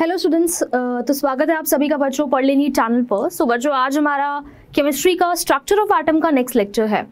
Hello students, तो स्वागत है आप सभी का बच्चों पढ़ लेनी चैनल पर। सो बच्चों, आज हमारा केमिस्ट्री का स्ट्रक्चर ऑफ एटम का नेक्स्ट लेक्चर है।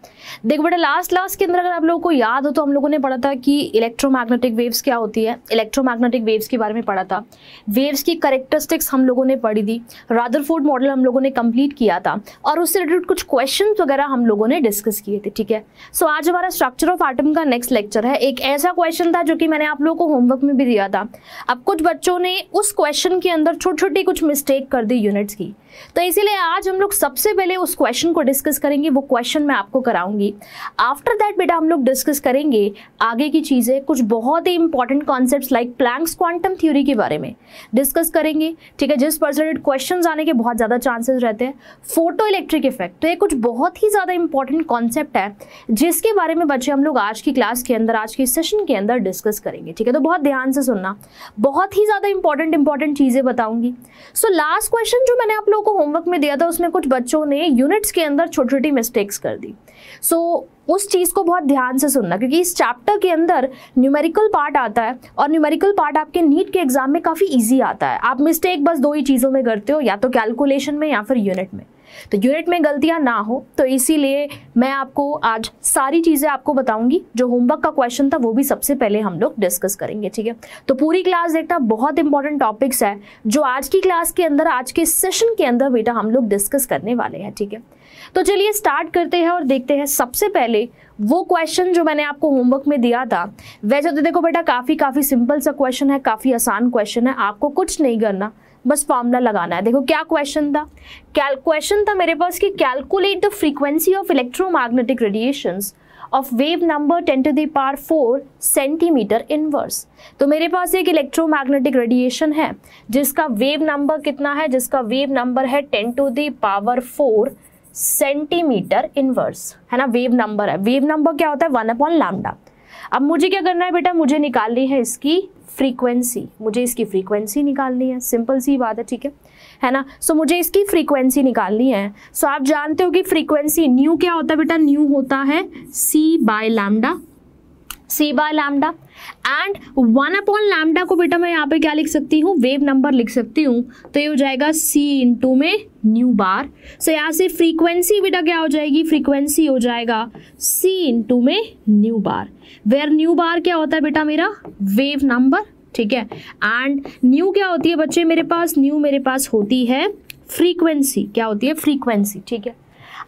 देखो बेटा, लास्ट क्लास के अंदर अगर आप लोगों को याद हो तो हम लोगों ने पढ़ा था कि इलेक्ट्रोमैग्नेटिक वेव्स क्या होती है, इलेक्ट्रोमैग्नेटिक वेव्स के बारे में पढ़ा था। वेव्स की कैरेक्टरिस्टिक्स हम लोगों ने पढ़ी थी, रदरफोर्ड मॉडल हम लोगों ने कंप्लीट किया था और उससे रिलेटेड कुछ क्वेश्चन वगैरह हम लोगों ने डिस्कस किए थे। ठीक है, सो आज हमारा स्ट्रक्चर ऑफ एटम का नेक्स्ट लेक्चर है। एक ऐसा क्वेश्चन था जो कि मैंने आप लोगों को होमवर्क में भी दिया था। अब कुछ बच्चों ने उस क्वेश्चन के अंदर छोटी छोटी कुछ मिस्टेक कर दी यूनिट्स की, तो इसीलिए आज हम लोग सबसे पहले उस क्वेश्चन को डिस्कस करेंगे। वो क्वेश्चन मैं आपको कराऊंगी। आफ्टर दैट बेटा हम लोग डिस्कस करेंगे आगे की चीजें, कुछ बहुत ही important concepts like Planck's quantum theory के बारे में डिस्कस करेंगे। ठीक है, जिस पर रिलेटेड क्वेश्चंस आने के बहुत ज्यादा चांसेस रहते हैं। फोटो इलेक्ट्रिक इफेक्ट, तो ये कुछ बहुत ही ज्यादा इंपॉर्टेंट कॉन्सेप्ट है जिसके बारे में बच्चे हम लोग आज की क्लास के अंदर, आज के सेशन के अंदर डिस्कस करेंगे। ठीक है, तो बहुत ध्यान से सुनना, बहुत ही ज्यादा इंपॉर्टेंट चीजें बताऊंगी। सो लास्ट क्वेश्चन जो मैंने आप लोगों को होमवर्क में दिया था उसमें कुछ बच्चों ने यूनिट्स के अंदर छोटी छोटी मिस्टेक्स कर दी। सो उस चीज को बहुत ध्यान से सुनना, क्योंकि इस चैप्टर के अंदर न्यूमेरिकल पार्ट आता है और न्यूमेरिकल पार्ट आपके नीट के एग्जाम में काफी इजी आता है। आप मिस्टेक बस दो ही चीजों में करते हो, या तो कैलकुलेशन में या फिर यूनिट में। तो यूनिट में गलतियां ना हो, तो इसीलिए मैं आपको आज सारी चीजें आपको बताऊंगी। जो होमवर्क का क्वेश्चन था वो भी सबसे पहले हम लोग डिस्कस करेंगे। ठीक है, तो पूरी क्लास देखना, बहुत इंपॉर्टेंट टॉपिक्स है जो आज की क्लास के अंदर, आज के सेशन के अंदर बेटा हम लोग डिस्कस करने वाले हैं। ठीक है, तो चलिए स्टार्ट करते हैं और देखते हैं सबसे पहले वो क्वेश्चन जो मैंने आपको होमवर्क में दिया था। वैसे तो देखो बेटा, काफी सिंपल सा क्वेश्चन है, काफी आसान क्वेश्चन है। आपको कुछ नहीं करना, बस फॉर्मूला लगाना है। देखो क्या क्वेश्चन था, क्वेश्चन था मेरे पास कि calculate the frequency of electromagnetic radiations of wave number 10⁴ centimetre inverse. तो मेरे पास एक इलेक्ट्रोमैग्नेटिक रेडिएशन है जिसका वेव नंबर कितना है, जिसका वेव नंबर है 10⁴ सेंटीमीटर इनवर्स, है ना। वेव नंबर है, वेव नंबर क्या होता है 1/λ। अब मुझे क्या करना है बेटा, मुझे निकालनी है इसकी फ्रीक्वेंसी, मुझे इसकी फ्रीक्वेंसी निकालनी है। सिंपल सी बात है, ठीक है ना। सो मुझे इसकी फ्रीक्वेंसी निकालनी है। सो आप जानते हो कि फ्रीक्वेंसी न्यू क्या होता है बेटा, न्यू होता है c/λ, एंड 1/λ को बेटा मैं यहाँ पे क्या लिख सकती हूँ, वेव नंबर लिख सकती हूँ। तो ये हो जाएगा c इंटू में न्यू बार। सो यहाँ से फ्रीक्वेंसी बेटा क्या हो जाएगी, फ्रीक्वेंसी हो जाएगा c इंटू में न्यू बार, वेयर न्यू बार क्या होता है बेटा मेरा वेव नंबर। ठीक है, एंड न्यू क्या होती है बच्चे मेरे पास, न्यू मेरे पास होती है फ्रीक्वेंसी। क्या होती है, फ्रीक्वेंसी। ठीक है,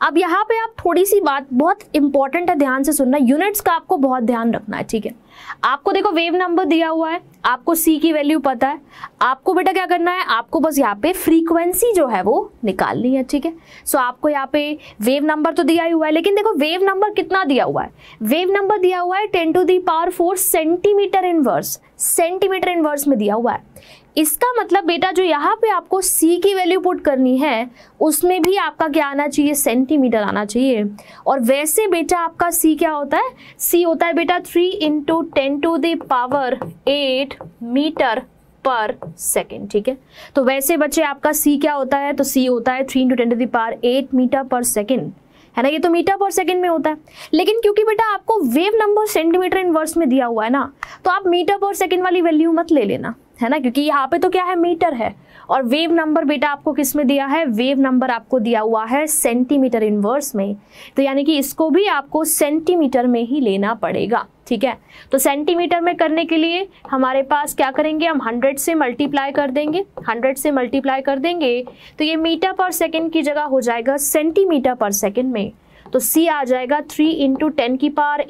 अब यहाँ पे आप थोड़ी सी बात बहुत इंपॉर्टेंट है, ध्यान से सुनना। यूनिट्स का आपको बहुत ध्यान रखना है। ठीक है, आपको देखो वेव नंबर दिया हुआ है, आपको सी की वैल्यू पता है, आपको बेटा क्या करना है, आपको बस यहाँ पे फ्रीक्वेंसी जो है वो निकालनी है। ठीक है, सो आपको यहाँ पे वेव नंबर तो दिया ही हुआ है, लेकिन देखो वेव नंबर कितना दिया हुआ है, वेव नंबर दिया हुआ है 10⁴ सेंटीमीटर इनवर्स, सेंटीमीटर इनवर्स में दिया हुआ है। इसका मतलब बेटा जो यहाँ पे आपको C की वैल्यू पुट करनी है उसमें भी आपका क्या आना चाहिए, सेंटीमीटर आना चाहिए। और वैसे बेटा आपका C क्या होता है, C होता है बेटा 3 × 10⁸ मीटर पर सेकेंड। ठीक है, तो वैसे बच्चे आपका C क्या होता है, तो C होता है 3 × 10⁸ मीटर पर सेकेंड, है ना। ये तो मीटर पर सेकंड में होता है, लेकिन क्योंकि बेटा आपको वेव नंबर सेंटीमीटर इनवर्स में दिया हुआ है ना, तो आप मीटर पर सेकंड वाली वैल्यू मत ले लेना, है ना, क्योंकि यहाँ पे तो क्या है, मीटर है। और वेव नंबर बेटा आपको किस में दिया है, वेव नंबर आपको दिया हुआ है सेंटीमीटर इनवर्स में, तो यानी कि इसको भी आपको सेंटीमीटर में ही लेना पड़ेगा। ठीक है, तो सेंटीमीटर में करने के लिए हमारे पास क्या करेंगे, हम 100 से मल्टीप्लाई कर देंगे, 100 से मल्टीप्लाई कर देंगे तो ये मीटर पर सेकंड की जगह हो जाएगा सेंटीमीटर पर सेकंड में। तो C आ जाएगा 3 × 10⁸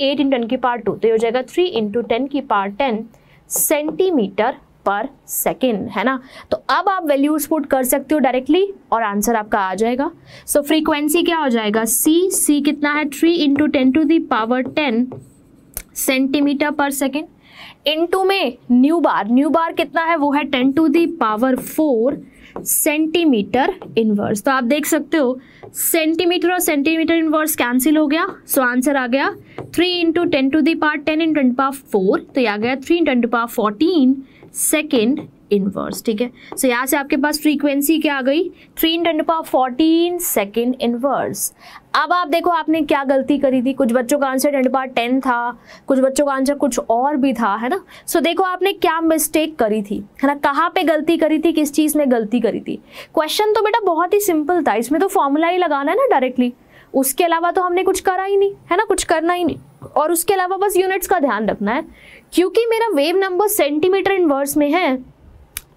8 × 10⁻², तो ये हो जाएगा 3 × 10⁻10 सेंटीमीटर पर सेकेंड, है ना। तो अब आप वैल्यूज पुट कर सकते हो डायरेक्टली और आंसर आपका आ जाएगा। सो फ्रीक्वेंसी क्या हो जाएगा, C कितना है 3 × 10⁻10 सेंटीमीटर पर सेकेंड, इनटू में न्यू बार कितना है, वो है 10⁴ सेंटीमीटर इनवर्स। तो आप देख सकते हो सेंटीमीटर और सेंटीमीटर इनवर्स कैंसिल हो गया। सो आंसर आ गया 3 × 10⁻10 × 10⁴, तो ये आ गया 3 × 10⁻14 सेकेंड इनवर्स, ठीक है। सो यहाँ से आपके पास फ्रीक्वेंसी क्या आ गई, 3 × 10⁻14 सेकेंड इनवर्स। अब आप देखो आपने क्या गलती करी थी, कुछ बच्चों का आंसर 10⁻10 था, कुछ बच्चों का आंसर कुछ और भी था, है ना। सो देखो आपने क्या मिस्टेक करी थी, है ना, कहाँ पे गलती करी थी, किस चीज में गलती करी थी। क्वेश्चन तो बेटा बहुत ही सिंपल था, इसमें तो फॉर्मूला ही लगाना है ना डायरेक्टली, उसके अलावा तो हमने कुछ करा ही नहीं, है ना, कुछ करना ही नहीं। और उसके अलावा बस यूनिट्स का ध्यान रखना है, क्योंकि मेरा वेव नंबर सेंटीमीटर इनवर्स में है,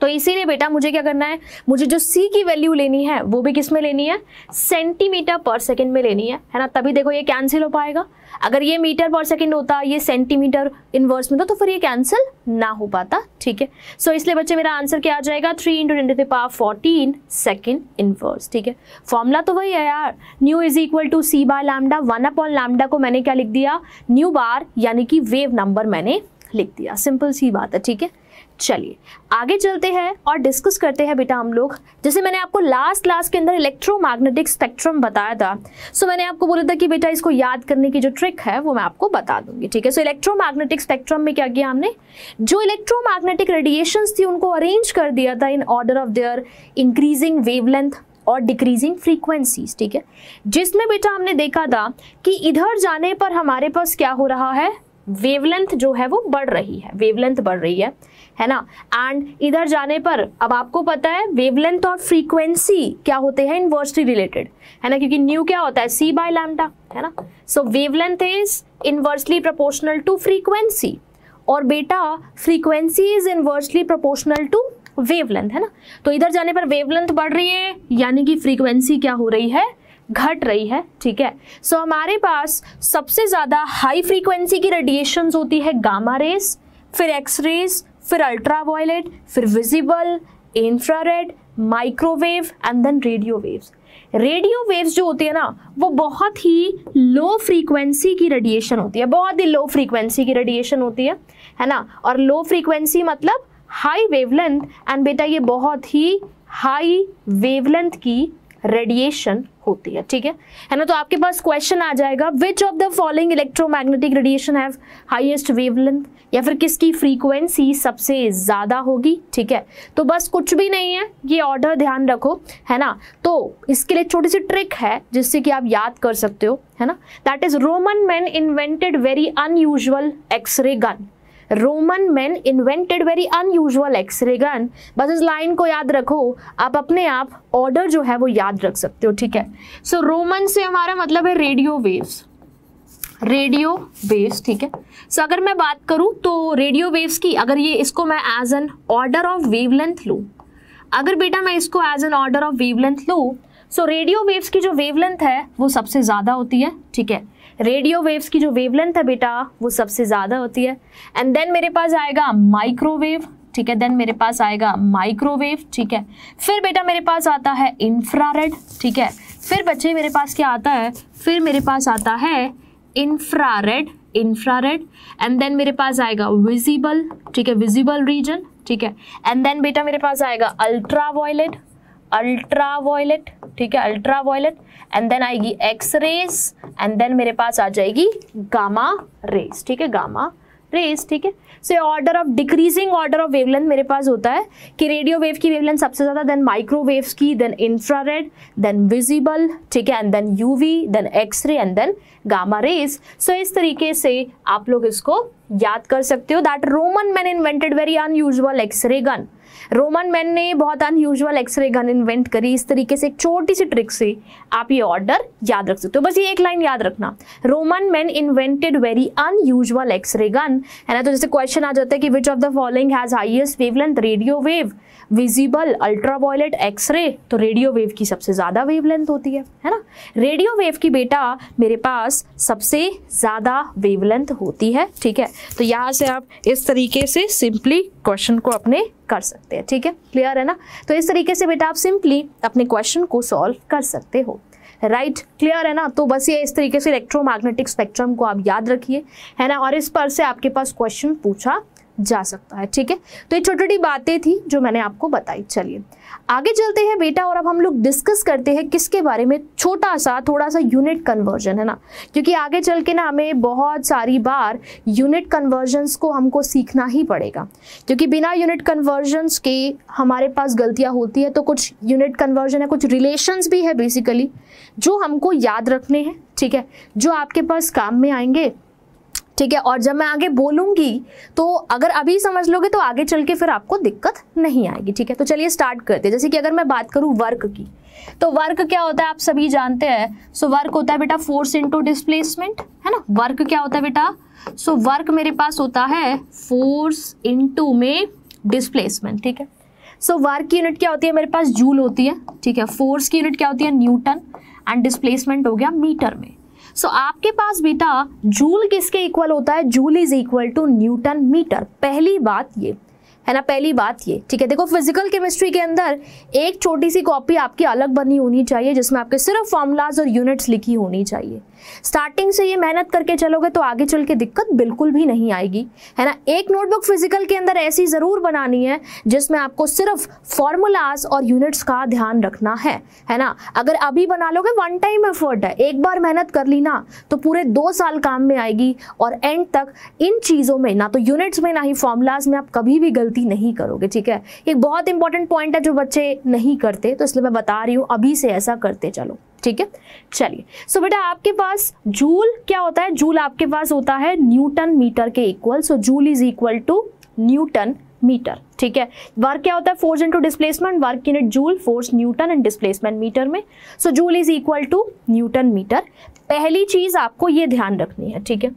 तो इसीलिए बेटा मुझे क्या करना है, मुझे जो c की वैल्यू लेनी है वो भी किस में लेनी है, सेंटीमीटर पर सेकंड में लेनी है ना। तभी देखो ये कैंसिल हो पाएगा। अगर ये मीटर पर सेकंड होता, ये सेंटीमीटर इनवर्स में तो फिर ये कैंसिल ना हो पाता, ठीक है। सो इसलिए बच्चे मेरा आंसर क्या आ जाएगा, 3 × 10⁻14 सेकंड इनवर्स, ठीक है। फॉर्मूला तो वही है यार, new is equal to c/λ, 1/λ को मैंने क्या लिख दिया, न्यू बार, यानी कि वेव नंबर मैंने लिख दिया, सिंपल सी बात है, ठीक है। चलिए आगे चलते हैं और डिस्कस करते हैं बेटा हम लोग, जैसे मैंने आपको लास्ट क्लास के अंदर इलेक्ट्रोमैग्नेटिक स्पेक्ट्रम बताया था, सो मैंने आपको बोला था कि बेटा इसको याद करने की जो ट्रिक है वो मैं आपको बता दूंगी, ठीक है। सो इलेक्ट्रोमैग्नेटिक स्पेक्ट्रम में क्या किया हमने, जो इलेक्ट्रोमैग्नेटिक रेडिएशंस थी उनको अरेंज कर दिया था in order of their increasing wavelength और डिक्रीजिंग फ्रीक्वेंसीज, ठीक है। जिसमें बेटा हमने देखा था कि इधर जाने पर हमारे पास क्या हो रहा है, वेवलेंथ जो है वो बढ़ रही है, वेवलेंथ बढ़ रही है ना। एंड इधर जाने पर अब आपको पता है वेवलेंथ और फ्रीक्वेंसी क्या होते हैं, इनवर्सली रिलेटेड, है ना, क्योंकि न्यू क्या होता है, c/λ, है ना। So wavelength is inversely proportional to frequency, और बेटा frequency is inversely proportional to wavelength, है ना। तो इधर जाने पर वेवलेंथ बढ़ रही है, यानी कि फ्रीक्वेंसी क्या हो रही है, घट रही है, ठीक है। सो हमारे पास सबसे ज्यादा हाई फ्रीक्वेंसी की रेडिएशंस होती है गामा रेज, फिर एक्स रेज, फिर अल्ट्रावायलेट, फिर visible, infrared, microwave and then radio waves. Radio waves जो होती है ना वो बहुत ही लो फ्रीक्वेंसी की रेडिएशन होती है, बहुत ही लो फ्रीक्वेंसी की रेडिएशन होती है ना। और लो फ्रीक्वेंसी मतलब हाई वेवलेंथ, एंड बेटा ये बहुत ही हाई वेवलेंथ की रेडिएशन होती है, ठीक है ना। तो आपके पास क्वेश्चन आ जाएगा, विच of the following electromagnetic radiation have highest wavelength, या फिर किसकी फ्रीक्वेंसी सबसे ज्यादा होगी, ठीक है। तो बस कुछ भी नहीं है, ये ऑर्डर ध्यान रखो, है ना। तो इसके लिए छोटी सी ट्रिक है जिससे कि आप याद कर सकते हो, है ना। That is Roman man invented very unusual X-ray gun, Roman man invented very unusual X-ray gun. बस इस लाइन को याद रखो, आप अपने आप ऑर्डर जो है वो याद रख सकते हो, ठीक है। सो रोमन से हमारा मतलब है रेडियो वेव्स, रेडियो वेव्स, ठीक है। सो अगर मैं बात करूं तो रेडियो वेव्स की, अगर ये इसको मैं as an order of wavelength लूं, अगर बेटा मैं इसको as an order of wavelength लूं, सो रेडियो वेव्स की जो वेवलेंथ है वो सबसे ज्यादा होती है, ठीक है। रेडियो वेव्स की जो वेवलेंथ है बेटा वो सबसे ज्यादा होती है। एंड देन मेरे पास आएगा माइक्रोवेव, ठीक है, देन मेरे पास आएगा माइक्रोवेव, ठीक है। फिर बेटा मेरे पास आता है इंफ्रारेड, ठीक है। फिर बच्चे मेरे पास क्या आता है, फिर मेरे पास आता है इंफ्रारेड, इंफ्रारेड, एंड देन मेरे पास आएगा विजिबल, ठीक है, विजिबल रीजन, ठीक है। एंड देन बेटा मेरे पास आएगा अल्ट्रावायलेट, अल्ट्रावायलेट, ठीक है, अल्ट्रावायलेट, एंड देन आएगी एक्स रेज, एंड देन मेरे पास आ जाएगी गामा रेज, ठीक है, गामा रेज, ठीक है। So order of decreasing order of wavelength मेरे पास होता है कि रेडियो वेव की वेवलेंथ सबसे ज्यादा, देन माइक्रोवेव्स की, देन इंफ्रारेड, देन विजिबल, ठीक है, and then UV, then x ray, and then gamma rays. So इस तरीके से आप लोग इसको याद कर सकते हो, that Roman man invented very unusual X-ray gun, Roman man ने बहुत अनयूजुअल एक्सरे गन इन्वेंट करी। इस तरीके से एक छोटी सी ट्रिक से आप ये ऑर्डर याद रख सकते हो, बस ये एक लाइन याद रखना, Roman man invented very unusual X-ray gun, है ना। तो जैसे क्वेश्चन आ जाता है कि which of the following has highest wavelength, radio wave, visible, ultraviolet, X-ray, तो रेडियो वेव की सबसे ज्यादा वेवलेंथ होती है ना। रेडियो वेव की बेटा मेरे पास सबसे ज्यादा वेवलेंथ होती है, ठीक है। तो यहाँ से आप इस तरीके से सिंपली क्वेश्चन को अपने कर सकते हैं, ठीक है, क्लियर है ना। तो इस तरीके से बेटा आप सिंपली अपने क्वेश्चन को सॉल्व कर सकते हो, राइट, क्लियर है ना। तो बस ये इस तरीके से इलेक्ट्रोमैग्नेटिक स्पेक्ट्रम को आप याद रखिए, है ना, और इस पर से आपके पास क्वेश्चन पूछा जा सकता है। ठीक है, तो ये छोटी छोटी बातें थी जो मैंने आपको बताई। चलिए आगे चलते हैं बेटा, और अब हम लोग डिस्कस करते हैं किसके बारे में, छोटा सा थोड़ा सा यूनिट कन्वर्जन, है ना, क्योंकि आगे चल के ना हमें बहुत सारी बार यूनिट कन्वर्जन्स को हमको सीखना ही पड़ेगा, क्योंकि बिना यूनिट कन्वर्जन्स के हमारे पास गलतियां होती है। तो कुछ यूनिट कन्वर्जन है, कुछ रिलेशंस भी है बेसिकली जो हमको याद रखने हैं। ठीक है, जो आपके पास काम में आएंगे। ठीक है, और जब मैं आगे बोलूंगी तो अगर अभी समझ लोगे तो आगे चल के फिर आपको दिक्कत नहीं आएगी। ठीक है, तो चलिए स्टार्ट करते हैं। जैसे कि अगर मैं बात करूं वर्क की, तो वर्क क्या होता है आप सभी जानते हैं। सो वर्क होता है बेटा फोर्स इनटू डिस्प्लेसमेंट, है ना। वर्क क्या होता है बेटा, सो वर्क मेरे पास होता है फोर्स इनटू में डिस्प्लेसमेंट। ठीक है, सो वर्क की यूनिट क्या होती है मेरे पास, जूल होती है। ठीक है, फोर्स की यूनिट क्या होती है, न्यूटन, एंड डिस्प्लेसमेंट हो गया मीटर में। सो आपके पास बेटा जूल किसके इक्वल होता है, joule is equal to newton metre. पहली बात ये है ना, पहली बात ये। ठीक है, देखो फिजिकल केमिस्ट्री के अंदर एक छोटी सी कॉपी आपकी अलग बनी होनी चाहिए जिसमें आपके सिर्फ फॉर्मूलाज और यूनिट्स लिखी होनी चाहिए। स्टार्टिंग से ये मेहनत करके चलोगे तो आगे चल के दिक्कत बिल्कुल भी नहीं आएगी, है ना। एक नोटबुक फिजिकल के अंदर ऐसी जरूर बनानी है जिसमें आपको सिर्फ फॉर्मूलाज और यूनिट्स का ध्यान रखना है ना। अगर अभी बना लोगे वन टाइम एफर्ट है, एक बार मेहनत कर ली ना तो पूरे 2 साल काम में आएगी, और एंड तक इन चीजों में ना तो यूनिट्स में ना ही फॉर्मूलाज में आप कभी भी गलती नहीं करोगे। ठीक है, एक बहुत इंपॉर्टेंट पॉइंट है जो बच्चे नहीं करते, तो इसलिए मैं बता रही हूँ अभी से ऐसा करते चलो। ठीक है, चलिए सो बेटा आपके पास जूल क्या होता है, जूल आपके पास होता है न्यूटन मीटर के equal. So joule is equal to newton metre. ठीक है, वर्क क्या होता है, force into displacement, work unit joule, force newton and displacement metre में। So joule is equal to newton metre. पहली चीज आपको ये ध्यान रखनी है। ठीक है,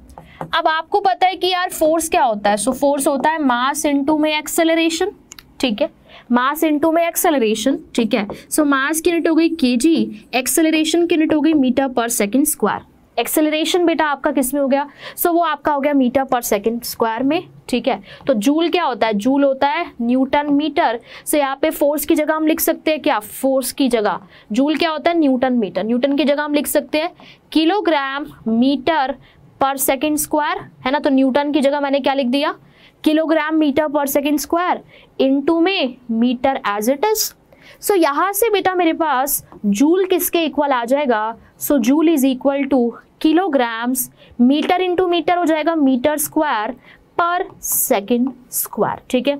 अब आपको पता है कि यार फोर्स क्या होता है, सो फोर्स होता है मास इनटू में एक्सेलरेशन। ठीक है, मास इनटू में एक्सेलरेशन। ठीक है, सो मास की यूनिट हो गई केजी, एक्सेलरेशन की यूनिट हो गई मीटर पर सेकंड स्क्वायर। एक्सेलरेशन बेटा आपका किस में हो गया, सो वो आपका हो गया मीटर पर सेकंड स्क्वायर में। ठीक है, तो जूल क्या होता है, जूल होता है न्यूटन मीटर। से यहाँ पे फोर्स की जगह हम लिख सकते हैं क्या, फोर्स की जगह जूल क्या होता है न्यूटन मीटर, न्यूटन की जगह हम लिख सकते हैं किलोग्राम मीटर पर सेकंड स्क्वायर, है ना। तो न्यूटन की जगह मैंने क्या लिख दिया, किलोग्राम मीटर पर सेकंड स्क्वायर इनटू में मीटर एज इट इज। सो यहां से बेटा मेरे पास जूल किसके इक्वल आ जाएगा, so joule is equal to kilograms, metre into metre हो जाएगा मीटर स्क्वायर पर सेकंड स्क्वायर। ठीक है,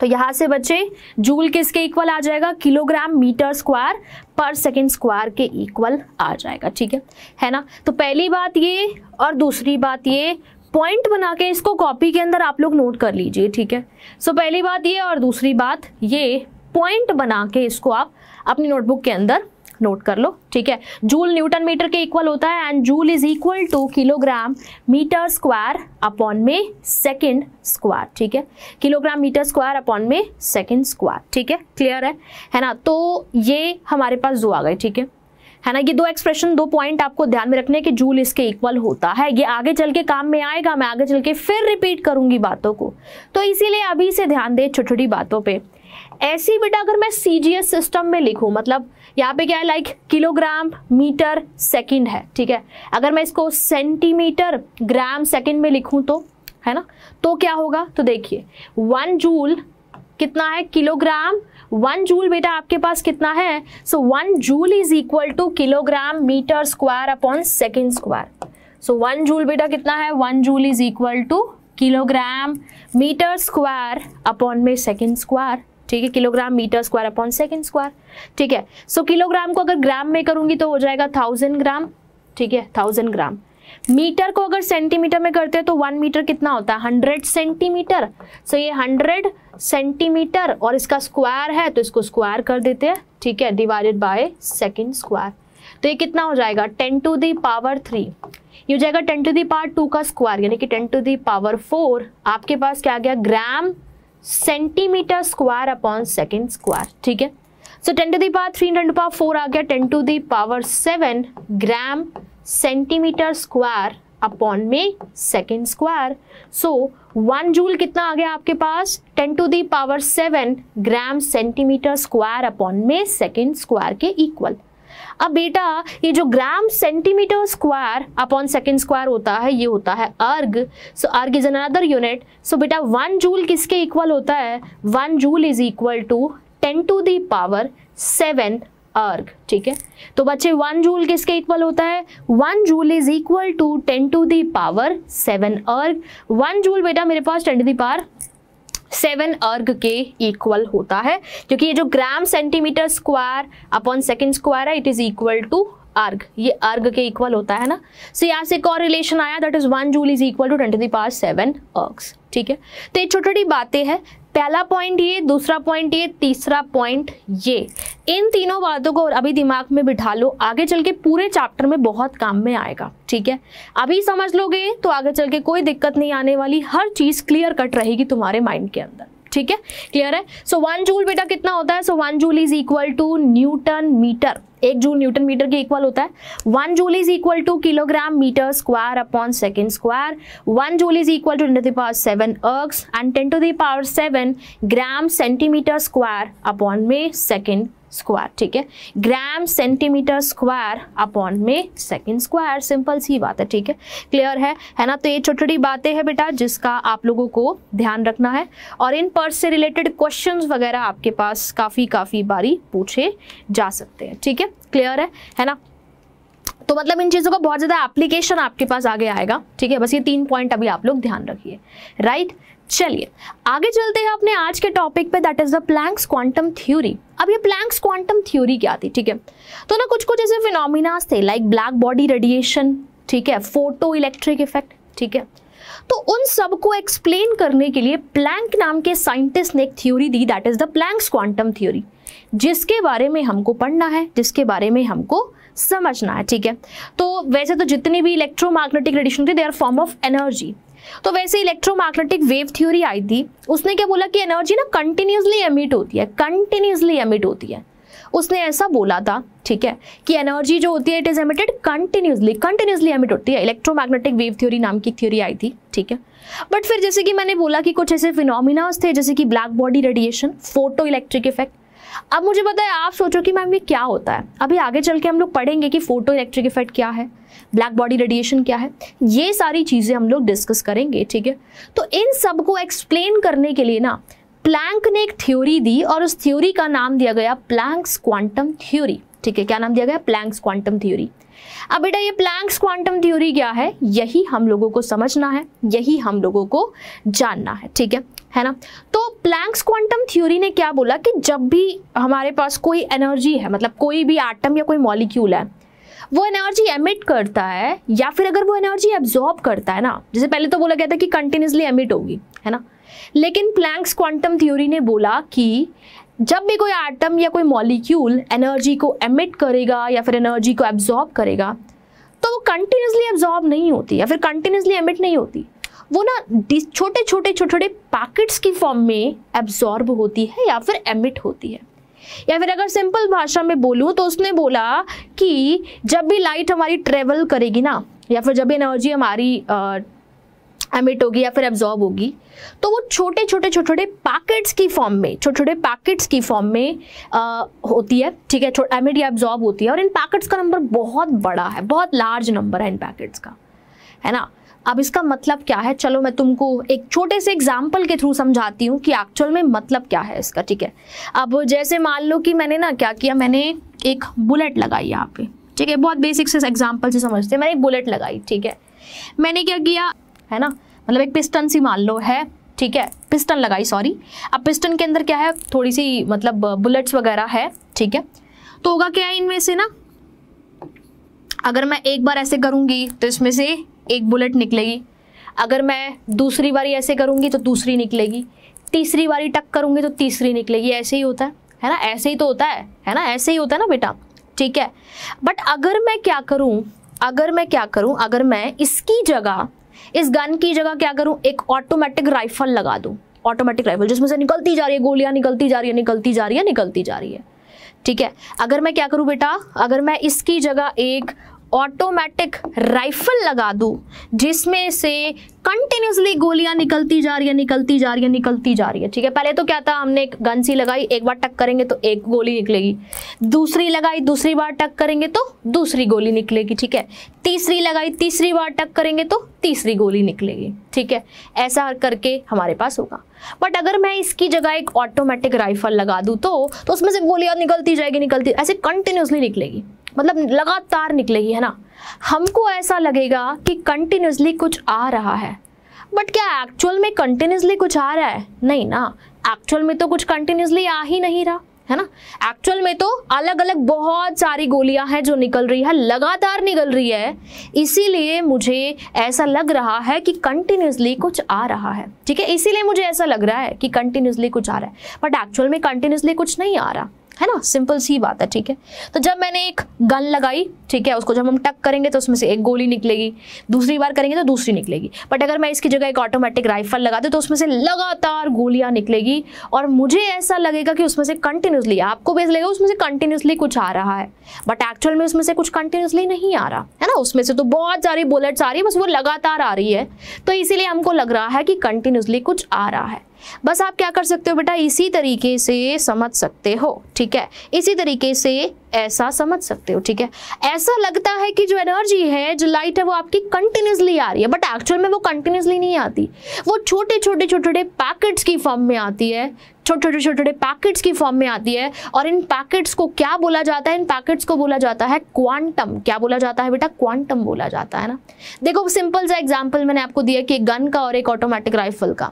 तो यहां से बच्चे जूल किसके इक्वल आ जाएगा, किलोग्राम मीटर स्क्वायर पर सेकंड स्क्वायर के इक्वल आ जाएगा। ठीक है ना। तो पहली बात ये, और दूसरी बात ये, पॉइंट बना के इसको कॉपी के अंदर आप लोग नोट कर लीजिए। ठीक है, सो पहली बात ये और दूसरी बात ये, पॉइंट बना के इसको आप अपनी नोटबुक के अंदर नोट कर लो। ठीक है, जूल न्यूटन मीटर के इक्वल होता है, and joule is equal to kilogram metre square upon में सेकंड स्क्वायर। ठीक है, किलोग्राम मीटर स्क्वायर अपॉन में सेकंड स्क्वायर। ठीक है, क्लियर है ना। तो ये हमारे पास दो आ गए। ठीक है ना, ये दो एक्सप्रेशन, दो पॉइंट आपको ध्यान में रखने कि जूल इसके इक्वल होता है। ये आगे चल के काम में आएगा, मैं आगे चल के फिर रिपीट करूंगी बातों को, तो इसीलिए अभी से ध्यान दे छोटी छोटी बातों पे। ऐसी बेटा अगर मैं सीजीएस सिस्टम में लिखूं, मतलब यहाँ पे क्या है, लाइक किलोग्राम मीटर सेकंड है। ठीक है, अगर मैं इसको सेंटीमीटर ग्राम सेकंड में लिखूं तो, है ना, तो क्या होगा, तो देखिए 1 जूल कितना है, किलोग्राम। 1 जूल बेटा आपके पास कितना है, so 1 joule is equal to kilogram metre square upon second square. So 1 joule बेटा कितना है, 1 joule is equal to kilogram metre square upon में सेकंड स्क्वायर। ठीक है, kilogram metre square upon second square. ठीक है, सो किलोग्राम को अगर ग्राम में करूंगी तो हो जाएगा 1000 ग्राम। ठीक है, 1000 ग्राम। मीटर को अगर सेंटीमीटर में करते हैं तो 1 मीटर कितना होता है, 100 सेंटीमीटर। सो ये 100 सेंटीमीटर और इसका स्क्वायर है तो इसको स्क्वायर कर देते हैं। ठीक है, डिवाइडेड बाय सेकंड स्क्वायर। तो ये कितना हो जाएगा, 10 टू द पावर 3, ये हो जाएगा 10 टू द पावर 2 का स्क्वायर, यानी कि 10 टू द पावर 4 आपके पास क्या आ गया, gram centimetre square upon second square. ठीक है, so 10 to the power 3 10 to power 4 आ गया 10 to the power 7 gram centimetre square upon में सेकंड स्क्वायर। सो 1 जूल कितना आ गया आपके पास, 10 to the power 7 gram centimetre square upon में सेकंड स्क्वायर के इक्वल। अब बेटा ये जो gram centimetre square upon second square होता है ये होता है अर्ग। सो अर्ग इज अनदर यूनिट। सो बेटा 1 जूल किसके इक्वल होता है? 1 joule is equal to 10 to the power 7 erg. ठीक है, तो बच्चे 1 जूल किसके इक्वल होता है? 1 joule is equal to 10 to the power 7 erg. 1 joule बेटा मेरे पास 10 टू द पावर 7 अर्ग के इक्वल होता है, क्योंकि ये जो gram centimetre square upon second square है इट इज इक्वल टू अर्ग, ये अर्ग के इक्वल होता है ना। सो यहाँ से कॉरिलेशन आया, that is 1 joule is equal to 10 to the power 7 ergs. ठीक है, तो ये छोटी छोटी बातें हैं। पहला पॉइंट ये, दूसरा पॉइंट ये, तीसरा पॉइंट ये, इन तीनों बातों को अभी दिमाग में बिठा लो, आगे चल के पूरे चैप्टर में बहुत काम में आएगा। ठीक है, अभी समझ लोगे तो आगे चल के कोई दिक्कत नहीं आने वाली, हर चीज क्लियर कट रहेगी तुम्हारे माइंड के अंदर। ठीक है, क्लियर है। सो 1 जूल बेटा कितना होता है? So 1 joule is equal to newton metre, 1 joule newton metre के इक्वल होता है। 1 joule is equal to kilogram metre square upon second square. 1 joule is equal to 10 to the power 7 ergs and 10 to the power 7 gram centimetre square upon में second square. ठीक है, gram centimetre square upon में second square, simple सी बात है। ठीक है, clear है ना। तो ये छोटी छोटी बातें हैं बेटा जिसका आप लोगों को ध्यान रखना है, और इन पर से रिलेटेड क्वेश्चंस वगैरह आपके पास काफी बारी पूछे जा सकते हैं। ठीक है, क्लियर है ना। तो मतलब इन चीजों का बहुत ज्यादा एप्लीकेशन आपके पास आगे आएगा। ठीक है, बस ये 3 पॉइंट अभी आप लोग ध्यान रखिए। राइट, चलिए आगे चलते हैं अपने आज के टॉपिक पे, that is the Planck's quantum theory. अब ये प्लैंक्स क्वांटम थ्योरी क्या थी? ठीक है, तो ना कुछ ऐसे फिनोमिनास थे लाइक ब्लैक बॉडी रेडिएशन, ठीक है, फोटो इलेक्ट्रिक इफेक्ट। ठीक है, तो उन सब को एक्सप्लेन करने के लिए प्लैंक नाम के साइंटिस्ट ने एक थ्योरी दी, that is the Planck's quantum theory, जिसके बारे में हमको पढ़ना है, जिसके बारे में हमको समझना है। ठीक है, तो वैसे तो जितनी भी इलेक्ट्रोमैग्नेटिक रेडिएशन थी they are form of energy. तो वैसे इलेक्ट्रोमैग्नेटिक वेव थ्योरी आई थी, उसने क्या बोला कि एनर्जी ना कंटिन्यूसली एमिट होती है, कंटिन्यूसली एमिट होती है। उसने ऐसा बोला था, ठीक है, कि एनर्जी जो होती है it is emitted continuously emit होती है। इलेक्ट्रोमैग्नेटिक वेव थ्योरी नाम की थ्योरी आई थी। ठीक है, बट फिर जैसे कि मैंने बोला कि कुछ ऐसे फिनोमिनास थे जैसे कि black body radiation, photo electric effect. अब मुझे पता है आप सोचो कि मैम ये क्या होता है, अभी आगे चल के हम लोग पढ़ेंगे कि फोटो इलेक्ट्रिक इफेक्ट क्या है, ब्लैक बॉडी रेडिएशन क्या है, ये सारी चीजें हम लोग डिस्कस करेंगे। ठीक है, तो इन सब को एक्सप्लेन करने के लिए ना प्लैंक ने एक थ्योरी दी, और उस थ्योरी का नाम दिया गया प्लैंक्स क्वांटम थ्योरी। ठीक है, क्या नाम दिया गया? Planck's quantum theory. अब बेटा ये प्लैंक्स क्वांटम थ्योरी क्या है, यही हम लोगों को समझना है, यही हम लोगों को जानना है। ठीक है ना। तो प्लैंक्स क्वांटम थ्योरी ने क्या बोला कि जब भी हमारे पास कोई एनर्जी है, मतलब कोई भी एटम या कोई मॉलिक्यूल है, वो एनर्जी एमिट करता है या फिर अगर वो एनर्जी एब्जॉर्ब करता है ना, जैसे पहले तो बोला गया था कि कंटिन्यूसली एमिट होगी, है ना, लेकिन प्लैंक्स क्वांटम थ्योरी ने बोला कि जब भी कोई एटम या कोई मॉलिक्यूल एनर्जी को एमिट करेगा या फिर एनर्जी को एब्जॉर्ब करेगा तो वो कंटिन्यूसली एब्जॉर्ब नहीं होती या फिर कंटिन्यूसली एमिट नहीं होती, वो ना छोटे छोटे पैकेट्स की फॉर्म में एब्जॉर्ब होती है या फिर एमिट होती है। या फिर अगर सिंपल भाषा में बोलूँ तो उसने बोला कि जब भी लाइट हमारी ट्रेवल करेगी ना, या फिर जब भी एनर्जी हमारी एमिट होगी या फिर एब्जॉर्ब होगी, तो वो छोटे छोटे पैकेट्स की फॉर्म में होती है। ठीक है, एमिट या एब्जॉर्ब होती है, और इन पैकेट्स का नंबर बहुत बड़ा है, बहुत लार्ज नंबर है इन पैकेट्स का, है ना। अब इसका मतलब क्या है, चलो मैं तुमको एक छोटे से एग्जाम्पल के थ्रू समझाती हूँ कि एक्चुअल में मतलब क्या है इसका। ठीक है, अब जैसे मान लो कि मैंने ना क्या किया, मैंने एक बुलेट लगाई यहाँ पे। ठीक है, बहुत बेसिक से एग्जाम्पल से समझते हैं। मैंने एक बुलेट लगाई, ठीक है, मैंने क्या किया, है ना, मतलब एक पिस्टन सी मान लो है, ठीक है, पिस्टन लगाई, सॉरी। अब पिस्टन के अंदर क्या है, थोड़ी सी मतलब बुलेट्स वगैरह है, ठीक है। तो होगा क्या है इनमें से ना, अगर मैं एक बार ऐसे करूंगी तो इसमें से एक बुलेट निकलेगी, अगर मैं दूसरी बारी ऐसे करूंगी तो दूसरी निकलेगी, तीसरी बारी टक करूंगी तो तीसरी निकलेगी। ऐसे ही होता है ना, ऐसे ही तो होता है ना, ऐसे ही होता है ना बेटा। ठीक है, बट अगर मैं क्या करूं, अगर मैं इसकी जगह, इस गन की जगह क्या करूं, एक ऑटोमेटिक राइफल लगा दूं, ऑटोमेटिक राइफल जिसमें से निकलती जा रही है गोलियां, निकलती जा रही है। ठीक है, अगर मैं क्या करूं बेटा, अगर मैं इसकी जगह एक ऑटोमेटिक राइफल लगा दूं जिसमें से कंटिन्यूसली गोलियां निकलती जा रही है, ठीक है। पहले तो क्या था, हमने एक गन सी लगाई, एक बार टक करेंगे तो एक गोली निकलेगी, दूसरी लगाई, दूसरी बार टक करेंगे तो दूसरी गोली निकलेगी, ठीक है। तीसरी लगाई, तीसरी बार टक करेंगे तो तीसरी गोली निकलेगी, ठीक है। ऐसा करके हमारे पास होगा। बट अगर मैं इसकी जगह एक ऑटोमेटिक राइफल लगा दूं तो उसमें से गोलियां निकलती जाएगी, ऐसे कंटिन्यूसली निकलेगी, मतलब लगातार निकलेगी, है ना। हमको ऐसा लगेगा कि कंटिन्यूसली कुछ आ रहा है, बट क्या एक्चुअल में कंटिन्यूसली कुछ आ रहा है? नहीं ना, एक्चुअल में तो कुछ कंटिन्यूसली आ ही नहीं रहा, है ना। एक्चुअल में तो अलग अलग बहुत सारी गोलियां हैं जो निकल रही है, लगातार निकल रही है, इसीलिए मुझे ऐसा लग रहा है कि कंटिन्यूसली कुछ आ रहा है, ठीक है। इसीलिए मुझे ऐसा लग रहा है कि कंटिन्यूसली कुछ आ रहा है, बट एक्चुअल में कंटिन्यूसली कुछ नहीं आ रहा, है ना। सिंपल सी बात है, ठीक है। तो जब मैंने एक गन लगाई, ठीक है, उसको जब हम टक करेंगे तो उसमें से एक गोली निकलेगी, दूसरी बार करेंगे तो दूसरी निकलेगी। बट अगर मैं इसकी जगह एक ऑटोमेटिक राइफल लगा दूं तो उसमें से लगातार गोलियां निकलेगी और मुझे ऐसा लगेगा कि उसमें से कंटिन्यूसली, आपको भी ऐसा लगेगा उसमें से कंटिन्यूसली कुछ आ रहा है, बट एक्चुअल में उसमें से कुछ कंटिन्यूसली नहीं आ रहा, है ना। उसमें से तो बहुत सारी बुलेट्स आ रही है, बस वो लगातार आ रही है, तो इसीलिए हमको लग रहा है कि कंटिन्यूसली कुछ आ रहा है। बस आप क्या कर सकते हो बेटा, इसी तरीके से समझ सकते हो, ठीक है। इसी तरीके से ऐसा समझ सकते हो, ठीक है। ऐसा लगता है कि जो एनर्जी है, जो लाइट है, वो आपकी कंटिन्यूसली आ रही है, बट एक्चुअल में वो कंटिन्यूसली नहीं आती, वो छोटे छोटे पैकेट्स की फॉर्म में आती है, छोटे पैकेट्स की फॉर्म में आती है। और इन पैकेट्स को क्या बोला जाता है? इन पैकेट्स को बोला जाता है क्वांटम। क्या बोला जाता है बेटा? क्वांटम बोला जाता है ना। देखो सिंपल सा एग्जांपल मैंने आपको दिया कि एक गन का और एक ऑटोमेटिक राइफल का,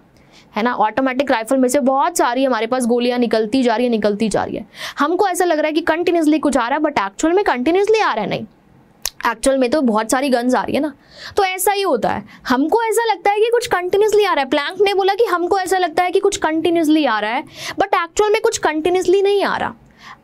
है ना। ऑटोमेटिक राइफल में से बहुत सारी हमारे पास गोलियां निकलती जा रही है, हमको ऐसा लग रहा है कि कंटिन्यूसली कुछ आ रहा है, बट एक्चुअल में कंटिन्यूसली आ रहा है नहीं, एक्चुअल में तो बहुत सारी गन्स आ रही है ना। तो ऐसा ही होता है, हमको ऐसा लगता है कि कुछ कंटिन्यूसली आ रहा है। प्लैंक ने बोला कि हमको ऐसा लगता है कि कुछ कंटिन्यूसली आ रहा है, बट एक्चुअल में कुछ कंटिन्यूसली नहीं आ रहा।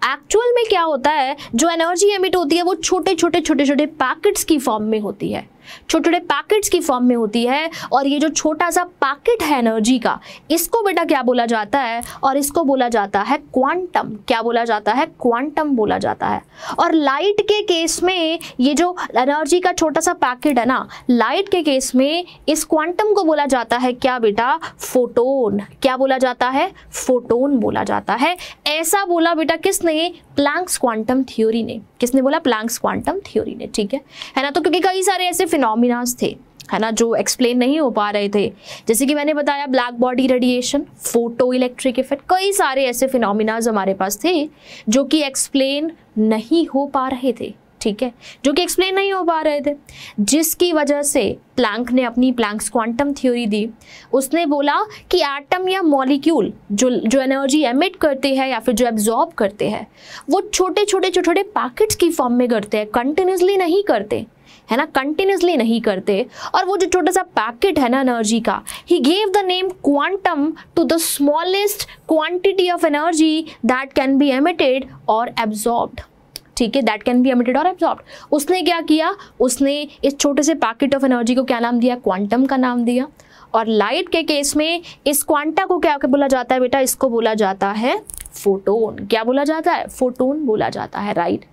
एक्चुअल में क्या होता है, जो एनर्जी एमिट होती है वो छोटे छोटे पैकेट्स की फॉर्म में होती है, छोटे पैकेट्स की फॉर्म में होती है। और ये जो छोटा सा पैकेट है एनर्जी का, इसको बेटा क्या बोला जाता है? और इसको बोला जाता है क्वांटम। क्या बोला जाता है? क्वांटम बोला जाता है। और लाइट के केस में ये जो एनर्जी का छोटा सा पैकेट है ना, लाइट के केस में इस क्वांटम को बोला जाता है क्या बेटा? फोटोन। क्या बोला जाता है? फोटोन बोला जाता है। ऐसा बोला बेटा किसने? प्लैंक्स क्वांटम थ्योरी ने। किसने बोला? प्लैंक्स क्वांटम थ्योरी ने, ठीक है ना। तो क्योंकि कई सारे ऐसे फिनोमिनास थे, है ना, जो एक्सप्लेन नहीं हो पा रहे थे, जैसे कि मैंने बताया black body radiation, photo electric effect, कई सारे ऐसे फिनोमिनास हमारे पास थे जो कि एक्सप्लेन नहीं हो पा रहे थे, ठीक है, जो कि एक्सप्लेन नहीं हो पा रहे थे, जिसकी वजह से प्लैंक ने अपनी प्लैंक्स क्वांटम थ्योरी दी। उसने बोला कि एटम या मॉलिक्यूल जो एनर्जी एमिट करते हैं या फिर जो एब्जॉर्ब करते हैं, वो छोटे छोटे पैकेट्स की फॉर्म में करते हैं, कंटिन्यूसली नहीं करते, है ना, कंटिन्यूसली नहीं करते। और वो जो छोटा सा पैकेट है ना एनर्जी का, he gave the name quantum to the smallest quantity of energy that can be emitted और एब्जॉर्ब्ड, ठीक है, दैट कैन बी एमिटेड और एब्जॉर्ब्ड। उसने क्या किया? उसने इस छोटे से पैकेट ऑफ एनर्जी को क्या नाम दिया? क्वांटम का नाम दिया। और लाइट के केस में इस क्वांटा को क्या बोला जाता है बेटा? इसको बोला जाता है फोटोन। क्या बोला जाता है? फोटोन बोला जाता है, राइट।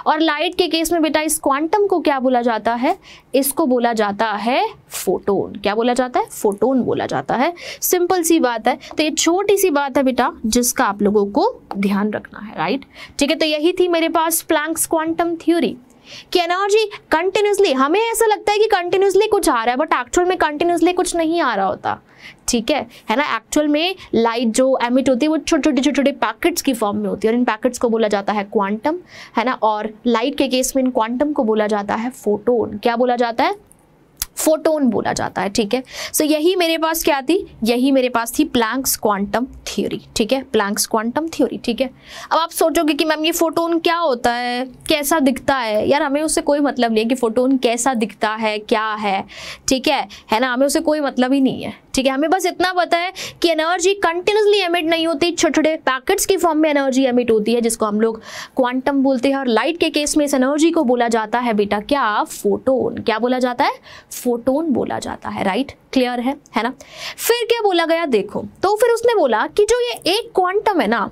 और लाइट के केस में बेटा इस क्वांटम को क्या बोला जाता है? इसको बोला जाता है फोटोन। क्या बोला जाता है? फोटोन बोला जाता है। सिंपल सी बात है। तो ये छोटी सी बात है बेटा जिसका आप लोगों को ध्यान रखना है, राइट, ठीक है। तो यही थी मेरे पास प्लैंक्स क्वांटम थ्योरी कि एनर्जी कंटिन्यूसली, हमें ऐसा लगता है कि कंटिन्यूसली कुछ आ रहा है, बट एक्चुअल में कंटिन्यूसली कुछ नहीं आ रहा होता, ठीक है ना। एक्चुअल में लाइट जो एमिट होती है वो छोटे पैकेट्स की फॉर्म में होती है और इन पैकेट्स को बोला जाता है क्वांटम, है ना। और लाइट के केस में इन क्वांटम को बोला जाता है फोटोन। क्या बोला जाता है? फोटोन बोला जाता है, ठीक है। सो यही मेरे पास क्या थी? यही मेरे पास थी प्लैंक्स क्वांटम थ्योरी, ठीक है, प्लैंक्स क्वांटम थ्योरी, ठीक है। अब आप सोचोगे कि मैम ये फोटोन क्या होता है, कैसा दिखता है? यार हमें उससे कोई मतलब नहीं है कि फोटोन कैसा दिखता है, क्या है, ठीक है ना, हमें उससे कोई मतलब ही नहीं है, ठीक है। हमें बस इतना पता है कि एनर्जी कंटिन्यूसली एमिट नहीं होती, छोटे छोटे पैकेट्स की फॉर्म में एनर्जी एमिट होती है, जिसको हम लोग क्वांटम बोलते हैं। और लाइट के केस में इस एनर्जी को बोला जाता है बेटा क्या? फोटोन। क्या बोला जाता है? फोटोन बोला जाता है, राइट, क्लियर है ना। फिर क्या बोला गया देखो, तो फिर उसने बोला कि जो ये एक क्वांटम है ना,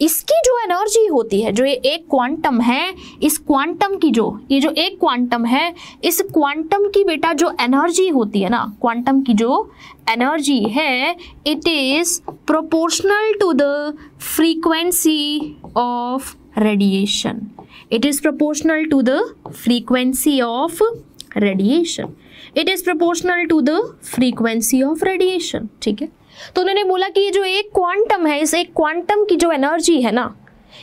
इसकी जो एनर्जी होती है, जो ये एक क्वांटम है, इस क्वांटम की जो ये जो एक क्वांटम है, इस क्वांटम की बेटा जो एनर्जी होती है ना, क्वांटम की जो एनर्जी है, it is proportional to the frequency of radiation. It is proportional to the frequency of radiation. It is proportional to the frequency of radiation. ठीक है, तो उन्होंने बोला कि ये जो एक क्वांटम है, इस एक क्वांटम की जो एनर्जी है ना,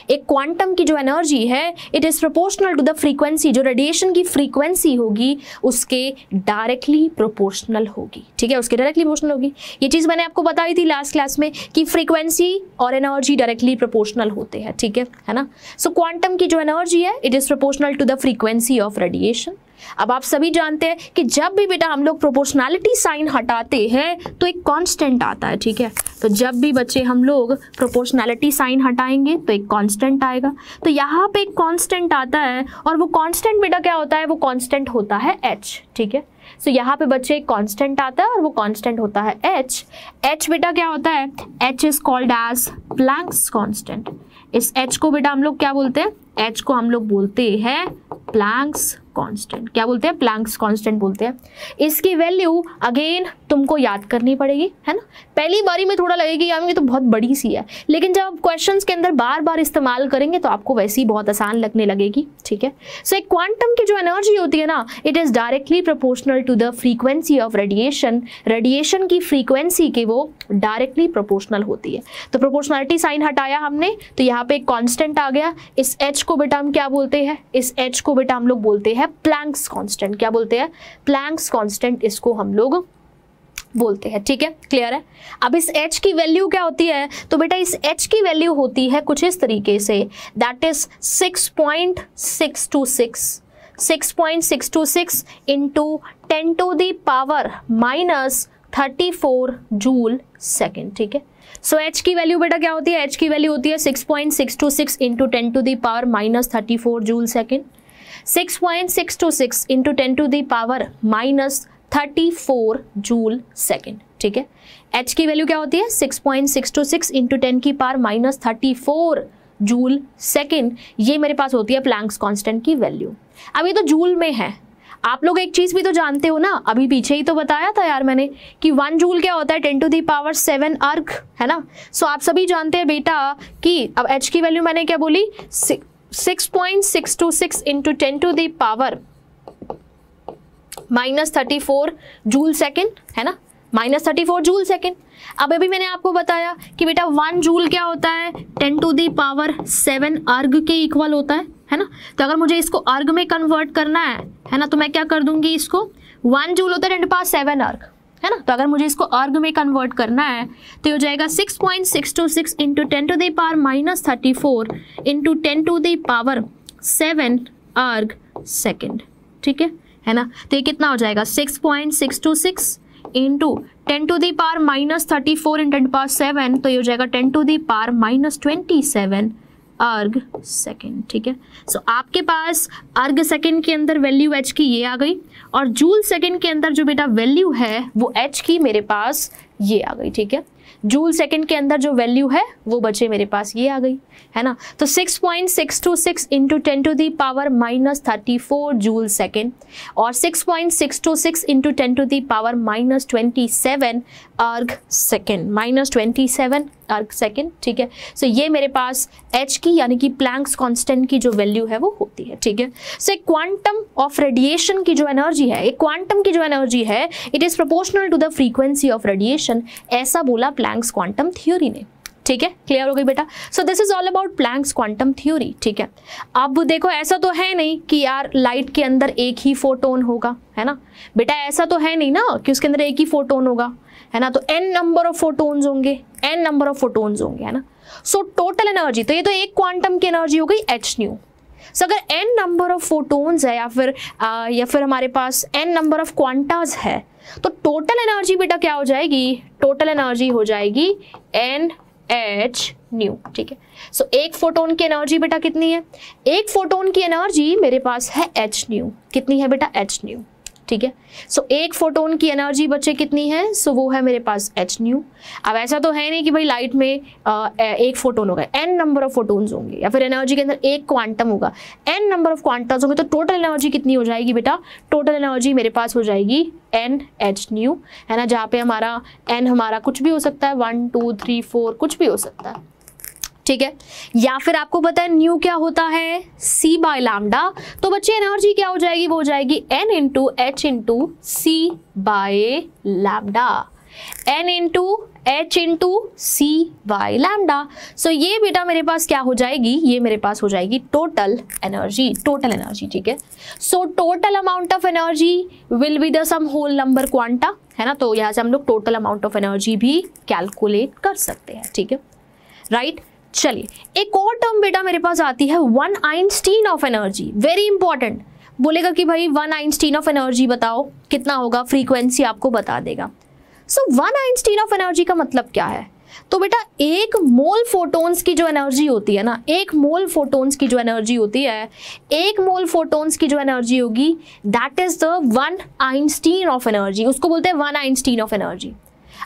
एक क्वांटम की जो एनर्जी है, it is proportional to the frequency, जो रेडिएशन की फ्रीक्वेंसी होगी उसके डायरेक्टली प्रोपोर्शनल होगी. ठीक है, उसके डायरेक्टली प्रोपोर्शनल होगी. ये चीज मैंने आपको बताई थी लास्ट क्लास में कि फ्रीक्वेंसी और एनर्जी डायरेक्टली प्रोपोर्शनल होते हैं. ठीक है ना. सो क्वांटम की जो एनर्जी है, it is proportional to the frequency of radiation. अब आप सभी जानते हैं कि जब भी बेटा हम लोग प्रोपोर्शनैलिटी साइन हटाते हैं तो एक कांस्टेंट आता है. ठीक है, तो जब भी बच्चे हम लोग प्रोपोर्शनैलिटी साइन हटाएंगे तो एक कांस्टेंट आएगा. तो यहाँ पे एक कांस्टेंट आता है और वो कांस्टेंट बेटा क्या होता है, वो कांस्टेंट होता है h. ठीक है, सो यहाँ पे बच्चे एक कांस्टेंट आता है और वो कांस्टेंट होता है h. h बेटा क्या होता है, h is called as Planck's constant. इस h को बेटा हम लोग क्या बोलते हैं, h को हम लोग बोलते हैं प्लैंक्स कांस्टेंट. क्या बोलते हैं, प्लैंक्स कांस्टेंट बोलते हैं. इसकी वैल्यू अगेन तुमको याद करनी पड़ेगी, है ना. पहली बारी में थोड़ा लगेगी यार ये तो बहुत बड़ी सी है, लेकिन जब आप क्वेश्चंस के अंदर बार बार इस्तेमाल करेंगे तो आपको वैसे ही बहुत आसान लगने लगेगी. ठीक है, सो एक क्वांटम की जो एनर्जी होती है ना, it is directly proportional to the frequency of radiation. Radiation की फ्रीक्वेंसी के वो डायरेक्टली प्रोपोर्शनल होती है. तो प्रोपोर्शनलिटी साइन हटाया हमने तो यहाँ पे एक कांस्टेंट आ गया. इस h को बेटा हम क्या बोलते हैं, इस h को बेटा हम लोग बोलते हैं प्लैंक्स कांस्टेंट. क्या बोलते हैं, प्लैंक्स कांस्टेंट इसको हम लोग बोलते हैं. ठीक है, क्लियर है. अब इस h की वैल्यू क्या होती है, तो बेटा इस h की वैल्यू होती है कुछ इस तरीके से, that is 6.626 into 10 to the power -34 joule second. ठीक है, सो h की वैल्यू बेटा क्या होती है, h की वैल्यू होती है 6.626 into 10 to the power -34 joule second. 6.626 into 10 to the power -34 joule second. ठीक है, h की वैल्यू क्या होती है 6.626 इंटू 10 की पावर -34 जूल सेकेंड. ये मेरे पास होती है प्लैंक्स कांस्टेंट की वैल्यू. अब ये तो जूल में है. आप लोग एक चीज भी तो जानते हो ना, अभी पीछे ही तो बताया था यार मैंने कि 1 जूल क्या होता है 10 टू दी पावर 7 अर्ग, है ना. सो आप सभी जानते हैं बेटा कि अब h की वैल्यू मैंने क्या बोली 6.626 into 10 to the power -34 joule second, है ना, -34 जूल सेकेंड. अब अभी मैंने आपको बताया कि बेटा 1 जूल क्या होता है 10 टू दी पावर 7 अर्ग के इक्वल होता है ना. तो अगर मुझे इसको अर्ग में कन्वर्ट करना है ना, तो मैं क्या कर दूंगी, इसको 1 जूल होता है 10 टू पावर 7 अर्ग, है ना. तो अगर मुझे इसको अर्ग में कन्वर्ट करना है तो हो जाएगा 6.626 into 10 to the power -34 into 10 to the power 7 erg second. ठीक है ना. तो ये कितना हो जाएगा 6.626 into 10 to the power -34 into 10 power 7, तो ये हो जाएगा 10 टू द पावर -27 अर्ग सेकेंड. ठीक है, सो आपके पास अर्ग सेकेंड के अंदर वैल्यू h की ये आ गई और जूल सेकेंड के अंदर जो बेटा वैल्यू है वो h की मेरे पास ये आ गई. ठीक है, जूल सेकेंड के अंदर जो वैल्यू है वो बचे मेरे पास ये आ गई, है ना. तो 6.626 into 10 to the power -34 joule second और 6.626 इंटू 10 टू दी पावर -27 अर्ग सेकेंड, -27 अर्ग सेकेंड. ठीक है, सो ये मेरे पास h की यानी कि प्लैंक्स कांस्टेंट की जो वैल्यू है वो होती है. ठीक है, सो एक क्वांटम ऑफ रेडिएशन की जो एनर्जी है, एक क्वांटम की जो एनर्जी है, it is proportional to the frequency of radiation, ऐसा बोला प्लैंक्स क्वांटम थ्योरी ने. ठीक है, क्लियर हो गई बेटा. So this is all about Planck's quantum theory. ठीक है, अब देखो ऐसा तो है नहीं कि यार लाइट के अंदर एक ही फोटोन होगा, है ना बेटा. ऐसा तो है नहीं ना कि उसके अंदर एक ही फोटोन होगा, है ना. तो n नंबर ऑफ फोटोन्स होंगे, n नंबर ऑफ फोटोन्स होंगे, है ना. सो टोटल एनर्जी, तो ये तो एक क्वांटम की एनर्जी हो गई h न्यू. सो अगर n नंबर ऑफ फोटोन्स है या फिर हमारे पास n नंबर ऑफ क्वांटास है तो टोटल एनर्जी बेटा क्या हो जाएगी, टोटल एनर्जी हो जाएगी NH न्यू. ठीक है, सो एक फोटोन की एनर्जी बेटा कितनी है, एक फोटोन की एनर्जी मेरे पास है h न्यू. कितनी है बेटा, h न्यू. ठीक है। सो एक फोटोन की एनर्जी बचे कितनी है, सो वो है मेरे पास h न्यू। अब ऐसा तो है नहीं कि भाई लाइट में एक फोटोन होगा, n नंबर ऑफ फोटोन्स होंगे, या फिर एनर्जी के अंदर एक क्वांटम होगा, n नंबर ऑफ क्वांटम्स होंगे, तो टोटल एनर्जी कितनी हो जाएगी बेटा, टोटल एनर्जी मेरे पास हो जाएगी NH न्यू, है ना, जहाँ पे हमारा n हमारा कुछ भी हो सकता है, 1 2 3 4 कुछ भी हो सकता है, ठीक है। या फिर आपको पता है न्यू क्या होता है, c बाय लैम्डा, तो बच्चे एनर्जी क्या हो जाएगी, वो हो जाएगी n into h into c by lambda, n into h into c by lambda. So ये बेटा मेरे पास क्या हो जाएगी, ये मेरे पास हो जाएगी टोटल एनर्जी, टोटल एनर्जी, ठीक है। So total amount of energy will be the sum whole number quanta, है ना, तो यहाँ से हम लोग टोटल अमाउंट ऑफ एनर्जी भी कैलकुलेट कर सकते हैं, ठीक है, राइट। चलिए एक और टर्म बेटा मेरे पास आती है, one Einstein of energy, very important. बोलेगा कि भाई वन आइंस्टीन ऑफ एनर्जी बताओ कितना होगा, फ्रीक्वेंसी आपको बता देगा। सो वन आइंस्टीन ऑफ एनर्जी का मतलब क्या है, तो बेटा एक मोल फोटोन्स की जो एनर्जी होती है ना, एक मोल फोटोन्स की जो एनर्जी होती है, एक मोल फोटोन्स की जो एनर्जी होगी, that is the one Einstein of energy, उसको बोलते हैं वन आइंस्टीन ऑफ एनर्जी।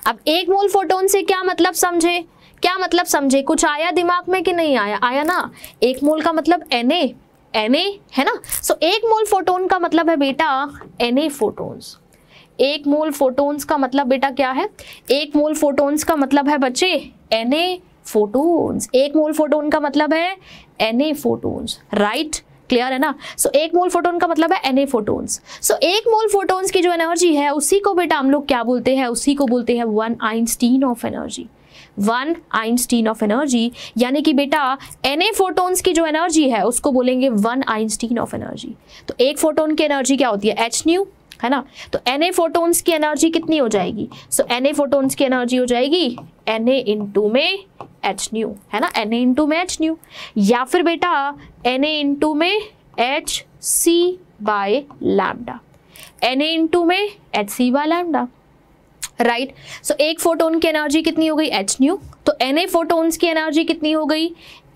अब एक मोल फोटोन से क्या मतलब समझे, क्या मतलब समझे, कुछ आया दिमाग में कि नहीं आया, आया ना। एक मोल का मतलब Na, Na है ना। सो एक मोल फोटोन का मतलब है बेटा Na फोटोन्स। एक मोल फोटोन्स का मतलब बेटा क्या है, एक मोल फोटोन्स का मतलब है बच्चे Na फोटोन्स। एक मोल फोटोन का मतलब है Na फोटोन्स, राइट, क्लियर है ना। सो एक मोल फोटोन का मतलब है Na फोटोन्स। सो एक मोल फोटोन्स की जो एनर्जी है उसी को बेटा हम लोग क्या बोलते हैं, उसी को बोलते हैं one Einstein of energy, one Einstein of energy. यानी कि बेटा Na फोटोन्स की जो एनर्जी है उसको बोलेंगे वन आइंस्टीन ऑफ एनर्जी। तो एक फोटोन की एनर्जी क्या होती है, h न्यू, है ना, तो Na फोटोन्स की एनर्जी कितनी हो जाएगी, सो Na फोटोन्स की एनर्जी हो जाएगी Na इंटू में h न्यू, है ना, Na इंटू में h न्यू, या फिर बेटा Na इंटू में h c by lambda, Na into में h c by lambda, right. So एक फोटोन की एनर्जी कितनी हो गई, h न्यू, तो Na फोटोन्स की एनर्जी कितनी हो गई,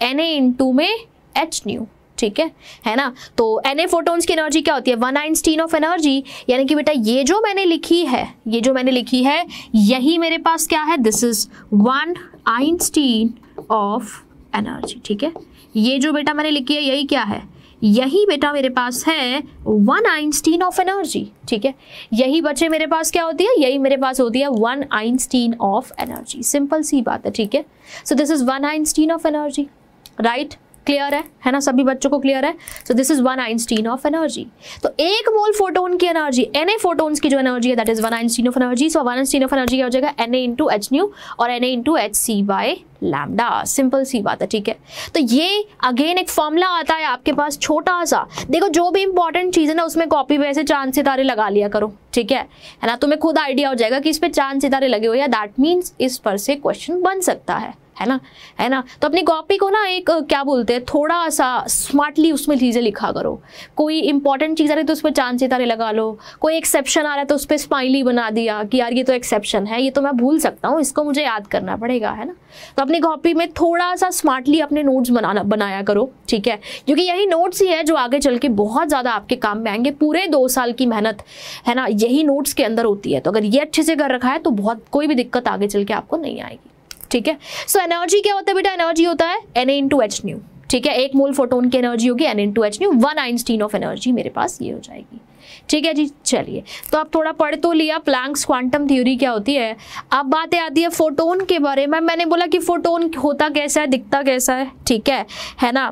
Na इंटू में h न्यू, ठीक है ना। तो Na फोटोन्स की एनर्जी क्या होती है, वन आइंस्टीन ऑफ एनर्जी। यानी कि बेटा ये जो मैंने लिखी है, ये जो मैंने लिखी है यही मेरे पास क्या है, this is one Einstein of energy, ठीक है। ये जो बेटा मैंने लिखी है यही क्या है, यही बेटा मेरे पास है वन आइंस्टीन ऑफ एनर्जी, ठीक है। यही बच्चे मेरे पास क्या होती है, यही मेरे पास होती है one Einstein of energy, simple सी बात है, ठीक है। So this is one Einstein of energy, right, clear है ना, सभी बच्चों को क्लियर है। So this is one Einstein of energy. तो एक मोल फोटोन की एनर्जी, Na फोटोन्स की जो एनर्जी है that is one Einstein of energy. So one Einstein of energy क्या हो जाएगा, Na इंटू h न्यू और Na into h c by lambda, simple सी बात है, ठीक है। तो ये अगेन एक फॉर्मूला आता है आपके पास छोटा सा, देखो जो भी इंपॉर्टेंट चीज है ना उसमें कॉपी पे ऐसे चांद सितारे लगा लिया करो, ठीक है ना, तुम्हें खुद आइडिया हो जाएगा कि इस पे चांद सितारे लगे हुए हैं, दैट मीन्स इस पर से क्वेश्चन बन सकता है ना, है ना। तो अपनी कॉपी को ना एक क्या बोलते हैं, थोड़ा सा स्मार्टली उसमें चीज़ें लिखा करो। कोई इंपॉर्टेंट चीज़ आ रही है तो उस पर चांद सितारे लगा लो, कोई एक्सेप्शन आ रहा है तो उस पर स्माइली बना दिया कि यार ये तो एक्सेप्शन है, ये तो मैं भूल सकता हूँ, इसको मुझे याद करना पड़ेगा, है ना। तो अपनी कॉपी में थोड़ा सा स्मार्टली अपने नोट्स बनाया करो, ठीक है, क्योंकि यही नोट्स ही है जो आगे चल के बहुत ज़्यादा आपके काम में आएंगे। पूरे 2 साल की मेहनत है ना यही नोट्स के अंदर होती है, तो अगर ये अच्छे से कर रखा है तो बहुत कोई भी दिक्कत आगे चल के आपको नहीं आएगी, ठीक है। सो एनर्जी क्या होता है बेटा, एनर्जी होता है Na इंटू h न्यू, ठीक है। एक मोल फोटोन की एनर्जी होगी Na into h new, one Einstein of energy मेरे पास ये हो जाएगी, ठीक है जी। चलिए तो आप थोड़ा पढ़ तो लिया प्लैंक्स क्वांटम थ्योरी क्या होती है। अब बातें आती है फोटोन के बारे में। मैंने बोला कि फोटोन होता कैसा है, दिखता कैसा है, ठीक है ना,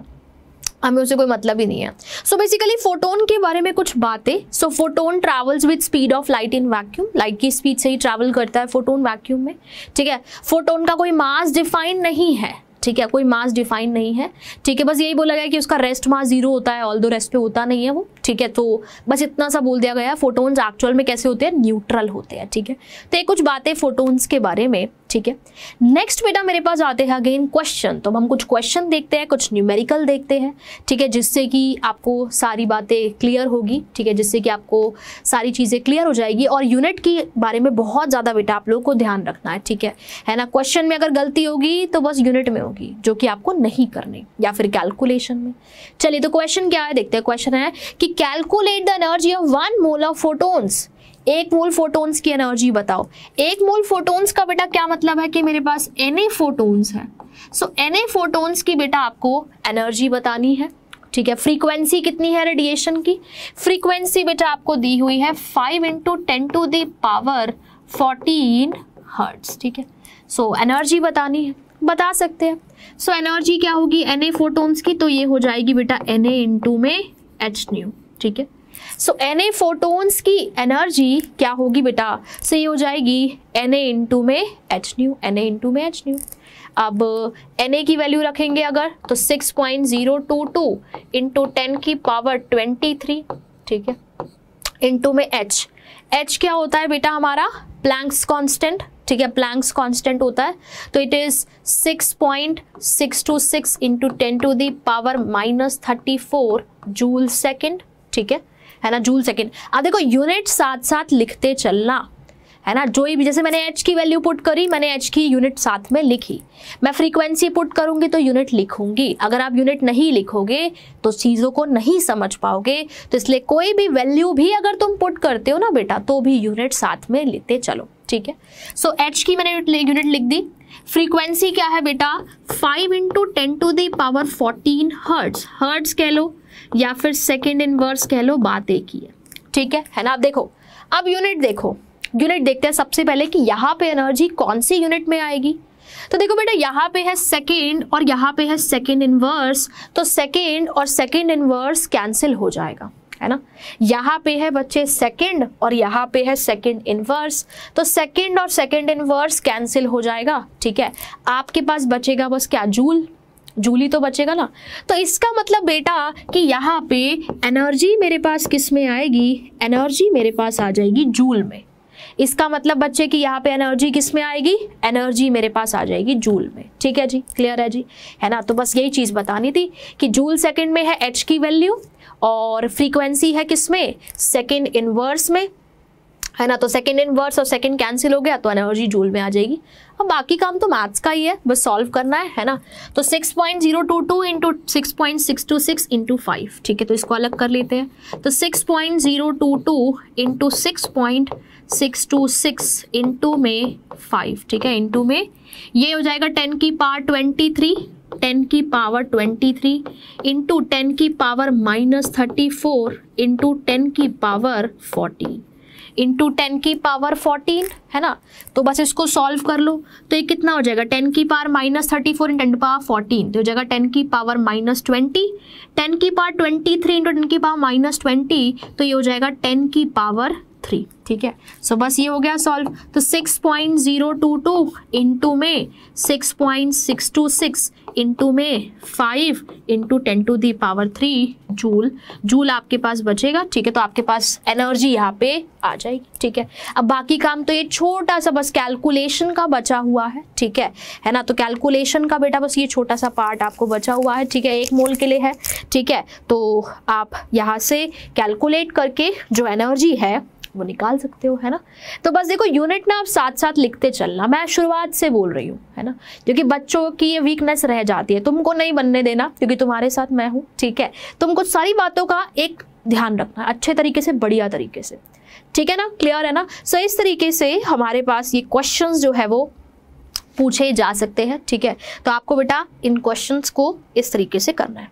हमें उसे कोई मतलब ही नहीं है। सो बेसिकली फोटोन के बारे में कुछ बातें। So photon travels with speed of light in vacuum, light की स्पीड से ही ट्रैवल करता है फोटोन वैक्यूम में, ठीक है। फोटोन का कोई मास डिफाइन नहीं है, ठीक है, कोई मास डिफाइन नहीं है, ठीक है। बस यही बोला गया कि उसका रेस्ट मास 0 होता है, ऑल दो रेस्ट पे होता नहीं है वो, ठीक है। तो बस इतना सा बोल दिया गया। फोटोन्स एक्चुअल में कैसे होते हैं, न्यूट्रल होते हैं, ठीक है। तो ये कुछ बातें फोटोन्स के बारे में, ठीक है। नेक्स्ट बेटा मेरे पास आते हैं अगेन क्वेश्चन। तो हम कुछ क्वेश्चन देखते हैं, कुछ न्यूमेरिकल देखते हैं, ठीक है, जिससे कि आपको सारी बातें क्लियर होगी, ठीक है, जिससे कि आपको सारी चीज़ें क्लियर हो जाएगी। और यूनिट के बारे में बहुत ज़्यादा बेटा आप लोगों को ध्यान रखना है, ठीक है ना। क्वेश्चन में अगर गलती होगी तो बस यूनिट में समीकरणों की जो कि आपको नहीं करने या फिर कैलकुलेशन में। चलिए तो क्वेश्चन क्या है देखते हैं। क्वेश्चन है कि calculate the energy of 1 mole of photons. 1 mole photons की एनर्जी बताओ। 1 मोल फोटोन्स का बेटा क्या मतलब है कि मेरे पास Na फोटोन्स है। सो Na फोटोन्स की बेटा आपको एनर्जी बतानी है, ठीक है। फ्रीक्वेंसी कितनी है रेडिएशन की? फ्रीक्वेंसी बेटा आपको दी हुई है 5 × 10⁻14 हर्ट्ज, ठीक है। सो एनर्जी बतानी है, बता सकते हैं। सो एनर्जी क्या होगी Na फोटोन्स की? तो ये हो जाएगी बेटा Na इंटू में hν, ठीक है। सो Na फोटोन्स की एनर्जी क्या होगी बेटा? सो ये हो जाएगी Na इंटू में hν, Na इंटू में hν। अब Na की वैल्यू रखेंगे अगर तो 6.022 इंटू 10⁻23, ठीक है, इंटू में h क्या होता है बेटा हमारा? प्लैंक्स कांस्टेंट, ठीक है, प्लैंक्स कांस्टेंट होता है। तो it is 6.626 into 10⁻34 joule second, ठीक है ना, जूल सेकेंड। अब देखो यूनिट साथ साथ लिखते चलना, है ना। जो भी जैसे मैंने h की वैल्यू पुट करी, मैंने h की यूनिट साथ में लिखी। मैं फ्रीक्वेंसी पुट करूंगी तो यूनिट लिखूंगी। अगर आप यूनिट नहीं लिखोगे तो चीज़ों को नहीं समझ पाओगे। तो इसलिए कोई भी वैल्यू भी अगर तुम पुट करते हो ना बेटा तो भी यूनिट साथ में लेते चलो, ठीक है। सो h की मैंने यूनिट लिख दी। फ्रीक्वेंसी क्या है बेटा? 5 × 10⁻14 हर्ट्ज, हर्ट्ज कह लो या फिर सेकेंड इनवर्स कह लो, बात एक ही है, ठीक है ना। आप देखो अब यूनिट देखो, यूनिट देखते हैं सबसे पहले कि यहाँ पे एनर्जी कौन सी यूनिट में आएगी। तो देखो बेटा यहाँ पे है सेकेंड और यहाँ पे है सेकेंड इनवर्स, तो सेकेंड और सेकेंड इनवर्स कैंसिल हो जाएगा, है ना। यहाँ पे है बच्चे सेकेंड और यहाँ पे है सेकेंड इनवर्स, तो सेकेंड और सेकेंड इनवर्स कैंसिल हो जाएगा, ठीक है। आपके पास बचेगा बस क्या? जूल, जूल ही तो बचेगा ना। तो इसका मतलब बेटा कि यहाँ पे एनर्जी मेरे पास किस में आएगी? एनर्जी मेरे पास आ जाएगी जूल में। इसका मतलब बच्चे कि यहाँ पे एनर्जी किस में आएगी? एनर्जी मेरे पास आ जाएगी जूल में, ठीक है जी, क्लियर है जी, है ना। तो बस यही चीज़ बतानी थी कि जूल सेकंड में है h की वैल्यू और फ्रीक्वेंसी है किस में? सेकंड इनवर्स में, है ना। तो सेकंड इनवर्स और सेकंड कैंसिल हो गया तो एनर्जी जूल में आ जाएगी। अब बाकी काम तो मैथ्स का ही है, बस सॉल्व करना है ना। तो 6.022 इंटू 6.626 इंटू 5, ठीक है, तो इसको अलग कर लेते हैं। तो 6.022 इंटू 6.626 इंटू में 5, ठीक है, इंटू में ये हो जाएगा 10⁻23, 10⁻23 इंटू 10⁻−34 इंटू 10⁻14 इंटू 10⁻14, है ना। तो बस इसको सॉल्व कर लो तो ये कितना हो जाएगा? 10⁻−34 इंटू 10⁻14 तो हो जाएगा 10⁻−20, 10⁻23 इंटू 10⁻−20 तो ये हो जाएगा 10⁻3, ठीक है। सो बस ये हो गया सॉल्व। तो 6.022 इंटू में 6.626 इंटू में 5 इंटू 10⁻3 जूल, जूल आपके पास बचेगा, ठीक है। तो आपके पास एनर्जी यहाँ पे आ जाएगी, ठीक है। अब बाकी काम तो ये छोटा सा बस कैलकुलेशन का बचा हुआ है, ठीक है ना। तो कैलकुलेशन का बेटा बस ये छोटा सा पार्ट आपको बचा हुआ है, ठीक है, 1 मोल के लिए है, ठीक है। तो आप यहाँ से कैलकुलेट करके जो एनर्जी है वो निकाल सकते हो, है ना। तो बस देखो यूनिट ना आप साथ साथ लिखते चलना, मैं शुरुआत से बोल रही हूँ, है ना, क्योंकि बच्चों की ये वीकनेस रह जाती है, तुमको नहीं बनने देना क्योंकि तुम्हारे साथ मैं हूँ, ठीक है। तुमको सारी बातों का एक ध्यान रखना अच्छे तरीके से, बढ़िया तरीके से, ठीक है ना, क्लियर है ना। सो इस तरीके से हमारे पास ये क्वेश्चन जो है वो पूछे जा सकते हैं, ठीक है। तो आपको बेटा इन क्वेश्चंस को इस तरीके से करना है।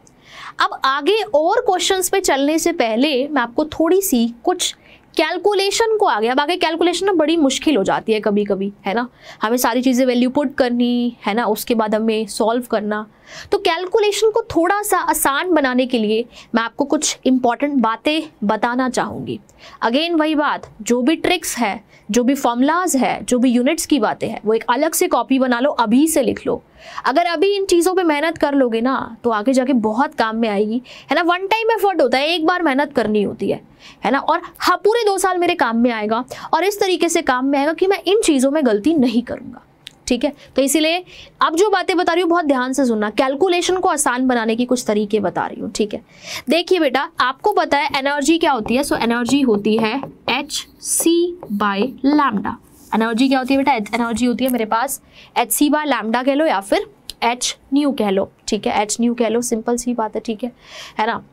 अब आगे और क्वेश्चंस पे चलने से पहले मैं आपको थोड़ी सी कुछ कैलकुलेशन को आगे, अब आगे कैलकुलेशन ना बड़ी मुश्किल हो जाती है कभी कभी, है ना। हमें सारी चीज़ें वैल्यू पुट करनी है ना, उसके बाद हमें सॉल्व करना। तो कैलकुलेशन को थोड़ा सा आसान बनाने के लिए मैं आपको कुछ इंपॉर्टेंट बातें बताना चाहूँगी। अगेन वही बात, जो भी ट्रिक्स है, जो भी फॉर्मूलाज है, जो भी यूनिट्स की बातें हैं, वो एक अलग से कॉपी बना लो, अभी से लिख लो। अगर अभी इन चीज़ों पे मेहनत कर लोगे ना तो आगे जाके बहुत काम में आएगी, है ना। वन टाइम एफर्ट होता है, एक बार मेहनत करनी होती है ना। और हाँ, पूरे 2 साल मेरे काम में आएगा और इस तरीके से काम में आएगा कि मैं इन चीज़ों में गलती नहीं करूँगा, ठीक है। तो इसीलिए अब जो बातें बता रही हूँ बहुत ध्यान से सुनना, कैलकुलेशन को आसान बनाने की कुछ तरीके बता रही हूँ, ठीक है। देखिए बेटा, आपको पता है एनर्जी क्या होती है। सो एनर्जी होती है hc/λ। एनर्जी क्या होती है बेटा? एनर्जी होती है मेरे पास hc/λ कह लो या फिर एच न्यू कह लो, ठीक है, एच न्यू कह लो, सिंपल सी बात है, ठीक है ना।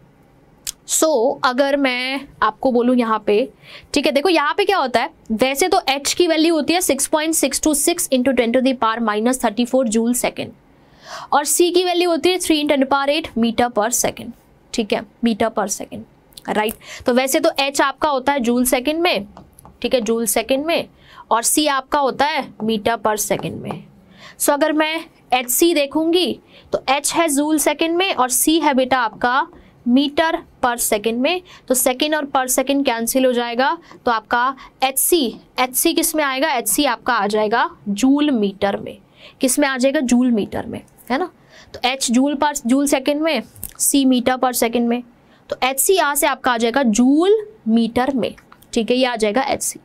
सो अगर मैं आपको बोलूँ यहाँ पे, ठीक है, देखो यहाँ पे क्या होता है, वैसे तो h की वैल्यू होती है 6.626 into 10 to the power minus 34 joule second, और c की वैल्यू होती है 3 × 10 पावर 8 मीटर पर सेकेंड, ठीक है, मीटर पर सेकेंड, राइट। तो वैसे तो h आपका होता है जूल सेकेंड में, ठीक है, जूल सेकेंड में, और c आपका होता है मीटर पर सेकेंड में। सो अगर मैं hc देखूंगी तो h है जूल सेकेंड में और c है बेटा आपका मीटर पर सेकेंड में, तो सेकेंड और पर सेकेंड कैंसिल हो जाएगा, तो आपका एच किस में आएगा, एच आपका आ जाएगा जूल मीटर में, किस में आ जाएगा, जूल मीटर में, है ना। तो एच जूल सेकेंड में, सी मीटर पर सेकेंड में, तो एच सी यहाँ से आपका आ जाएगा जूल मीटर में, ठीक है, ये आ जाएगा एच सी।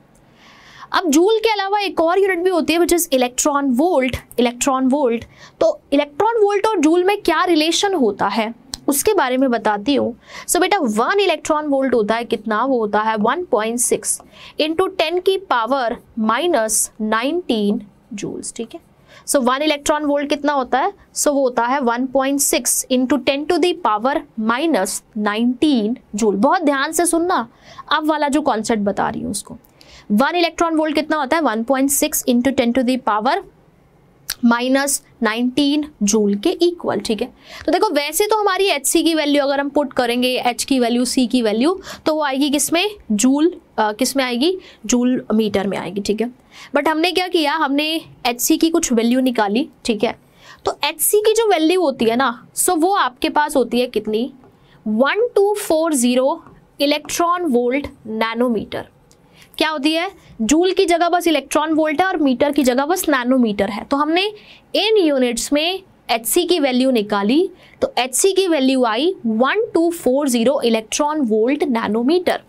अब जूल के अलावा एक और यूनिट भी होती है which is electron volt, electron volt. तो इलेक्ट्रॉन वोल्ट और जूल में क्या रिलेशन होता है उसके बारे में बताती हूँ। सो बेटा 1 इलेक्ट्रॉन वोल्ट होता है कितना, वो होता है 1.6 इंटू 10 की पावर माइनस 19 जूल्स, ठीक है। सो 1 इलेक्ट्रॉन वोल्ट कितना होता है, सो वो होता है 1.6 into 10 to the power minus 19 joule. बहुत ध्यान से सुनना, अब वाला जो कॉन्सेप्ट बता रही हूँ उसको। 1 इलेक्ट्रॉन वोल्ट कितना होता है, 1.6 into 10 to the power minus 19 joule के इक्वल, ठीक है। तो देखो वैसे तो हमारी एच सी की वैल्यू अगर हम पुट करेंगे, एच की वैल्यू, सी की वैल्यू, तो वो आएगी किसमें, जूल, किसमें आएगी, जूल मीटर में आएगी, ठीक है। बट हमने क्या किया, हमने एच सी की कुछ वैल्यू निकाली, ठीक है। तो एच सी की जो वैल्यू होती है ना, सो वो आपके पास होती है कितनी, 1240 इलेक्ट्रॉन वोल्ट नैनोमीटर। क्या होती है, जूल की जगह बस इलेक्ट्रॉन वोल्ट है और मीटर की जगह बस नैनोमीटर है। तो हमने इन यूनिट्स में HC की वैल्यू निकाली, तो HC की वैल्यू आई 1240 electron volt nanometre,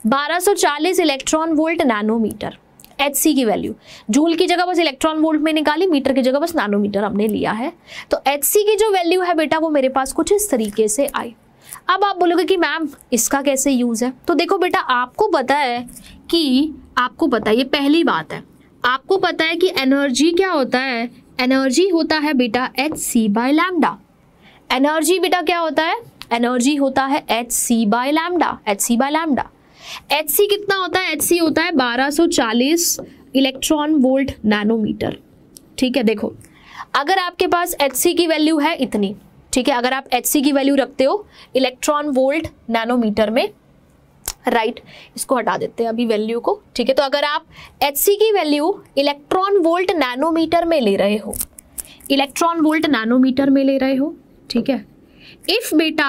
1240 electron volt nanometre HC की वैल्यू। जूल की जगह बस इलेक्ट्रॉन वोल्ट में निकाली, मीटर की जगह बस नैनोमीटर हमने लिया है। तो HC की जो वैल्यू है बेटा वो मेरे पास कुछ इस तरीके से आई। अब आप बोलोगे कि मैम इसका कैसे यूज है, तो देखो बेटा आपको पता है कि, आपको पता है, ये पहली बात है, आपको पता है कि एनर्जी क्या होता है, एनर्जी होता है बेटा hc बाय लैम्डा। एनर्जी बेटा क्या होता है, एनर्जी होता है hc by lambda, hc by lambda. hc कितना होता है, hc होता है 1240 इलेक्ट्रॉन वोल्ट नैनोमीटर, ठीक है। देखो अगर आपके पास hc की वैल्यू है इतनी, ठीक है, अगर आप hc की वैल्यू रखते हो इलेक्ट्रॉन वोल्ट नैनोमीटर में, राइट, इसको हटा देते हैं अभी वैल्यू को, ठीक है। तो अगर आप hc की वैल्यू इलेक्ट्रॉन वोल्ट नैनोमीटर में ले रहे हो, इलेक्ट्रॉन वोल्ट नैनोमीटर में ले रहे हो, ठीक है। इफ बेटा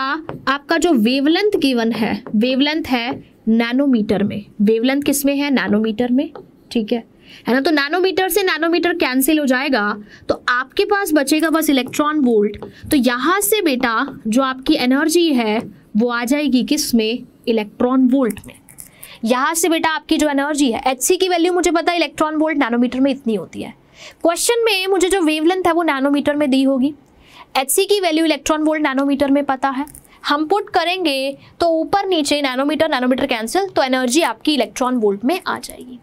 आपका जो वेवलेंथ गिवन है, वेवलेंथ है नैनोमीटर में, वेवलेंथ किस में है, नैनोमीटर में, ठीक है ना। तो नैनोमीटर से नैनोमीटर कैंसिल हो जाएगा, तो आपके पास बचेगा बस इलेक्ट्रॉन वोल्ट। तो यहाँ से बेटा जो आपकी एनर्जी है वो आ जाएगी किस में, इलेक्ट्रॉन वोल्ट में। यहाँ से बेटा आपकी जो एनर्जी है, HC की वैल्यू मुझे पता है इलेक्ट्रॉन वोल्ट नैनोमीटर में इतनी होती है। क्वेश्चन में मुझे जो वेवलेंथ है वो नैनोमीटर में दी होगी, HC की वैल्यू इलेक्ट्रॉन वोल्ट नैनोमीटर में पता है, हम पुट करेंगे तो ऊपर नीचे नैनोमीटर नैनोमीटर कैंसिल, तो एनर्जी आपकी इलेक्ट्रॉन वोल्ट में आ जाएगी।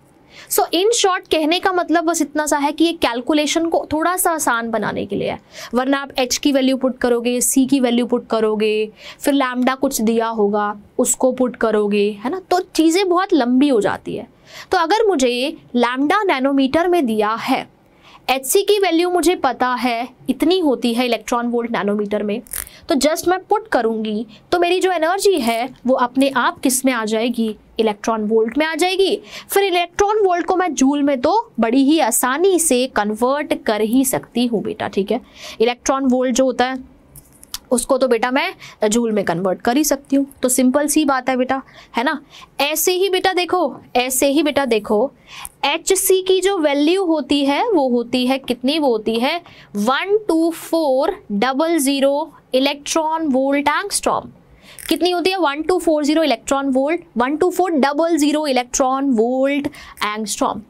सो इन शॉर्ट कहने का मतलब बस इतना सा है कि ये कैलकुलेशन को थोड़ा सा आसान बनाने के लिए है, वरना आप H की वैल्यू पुट करोगे, C की वैल्यू पुट करोगे, फिर लैम्डा कुछ दिया होगा उसको पुट करोगे, है ना, तो चीज़ें बहुत लंबी हो जाती है। तो अगर मुझे लैम्डा नैनोमीटर में दिया है, HC की वैल्यू मुझे पता है इतनी होती है इलेक्ट्रॉन वोल्ट नैनोमीटर में, तो जस्ट मैं पुट करूंगी तो मेरी जो एनर्जी है वो अपने आप किस में आ जाएगी, इलेक्ट्रॉन वोल्ट में आ जाएगी। फिर इलेक्ट्रॉन वोल्ट को मैं जूल में तो बड़ी ही आसानी से कन्वर्ट कर ही सकती हूँ बेटा, ठीक है। इलेक्ट्रॉन वोल्ट जो होता है उसको तो बेटा मैं जूल में कन्वर्ट कर ही सकती हूँ, तो सिंपल सी बात है बेटा, है ना। ऐसे ही बेटा देखो, ऐसे ही बेटा देखो, HC की जो वैल्यू होती है वो होती है कितनी, वो होती है 12400 इलेक्ट्रॉन वोल्ट एंगस्ट्रॉम। कितनी होती है, 1240 electron volt, 12400 electron volt angstrom.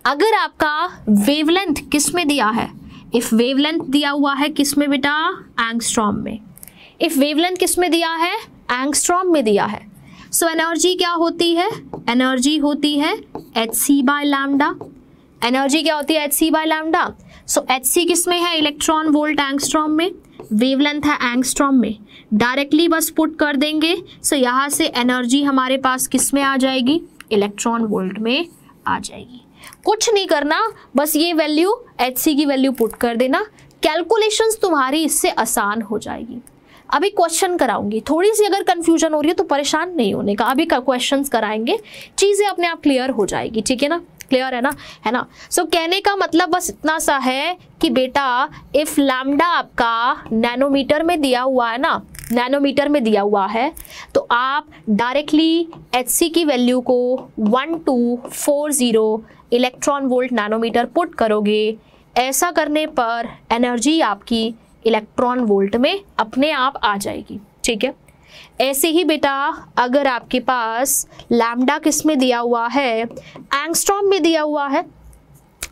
अगर आपका वेवलेंथ किस में दिया है, इफ वेवलेंथ दिया हुआ है किस में बेटा, एंगस्ट्रॉम में। इफ वेवलेंथ किस में दिया है, एंगस्ट्रॉम में दिया है। सो एनर्जी क्या होती है, एनर्जी होती है HC बाय लैम्डा। एनर्जी क्या होती है, HC बाय लैम्डा। सो Hc किस में है, इलेक्ट्रॉन वोल्ट एंगस्ट्रॉम में, वेवलेंथ है एंगस्ट्रॉम में, डायरेक्टली बस पुट कर देंगे। सो यहाँ से एनर्जी हमारे पास किस में आ जाएगी, इलेक्ट्रॉन वोल्ट में आ जाएगी। कुछ नहीं करना, बस ये वैल्यू Hc की वैल्यू पुट कर देना, कैलकुलेशंस तुम्हारी इससे आसान हो जाएगी। अभी क्वेश्चन कराऊंगी, थोड़ी सी अगर कंफ्यूजन हो रही है तो परेशान नहीं होने का, अभी क्वेश्चंस कराएंगे, चीजें अपने आप क्लियर हो जाएगी, ठीक है ना, क्लियर है ना। सो कहने का मतलब बस इतना सा है कि बेटा इफ लैम्डा आपका नैनोमीटर में दिया हुआ है ना, नैनोमीटर में दिया हुआ है, तो आप डायरेक्टली Hc की वैल्यू को 1240 इलेक्ट्रॉन वोल्ट नैनोमीटर पुट करोगे। ऐसा करने पर एनर्जी आपकी इलेक्ट्रॉन वोल्ट में अपने आप आ जाएगी, ठीक है। ऐसे ही बेटा अगर आपके पास लैम्डा किस में दिया हुआ है, एंगस्ट्रॉम में दिया हुआ है,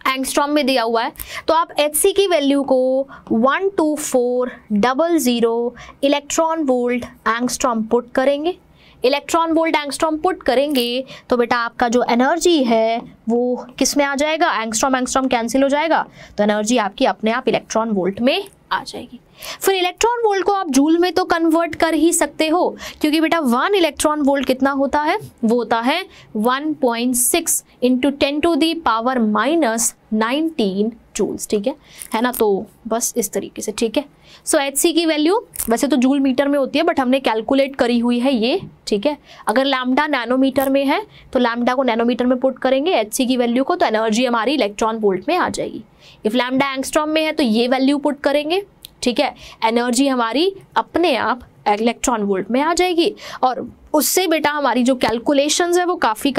एंगस्ट्रॉम में दिया हुआ है, तो आप Hc की वैल्यू को 12400 इलेक्ट्रॉन वोल्ट एंगस्ट्रॉम पुट करेंगे। इलेक्ट्रॉन वोल्ट एंगस्ट्रॉम पुट करेंगे तो बेटा आपका जो एनर्जी है वो किस में आ जाएगा, एंगस्ट्रॉम एंगस्ट्रॉम कैंसिल हो जाएगा, तो एनर्जी आपकी अपने आप इलेक्ट्रॉन वोल्ट में आ जाएगी। फिर इलेक्ट्रॉन वोल्ट को आप जूल में तो कन्वर्ट कर ही सकते हो, क्योंकि बेटा 1 इलेक्ट्रॉन वोल्ट कितना होता है, वो होता है 1.6 इंटू 10⁻⁻19 जूल्स, ठीक है ना। तो बस इस तरीके से, ठीक है। सो Hc की वैल्यू वैसे तो जूल मीटर में होती है, बट हमने कैलकुलेट करी हुई है ये, ठीक है। अगर लैम्डा नैनोमीटर में है तो लैम्डा को नैनोमीटर में पुट करेंगे Hc की वैल्यू को, तो एनर्जी हमारी इलेक्ट्रॉन वोल्ट में आ जाएगी। इफ लैम्डा एंगस्ट्रॉम में है तो ये वैल्यू पुट करेंगे, ठीक है, एनर्जी हमारी अपने आप इलेक्ट्रॉन वोल्ट में आ जाएगी। और उससे बेटा हमारी जो कैलकुलेशंस है वो काफ़ी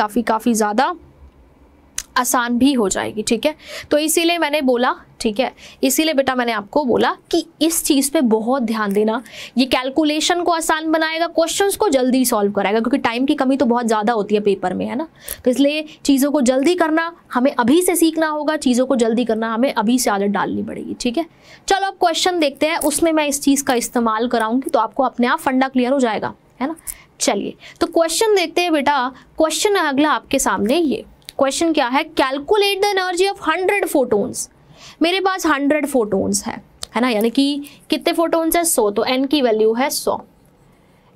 ज़्यादा आसान भी हो जाएगी, ठीक है। तो इसीलिए मैंने बोला, ठीक है, इसीलिए बेटा मैंने आपको बोला कि इस चीज़ पे बहुत ध्यान देना, ये कैलकुलेशन को आसान बनाएगा, क्वेश्चंस को जल्दी सॉल्व कराएगा, क्योंकि टाइम की कमी तो बहुत ज़्यादा होती है पेपर में, है ना। तो इसलिए चीज़ों को जल्दी करना हमें अभी से सीखना होगा, चीज़ों को जल्दी करना हमें अभी से आदत डालनी पड़ेगी, ठीक है। चलो अब क्वेश्चन देखते हैं, उसमें मैं इस चीज़ का इस्तेमाल कराऊंगी तो आपको अपने आप फंडा क्लियर हो जाएगा, है ना। चलिए तो क्वेश्चन देखते हैं बेटा। क्वेश्चन है अगला आपके सामने, ये क्वेश्चन क्या है, calculate the energy of 100 photons. मेरे पास 100 फोटोन्स है ना, यानी कि कितने फोटोन्स है, 100, तो n की वैल्यू है 100।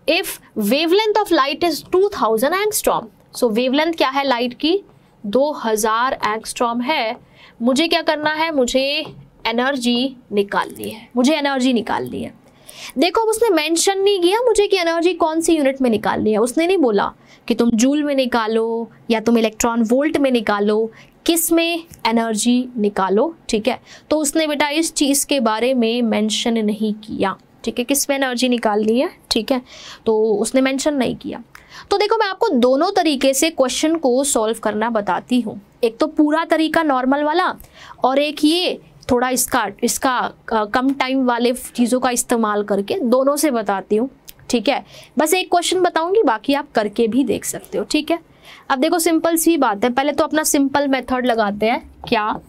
If wavelength of light is 2000 angstrom, so wavelength क्या है लाइट की, 2000 एंगस्ट्रॉम है। मुझे क्या करना है, मुझे एनर्जी निकालनी है, मुझे एनर्जी निकालनी है। देखो अब उसने मेंशन नहीं किया मुझे कि एनर्जी कौन सी यूनिट में निकालनी है, उसने नहीं बोला कि तुम जूल में निकालो या तुम इलेक्ट्रॉन वोल्ट में निकालो, किस में एनर्जी निकालो, ठीक है। तो उसने बेटा इस चीज़ के बारे में मेंशन नहीं किया, ठीक है, किस में एनर्जी निकालनी है, ठीक है, तो उसने मेंशन नहीं किया। तो देखो मैं आपको दोनों तरीके से क्वेश्चन को सॉल्व करना बताती हूँ, एक तो पूरा तरीका नॉर्मल वाला, और एक ये थोड़ा इसका कम टाइम वाले चीज़ों का इस्तेमाल करके, दोनों से बताती हूँ, ठीक है। बस एक क्वेश्चन बताऊंगी, बाकी आप करके भी देख सकते हो, ठीक है। अब देखो सिंपल सी बात है, पहले तो अपना सिंपल मेथड लगाते हैं। क्या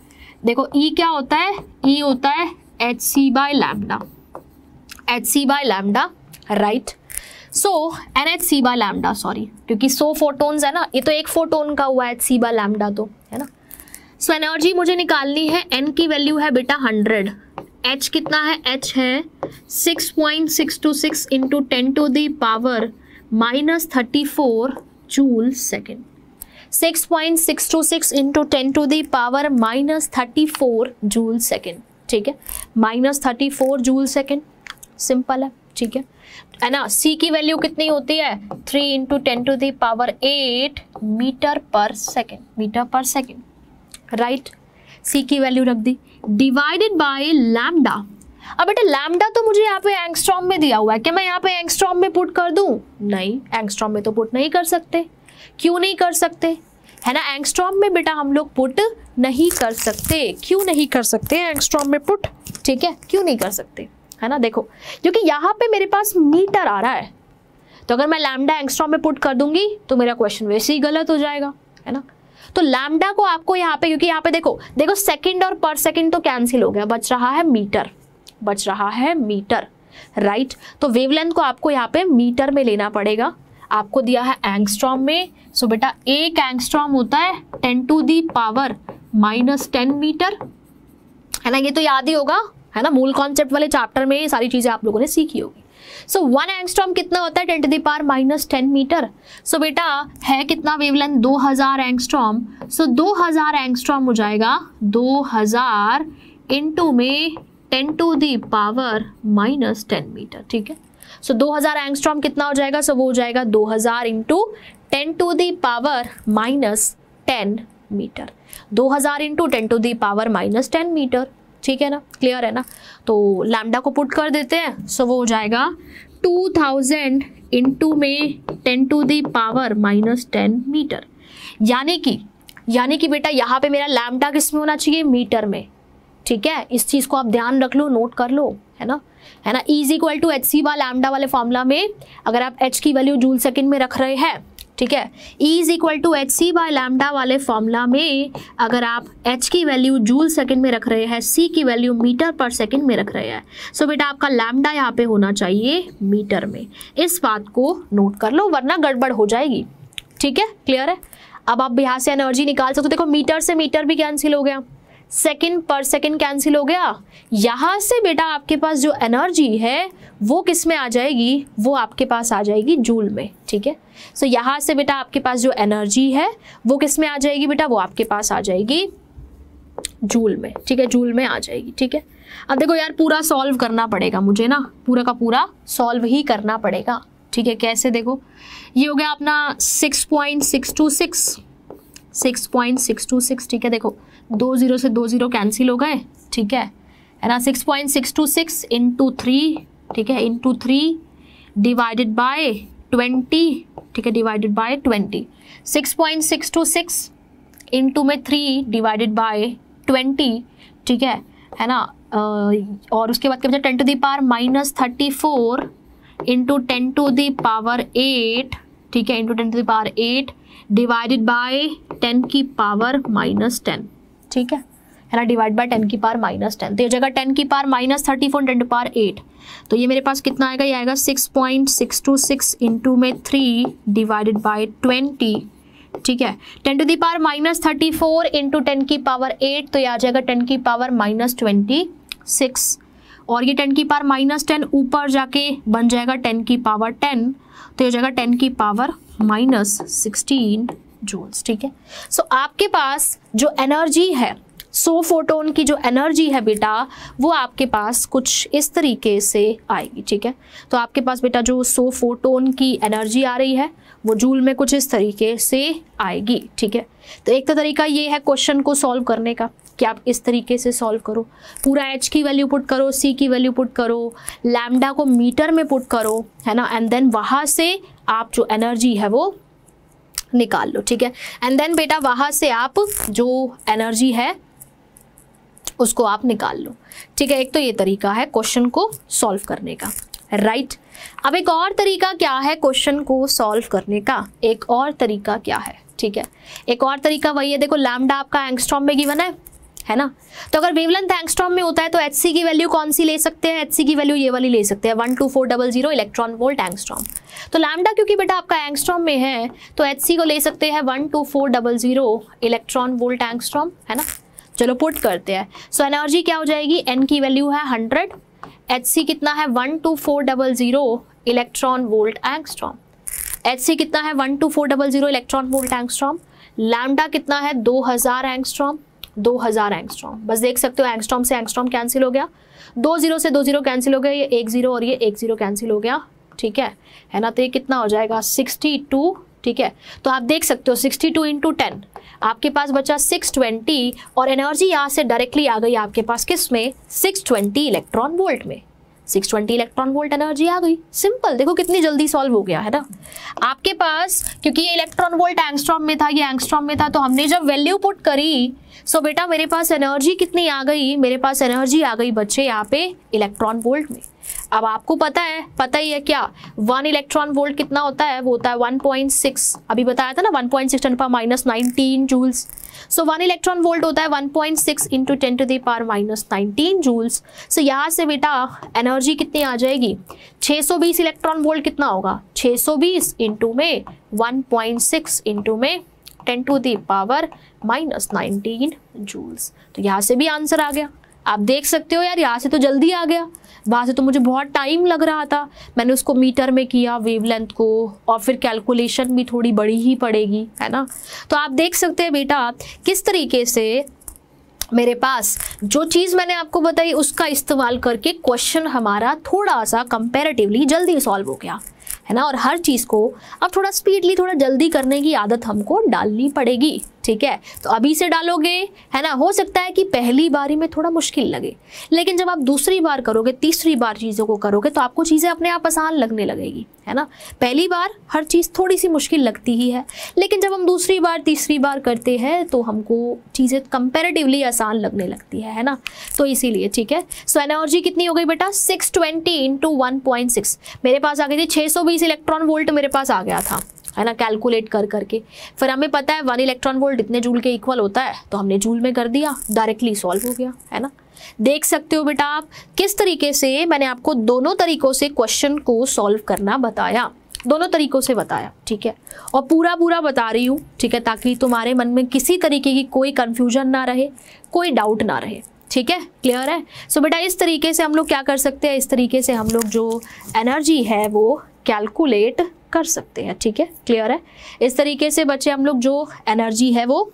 देखो E क्या होता है, E होता है Hc/λ, Hc/λ, राइट। सो NhC/λ, सॉरी, क्योंकि 100 फोटोन्स है ना, ये तो एक फोटोन का हुआ Hc/λ, तो है ना। सो एनर्जी मुझे निकालनी है, n की वैल्यू है बेटा 100, h कितना है, h है 6.626 into 10⁻⁻34 joule second, 6.626 into 10⁻⁻34 joule second, ठीक है, -34 जूल सेकेंड, सिंपल है, ठीक है ना। c की वैल्यू कितनी होती है, 3 इंटू 10⁸ मीटर पर सेकेंड, राइट। c की वैल्यू रख दी, डिवाइडेड बाय लैम्डा। अब बेटा लैम्डा तो मुझे यहाँ पे एंगस्ट्रॉम में दिया हुआ है, क्या मैं यहाँ पे एंगस्ट्रॉम में पुट कर दूं, नहीं, एंगस्ट्रॉम में तो पुट नहीं कर सकते। क्यों नहीं कर सकते, है ना, एंगस्ट्रॉम में बेटा हम लोग पुट नहीं कर सकते। क्यों नहीं कर सकते एंगस्ट्रॉम में पुट, ठीक है, क्यों नहीं कर सकते, है ना। देखो क्योंकि यहाँ पे मेरे पास मीटर आ रहा है, तो अगर मैं लैम्डा एंगस्ट्रॉम में पुट कर दूंगी तो मेरा क्वेश्चन वैसे ही गलत हो जाएगा, है ना। तो लैम्डा को आपको यहाँ पे, क्योंकि यहाँ पे देखो सेकंड और पर सेकंड तो कैंसिल हो गया, बच रहा है मीटर, राइट। तो वेवलेंथ को आपको यहाँ पे मीटर में लेना पड़ेगा, आपको दिया है एंगस्ट्रॉम में। सो बेटा एक एंगस्ट्रॉम होता है 10⁻⁻10 मीटर, है ना, ये तो याद ही होगा, है ना, मूल कॉन्सेप्ट वाले चैप्टर में ये सारी चीजें आप लोगों ने सीखी होगी। सो 1 एंगस्ट्रॉम कितना होता है 10⁻⁻10 मीटर। सो बेटा है कितना वेवलेंथ 2000 एंगस्ट्रॉम। सो 2000 एंगस्ट्रॉम हो जाएगा 2000 इंटू में 10⁻⁻10 मीटर, ठीक है। सो 2000 एंगस्ट्रॉम कितना हो जाएगा, सो वो हो जाएगा 2000 इंटू 10⁻⁻10 मीटर, 2000 इंटू 10⁻⁻10 मीटर, ठीक है ना, क्लियर है ना। तो लैम्डा को पुट कर देते हैं, सो वो हो जाएगा 2000 इंटू में 10⁻⁻10 मीटर, यानी कि बेटा यहाँ पे मेरा लैम्डा किस में होना चाहिए, मीटर में, ठीक है। इस चीज को आप ध्यान रख लो, नोट कर लो, है ना, is equal to H C by lambda वाले फॉर्मूला में अगर आप एच की वैल्यू जूल सेकंड में रख रहे हैं, ठीक है, is equal to H C by lambda वाले फॉर्मूला में अगर आप एच की वैल्यू जूल सेकंड में रख रहे हैं, सी की वैल्यू मीटर पर सेकंड में रख रहे हैं, सो बेटा आपका लैम्डा यहाँ पे होना चाहिए मीटर में। इस बात को नोट कर लो वरना गड़बड़ हो जाएगी, ठीक है, क्लियर है। अब आप यहाँ से एनर्जी निकाल सकते हो, देखो मीटर से मीटर भी कैंसिल हो गया, सेकंड पर सेकंड कैंसिल हो गया, यहाँ से बेटा आपके पास जो एनर्जी है वो किस में आ जाएगी, वो आपके पास आ जाएगी जूल में, ठीक है। सो यहाँ से बेटा आपके पास जो एनर्जी है वो किस में आ जाएगी बेटा, वो आपके पास आ जाएगी जूल में, ठीक है, जूल में आ जाएगी, ठीक है। अब देखो यार पूरा सॉल्व करना पड़ेगा मुझे ना, पूरा का पूरा सॉल्व ही करना पड़ेगा, ठीक है। कैसे, देखो ये हो गया अपना 6.626, ठीक है। देखो 2 0 से 2 0 कैंसिल हो गए, ठीक है ना। 6.626 इंटू 3, ठीक है, इंटू 3 डिवाइडेड बाय 20, ठीक है, डिवाइडेड बाय 20। 6.626 इंटू में 3 डिवाइडेड बाय 20, ठीक है ना। और उसके बाद क्या बचा 10⁻⁻34 इंटू 10⁻8, ठीक है, इंटू 10⁻8 डिवाइडेड बाय 10⁻−10, ठीक है ना, डिवाइड बाय 10⁻−10, तो ये जगह 10⁻−34 10⁻8, तो ये मेरे पास कितना आएगा, ये आएगा 6.626 इंटू में 3 डिवाइडेड बाय 20, ठीक है। 10⁻−34 इंटू 10⁻8, तो ये आ जाएगा 10⁻26, और ये 10⁻10 ऊपर जाके बन जाएगा 10⁻10, तो ये जाएगा 10⁻16 जूल्स, ठीक है। सो आपके पास जो एनर्जी है 100 फोटोन की जो एनर्जी है बेटा वो आपके पास कुछ इस तरीके से आएगी, ठीक है। तो आपके पास बेटा जो 100 फोटोन की एनर्जी आ रही है वो जूल में कुछ इस तरीके से आएगी, ठीक है। तो एक तो तरीका ये है क्वेश्चन को सॉल्व करने का कि आप इस तरीके से सॉल्व करो, पूरा एच की वैल्यू पुट करो, सी की वैल्यू पुट करो, लैम्डा को मीटर में पुट करो, है ना, एंड देन वहाँ से आप जो एनर्जी है वो निकाल लो, ठीक है। एंड देन बेटा वहाँ से आप जो एनर्जी है उसको आप निकाल लो, ठीक है। एक तो ये तरीका है क्वेश्चन को सॉल्व करने का, राइट। अब एक और तरीका क्या है क्वेश्चन को सॉल्व करने का, एक और तरीका क्या है, ठीक है। एक और तरीका वही है, देखो लैम्डा आपका एंगस्ट्रॉम में गिवन है ना, तो अगर वेवलेंथ एंगस्ट्रॉम में होता है तो एचसी की वैल्यू कौन सी ले सकते हैं, एचसी की वैल्यू ये वाली ले सकते हैं 12400 इलेक्ट्रॉन वोल्ट एंगस्ट्रॉम। तो लैम्डा क्योंकि बेटा आपका एंगस्ट्रॉम में है तो एचसी को ले सकते हैं 12400 इलेक्ट्रॉन वोल्ट एंगस्ट्रॉम, है ना। चलो पुट करते हैं, सो एनर्जी क्या हो जाएगी, एन की वैल्यू है 100, एचसी कितना है 12400 इलेक्ट्रॉन वोल्ट एंगस्ट्रॉम, एचसी कितना है 12400 इलेक्ट्रॉन वोल्ट एंगस्ट्रॉम, लैम्डा कितना है 2000 एंगस्ट्रॉम, 2000 एंगस्ट्रॉम। बस देख सकते हो एंगस्ट्रॉम से एंगस्ट्रॉम कैंसिल हो गया, 2 0 से 2 0 कैंसिल हो गया, ये 1 0 और ये 1 0 कैंसिल हो गया, ठीक है ना। तो ये कितना हो जाएगा 62, ठीक है। तो आप देख सकते हो 62 इंटू 10 आपके पास बचा 620, और एनर्जी यहाँ से डायरेक्टली आ गई आपके पास किस में, 620 इलेक्ट्रॉन वोल्ट में, 620 इलेक्ट्रॉन वोल्ट एनर्जी आ गई। सिंपल, देखो कितनी जल्दी सॉल्व हो गया, है ना। आपके पास क्योंकि ये इलेक्ट्रॉन वोल्ट एंगस्ट्रॉम में था, ये एंगस्ट्रॉम में था, तो हमने जब वैल्यू पुट करी सो बेटा मेरे पास एनर्जी कितनी आ गई, मेरे पास एनर्जी आ गई बच्चे यहाँ पे इलेक्ट्रॉन वोल्ट में। अब आपको पता ही है क्या 1 इलेक्ट्रॉन वोल्ट कितना होता है, वो होता है 1.6, अभी बताया था ना 1.6 10⁻−19 जूल्स। सो 1 इलेक्ट्रॉन वोल्ट होता है 1.6 इंटू 10⁻−19 जूल्स। सो यहाँ से बेटा एनर्जी कितनी आ जाएगी 620 इलेक्ट्रॉन वोल्ट कितना होगा, 620 इंटू में 1.6 इंटू में 10⁻−19 जूल्स। तो यहाँ से भी आंसर आ गया, आप देख सकते हो यार, यहाँ से तो जल्दी आ गया, वहाँ से तो मुझे बहुत टाइम लग रहा था। मैंने उसको मीटर में किया वेवलेंथ को, और फिर कैलकुलेशन भी थोड़ी बड़ी ही पड़ेगी, है ना। तो आप देख सकते हैं बेटा किस तरीके से मेरे पास जो चीज़ मैंने आपको बताई उसका इस्तेमाल करके क्वेश्चन हमारा थोड़ा सा कंपैरेटिवली जल्दी सॉल्व हो गया, है ना। और हर चीज़ को अब थोड़ा स्पीडली, थोड़ा जल्दी करने की आदत हमको डालनी पड़ेगी, ठीक है। तो अभी से डालोगे, है ना। हो सकता है कि पहली बारी में थोड़ा मुश्किल लगे, लेकिन जब आप दूसरी बार करोगे, तीसरी बार चीज़ों को करोगे तो आपको चीज़ें अपने आप आसान लगने लगेगी, है ना। पहली बार हर चीज़ थोड़ी सी मुश्किल लगती ही है, लेकिन जब हम दूसरी बार तीसरी बार करते हैं तो हमको चीज़ें कंपैरेटिवली आसान लगने लगती है ना। तो इसीलिए, ठीक है। सो एनर्जी कितनी हो गई बेटा, 620 इंटू 1.6। मेरे पास आ गई थी 620 इलेक्ट्रॉन वोल्ट, मेरे पास आ गया था, है ना, कैलकुलेट कर करके। फिर हमें पता है 1 इलेक्ट्रॉन वोल्ट इतने जूल के इक्वल होता है, तो हमने जूल में कर दिया, डायरेक्टली सॉल्व हो गया, है ना। देख सकते हो बेटा आप किस तरीके से मैंने आपको दोनों तरीकों से क्वेश्चन को सॉल्व करना बताया, दोनों तरीकों से बताया, ठीक है। और पूरा पूरा बता रही हूँ, ठीक है, ताकि तुम्हारे मन में किसी तरीके की कोई कंफ्यूजन ना रहे, कोई डाउट ना रहे, ठीक है। क्लियर है। सो बेटा इस तरीके से हम लोग क्या कर सकते हैं, इस तरीके से हम लोग जो एनर्जी है वो कैलकुलेट कर सकते हैं, ठीक है। क्लियर है। इस तरीके से बच्चे हम लोग जो एनर्जी है वो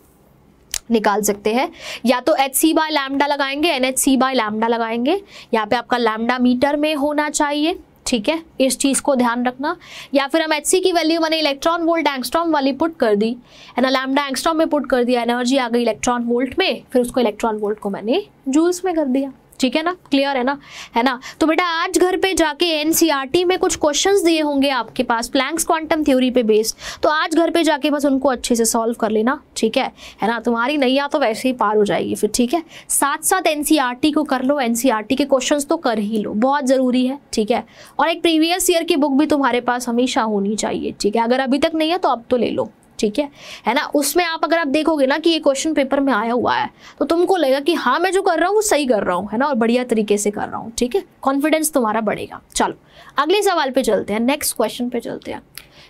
निकाल सकते हैं, या तो hc बाय लैम्डा लगाएंगे, nhc बाय लैम्डा लगाएंगे। यहाँ पे आपका लैम्डा मीटर में होना चाहिए, ठीक है, इस चीज़ को ध्यान रखना। या फिर हम hc की वैल्यू मैंने इलेक्ट्रॉन वोल्ट एंगस्ट्रॉम वाली पुट कर दी, है ना, लैम्डा एंगस्ट्रॉम में पुट कर दिया, एनर्जी आ गई इलेक्ट्रॉन वोल्ट में, फिर उसको इलेक्ट्रॉन वोल्ट को मैंने जूल्स में कर दिया, ठीक है ना। क्लियर है ना, है ना। तो बेटा आज घर पे जाके एनसीईआरटी में कुछ क्वेश्चंस दिए होंगे आपके पास प्लैंक्स क्वांटम थ्योरी पे बेस्ड, तो आज घर पे जाके बस उनको अच्छे से सॉल्व कर लेना, ठीक है ना। तुम्हारी नैया तो वैसे ही पार हो जाएगी फिर, ठीक है। साथ साथ एनसीईआरटी को कर लो, एनसीईआरटी के क्वेश्चंस तो कर ही लो, बहुत ज़रूरी है, ठीक है। और एक प्रीवियस ईयर की बुक भी तुम्हारे पास हमेशा होनी चाहिए, ठीक है। अगर अभी तक नहीं है तो अब तो ले लो, ठीक है ना। उसमें आप अगर आप देखोगे ना कि ये क्वेश्चन पेपर में आया हुआ है तो तुमको लगेगा कि हाँ मैं जो कर रहा हूँ वो सही कर रहा हूँ, है ना, और बढ़िया तरीके से कर रहा हूँ, ठीक है। कॉन्फिडेंस तुम्हारा बढ़ेगा। चलो अगले सवाल पे चलते हैं, नेक्स्ट क्वेश्चन पे चलते हैं।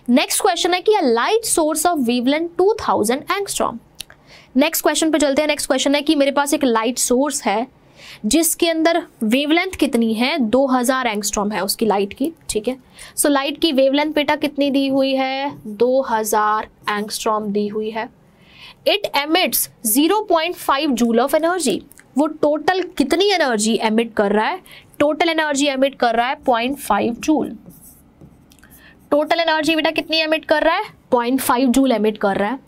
नेक्स्ट क्वेश्चन है कि a light source of wavelength 2000 angstrom. Next question पे चलते हैं। नेक्स्ट क्वेश्चन है कि मेरे पास एक लाइट सोर्स है जिसके अंदर वेवलेंथ कितनी है, 2000 एंगस्ट्रॉम है उसकी लाइट की, ठीक है। सो लाइट की वेवलेंथ बेटा कितनी दी हुई है, 2000 एंगस्ट्रॉम दी हुई है। It emits 0.5 joule of energy. वो टोटल कितनी एनर्जी एमिट कर रहा है, टोटल एनर्जी एमिट कर रहा है 0.5 जूल। टोटल एनर्जी बेटा कितनी एमिट कर रहा है, 0.5 जूल एमिट कर रहा है।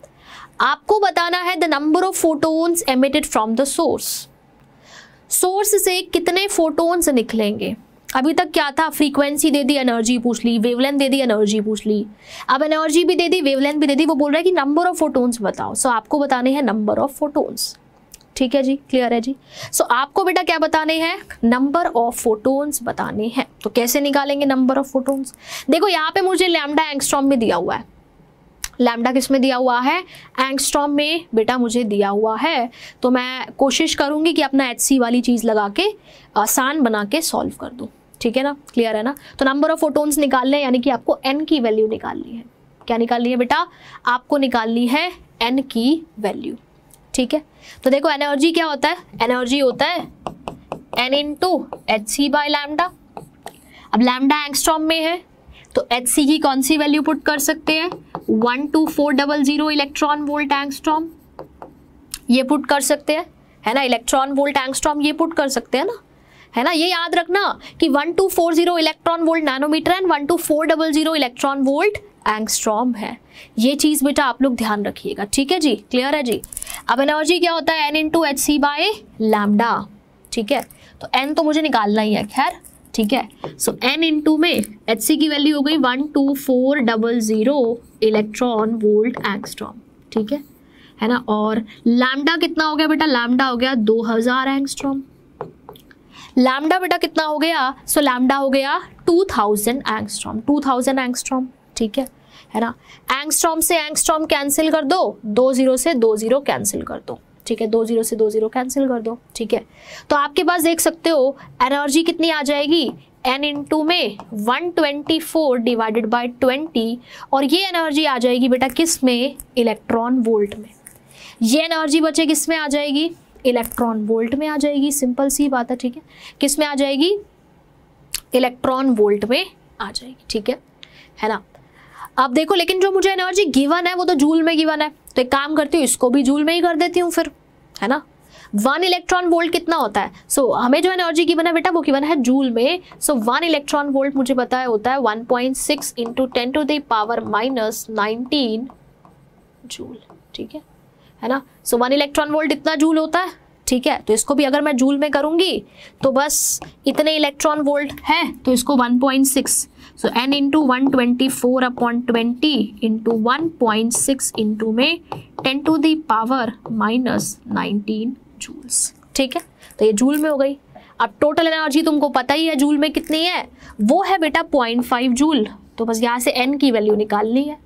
आपको बताना है the number of photons emitted from the source. Source से कितने फोटोन्स निकलेंगे। अभी तक क्या था, फ्रीक्वेंसी दे दी, एनर्जी पूछ ली, वेवलेंथ दे दी, एनर्जी पूछ ली। अब एनर्जी भी दे दी, वेवलेंथ भी दे दी, वो बोल रहा है कि नंबर ऑफ फोटोन्स बताओ। सो आपको बताने हैं नंबर ऑफ फोटोन्स, ठीक है जी। क्लियर है जी। सो आपको बेटा क्या बताने हैं, नंबर ऑफ फोटोन्स बताने हैं। तो कैसे निकालेंगे नंबर ऑफ फोटोन्स, देखो यहाँ पे मुझे लैम्डा एंगस्ट्रॉम में दिया हुआ है, लैम्डा किस में दिया हुआ है, एंगस्ट्रॉम में बेटा मुझे दिया हुआ है। तो मैं कोशिश करूंगी कि अपना HC वाली चीज़ लगा के आसान बना के सॉल्व कर दूं, ठीक है ना। क्लियर है ना। तो नंबर ऑफ फोटोन्स निकालने हैं, यानी कि आपको n की वैल्यू निकालनी है। क्या निकालनी है बेटा, आपको निकालनी है n की वैल्यू, ठीक है। तो देखो एनर्जी क्या होता है, एनर्जी होता है n into HC by lambda. अब लैम्डा एंगस्ट्रॉम में है तो HC की कौन सी वैल्यू पुट कर सकते हैं, 12400 इलेक्ट्रॉन वोल्ट एंगस्ट्रॉम, ये पुट कर सकते हैं, है ना। इलेक्ट्रॉन वोल्ट एंगस्ट्रॉम ये पुट कर सकते हैं ना, है ना। ये याद रखना कि 1240 electron volt nanometre and 12400 electron volt angstrom है। ये चीज़ बेटा आप लोग ध्यान रखिएगा, ठीक है जी। क्लियर है जी। अब एनर्जी क्या होता है, n into HC by lambda, ठीक है। तो n तो मुझे निकालना ही है, खैर, ठीक है। सो n इंटू में HC की वैल्यू हो गई 12400 इलेक्ट्रॉन वोल्ट एंगस्ट्रॉम, ठीक है ना। और लैम्डा कितना हो गया बेटा, लैम्डा हो गया 2000 एंगस्ट्रॉम। लैम्डा बेटा कितना हो गया, सो लैम्डा हो गया 2000 एंगस्ट्रॉम, 2000 एंगस्ट्रॉम, ठीक है ना। एंगस्ट्रॉम से एंगस्ट्रॉम कैंसिल कर दो, 20 से 20 कैंसिल कर दो, ठीक है। 20 से 20 कैंसिल कर दो, ठीक है। तो आपके पास देख सकते हो एनर्जी कितनी आ जाएगी, n इंटू में 124 डिवाइडेड बाय 20, और ये एनर्जी आ जाएगी बेटा किस में, इलेक्ट्रॉन वोल्ट में। ये एनर्जी बचे किस में आ जाएगी, इलेक्ट्रॉन वोल्ट में आ जाएगी, सिंपल सी बात है, ठीक है। किस में आ जाएगी? इलेक्ट्रॉन वोल्ट में आ जाएगी, ठीक है ना। अब देखो, लेकिन जो मुझे एनर्जी गिवन है वो तो जूल में गिवन है, तो एक काम करती हूँ, इसको भी जूल में ही कर देती हूँ फिर, है ना। 1 इलेक्ट्रॉन वोल्ट कितना होता है? सो हमें जो एनर्जी गिवन है बेटा वो गिवन है जूल में। सो 1 इलेक्ट्रॉन वोल्ट मुझे पता है होता है 1.6 into 10 to the power minus 19 joule, ठीक है ना। सो 1 इलेक्ट्रॉन वोल्ट इतना जूल होता है, ठीक है। तो इसको भी अगर मैं जूल में करूंगी तो बस इतने इलेक्ट्रॉन वोल्ट है, तो इसको 1.6, so n into 124/20 into 1.6 into में 10 to the power minus 19 joules, ठीक है। तो ये जूल में हो गई। अब टोटल एनर्जी तुमको पता ही है जूल में कितनी है, वो है बेटा 0.5 जूल। तो बस यहाँ से n की वैल्यू निकालनी है।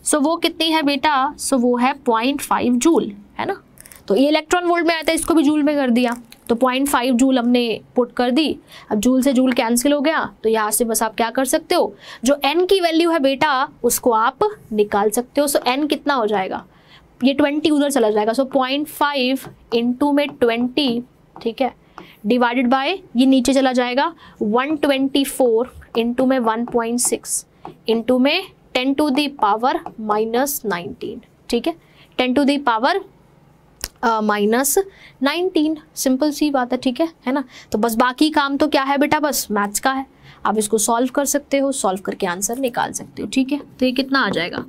सो वो कितनी है बेटा? सो वो है 0.5 जूल, है ना। तो ये इलेक्ट्रॉन वोल्ट में आया था, इसको भी जूल में कर दिया, तो 0.5 जूल हमने पुट कर दी। अब जूल से जूल कैंसिल हो गया, तो यहाँ से बस आप क्या कर सकते हो, जो n की वैल्यू है बेटा उसको आप निकाल सकते हो। सो n कितना हो जाएगा? ये 20 उधर चला जाएगा, सो 0.5 इंटू में 20, ठीक है, डिवाइडेड बाय ये नीचे चला जाएगा 124 इंटू में 1.6 इंटू में 10 टू द पावर माइनस 19, ठीक है, 10 to the power minus 19, simple सी बात है, ठीक है ना। तो बस बाकी काम तो क्या है बेटा, बस मैथ्स का है। आप इसको सॉल्व कर सकते हो, सॉल्व करके आंसर निकाल सकते हो, ठीक है। तो ये कितना आ जाएगा?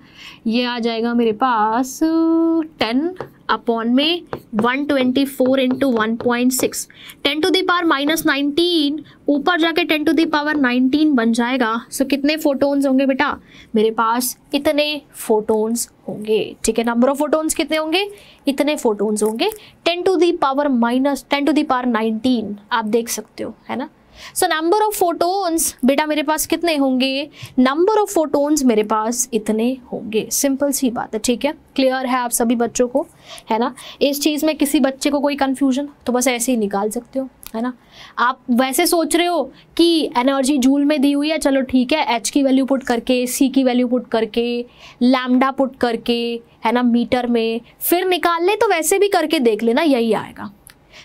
ये आ जाएगा मेरे पास 10 अपॉन में 124 into 1.6, 10 to the power minus 19, ऊपर जाके 10 टू द पावर 19 बन जाएगा। सो कितने फोटोन्स होंगे बेटा? मेरे पास इतने फोटोन्स होंगे, ठीक है। नंबर ऑफ फोटोन्स कितने होंगे? इतने फोटोन्स होंगे, 10 to the power minus 10 to the power 19 आप देख सकते हो, है ना। सो नंबर ऑफ फोटोन्स बेटा मेरे पास कितने होंगे? नंबर ऑफ फोटोन्स मेरे पास इतने होंगे, सिंपल सी बात है, ठीक है। क्लियर है आप सभी बच्चों को, है ना। इस चीज़ में किसी बच्चे को कोई कंफ्यूजन तो बस ऐसे ही निकाल सकते हो, है ना। आप वैसे सोच रहे हो कि एनर्जी जूल में दी हुई है, चलो ठीक है, एच की वैल्यू पुट करके, सी की वैल्यू पुट करके, लैम्डा पुट करके, है ना, मीटर में फिर निकाल ले, तो वैसे भी करके देख लेना, यही आएगा।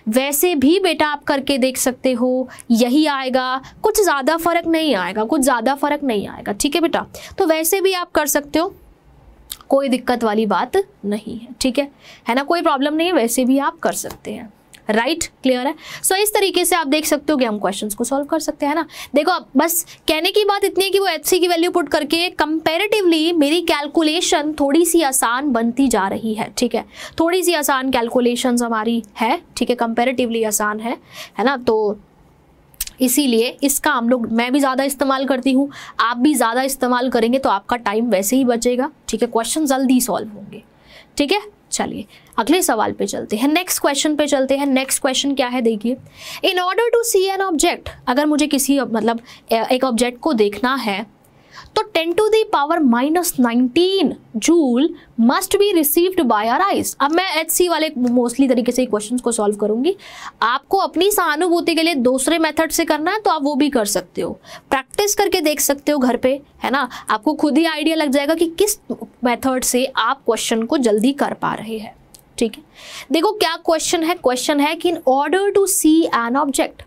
वैसे भी बेटा आप करके देख सकते हो, यही आएगा, कुछ ज़्यादा फर्क नहीं आएगा, कुछ ज़्यादा फर्क नहीं आएगा, ठीक है बेटा। तो वैसे भी आप कर सकते हो, कोई दिक्कत वाली बात नहीं है, ठीक है ना, कोई प्रॉब्लम नहीं है, वैसे भी आप कर सकते हैं, राइट। क्लियर है। सो इस तरीके से आप देख सकते हो कि हम क्वेश्चंस को सॉल्व कर सकते हैं ना। देखो अब बस कहने की बात इतनी है कि वो HC की वैल्यू पुट करके कंपैरेटिवली मेरी कैलकुलेशन थोड़ी सी आसान बनती जा रही है, ठीक है। थोड़ी सी आसान कैलकुलेशंस हमारी है, ठीक है, कंपैरेटिवली आसान है ना। तो इसीलिए इसका हम लोग, मैं भी ज़्यादा इस्तेमाल करती हूँ, आप भी ज़्यादा इस्तेमाल करेंगे तो आपका टाइम वैसे ही बचेगा, ठीक है, क्वेश्चन जल्दी सॉल्व होंगे, ठीक है। चलिए अगले सवाल पे चलते हैं, नेक्स्ट क्वेश्चन पे चलते हैं। नेक्स्ट क्वेश्चन क्या है देखिए, in order to see an object, अगर मुझे किसी मतलब एक ऑब्जेक्ट को देखना है तो 10 to the power minus 19 joule must be received by our eyes. अब मैं HC वाले मोस्टली तरीके से क्वेश्चंस को सॉल्व करूंगी। आपको अपनी सहानुभूति के लिए दूसरे मेथड से करना है तो आप वो भी कर सकते हो, प्रैक्टिस करके देख सकते हो घर पे, है ना। आपको खुद ही आइडिया लग जाएगा कि किस मेथड से आप क्वेश्चन को जल्दी कर पा रहे हैं, ठीक है। देखो क्या क्वेश्चन है, क्वेश्चन है कि in order to see an object,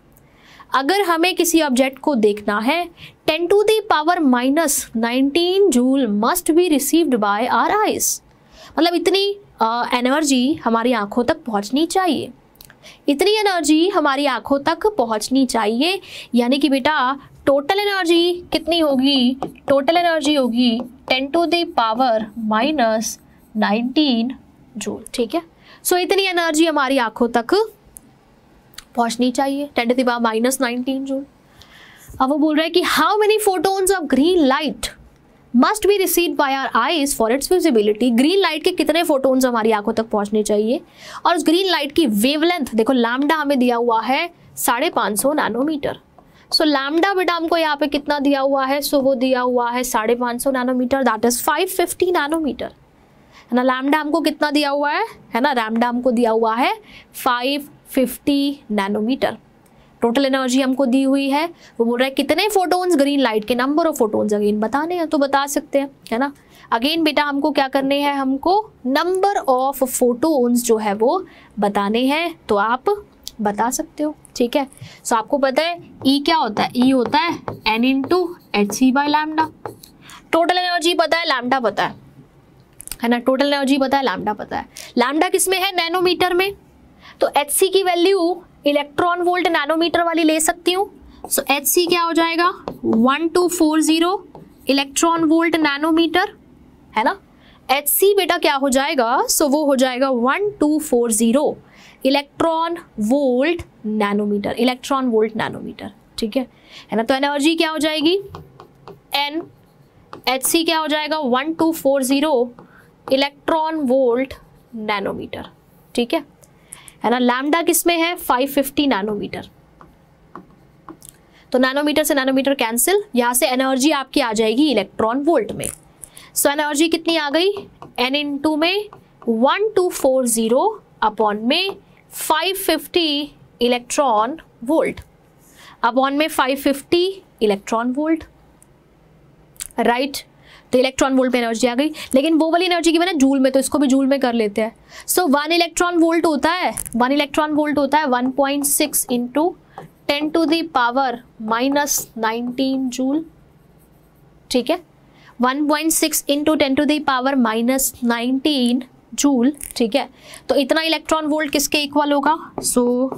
अगर हमें किसी ऑब्जेक्ट को देखना है 10 to the power minus 19 joule must be received by our eyes, मतलब इतनी एनर्जी हमारी आंखों तक पहुंचनी चाहिए, इतनी एनर्जी हमारी आंखों तक पहुंचनी चाहिए। यानी कि बेटा टोटल एनर्जी कितनी होगी? टोटल एनर्जी होगी 10 to the power minus 19 joule, ठीक है। सो इतनी एनर्जी हमारी आंखों तक पहुंचनी चाहिए, 10 to the power minus 19 joule. अब वो बोल रहा है कि how many photons of green light must be received by our eyes for its visibility. Green light के कितने फोटोन्स हमारी आंखों तक पहुंचने चाहिए, और उस ग्रीन लाइट की वेवलेंथ देखो, लैम्डा हमें दिया हुआ है 550 नैनोमीटर। सो लैम्डा बेटा हमको यहाँ पे कितना दिया हुआ है? सो वो दिया हुआ है 550 नैनोमीटर, दैट इज 550 नैनोमीटर, है ना। लैम्डा हमको कितना दिया हुआ है ना, लैम्डा हमको दिया हुआ है 550 नैनोमीटर। टोटल एनर्जी हमको दी हुई है, वो बोल रहा है कितने फोटोन्स ग्रीन लाइट के, नंबर ऑफ फोटोन्स अगेन बताने हैं तो बता सकते हैं, है ना। अगेन बेटा हमको क्या करने हैं, हमको नंबर ऑफ फोटोन्स जो है वो बताने हैं, तो आप बता सकते हो, ठीक है। सो आपको पता है ई क्या होता है, ई होता है n into H C by lambda. Total energy पता है, लैम्डा पता है ना, टोटल एनर्जी पता है, लैम्डा पता है। लैम्डा किस में है, नैनोमीटर में, तो एच सी की वैल्यू इलेक्ट्रॉन वोल्ट नैनोमीटर वाली ले सकती हूँ। सो एच सी क्या हो जाएगा 1240 इलेक्ट्रॉन वोल्ट नैनोमीटर, है ना। एच सी बेटा क्या हो जाएगा, सो वो हो जाएगा 1240 electron volt nanometre, electron volt nanometre, ठीक है ना। तो एनर्जी क्या हो जाएगी एन, एच सी क्या हो जाएगा 1240 इलेक्ट्रॉन वोल्ट नैनोमीटर, ठीक है ना। लैम्डा किसमें है 550 नैनोमीटर, तो नैनोमीटर से नैनोमीटर कैंसिल, यहां से एनर्जी आपकी आ जाएगी इलेक्ट्रॉन वोल्ट में। सो एनर्जी कितनी आ गई, n इंटू में 1240 अपॉन में 550 इलेक्ट्रॉन वोल्ट, अपॉन में 550 इलेक्ट्रॉन वोल्ट, राइट। तो इलेक्ट्रॉन वोल्ट में एनर्जी आ गई, लेकिन वो वाली एनर्जी की मैंने जूल में, तो इसको भी जूल में कर लेते हैं। सो 1 इलेक्ट्रॉन वोल्ट होता है, 1 इलेक्ट्रॉन वोल्ट होता है 1.6 into 10 to the power -19 joule, ठीक है। 1.6 into 10 to the power -19 joule, ठीक है। तो इतना इलेक्ट्रॉन वोल्ट किसके इक्वल होगा, सो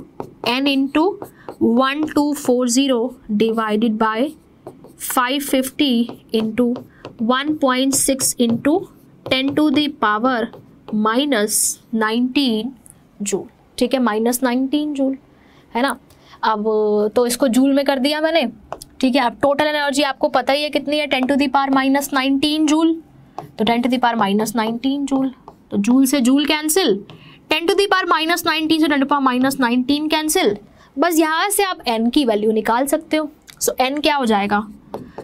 n into 1240 divided by 550 into 1.6 into 10 to the power -19 joule, ठीक है, -19 जूल, है ना। अब तो इसको जूल में कर दिया मैंने, ठीक है। अब टोटल एनर्जी आपको पता ही है कितनी है, 10 टू द पावर -19 जूल, तो 10 टू द पावर -19 जूल, तो जूल से joule cancel, 10 to the power -19 से 10 टू द पावर -19 कैंसिल, बस यहाँ से आप n की वैल्यू निकाल सकते हो। सो n क्या हो जाएगा,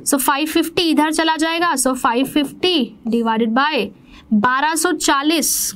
सो 550 इधर चला जाएगा, सो 550 डिवाइडेड बाय 1240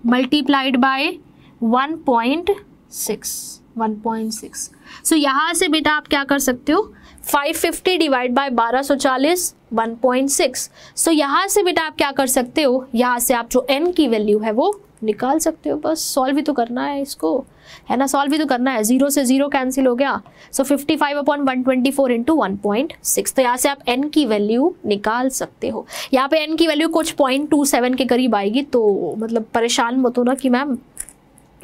मल्टीप्लाइड बाय 1.6। सो यहाँ से बेटा आप क्या कर सकते हो, 550 डिवाइड बाय 1240 1.6। सो यहाँ से बेटा आप क्या कर सकते हो, यहाँ से आप जो n की वैल्यू है वो निकाल सकते हो, बस सॉल्व भी तो करना है इसको, है ना, सॉल्व भी तो करना है। 0 से 0 कैंसिल हो गया, सो 55 अपॉन 124 इंटू 1.6, तो यहाँ से आप n की वैल्यू निकाल सकते हो। यहाँ पे n की वैल्यू कुछ 0.27 के करीब आएगी, तो मतलब परेशान मत होना कि मैम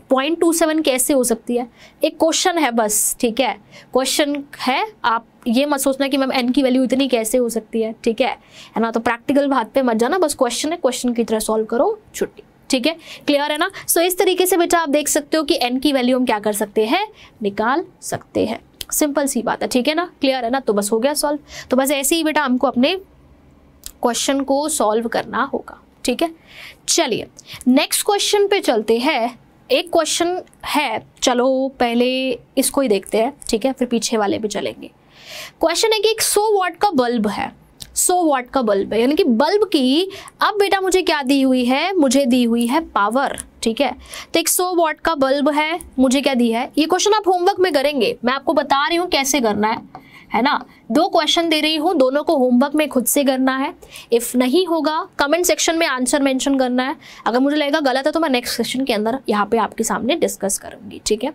0.27 कैसे हो सकती है, एक क्वेश्चन है बस, ठीक है, क्वेश्चन है, आप ये मत सोचना कि मैम n की वैल्यू इतनी कैसे हो सकती है, ठीक है ना। तो प्रैक्टिकल बात पे मत जाना, बस क्वेश्चन है, क्वेश्चन की तरह सॉल्व करो, छुट्टी, ठीक है, क्लियर है ना। सो इस तरीके से बेटा आप देख सकते हो कि n की वैल्यू हम क्या कर सकते हैं, निकाल सकते हैं, सिंपल सी बात है, ठीक है ना, क्लियर है ना। तो बस हो गया सॉल्व, तो बस ऐसे ही बेटा हमको अपने क्वेश्चन को सॉल्व करना होगा, ठीक है। चलिए नेक्स्ट क्वेश्चन पे चलते हैं। एक क्वेश्चन है, चलो पहले इसको ही देखते हैं, ठीक है, फिर पीछे वाले भी चलेंगे। क्वेश्चन है कि एक 100 वाट का बल्ब है, 100 वाट का बल्ब है, यानी कि बल्ब की अब बेटा मुझे क्या दी हुई है, मुझे दी हुई है पावर, ठीक है। तो एक 100 वाट का बल्ब है, मुझे क्या दी है, ये क्वेश्चन आप होमवर्क में करेंगे, मैं आपको बता रही हूँ कैसे करना है ना। 2 क्वेश्चन दे रही हूँ, दोनों को होमवर्क में खुद से करना है। इफ नहीं होगा कमेंट सेक्शन में आंसर मेंशन करना है, अगर मुझे लगेगा गलत है तो मैं नेक्स्ट सेशन के अंदर यहाँ पे आपके सामने डिस्कस करूंगी, ठीक है।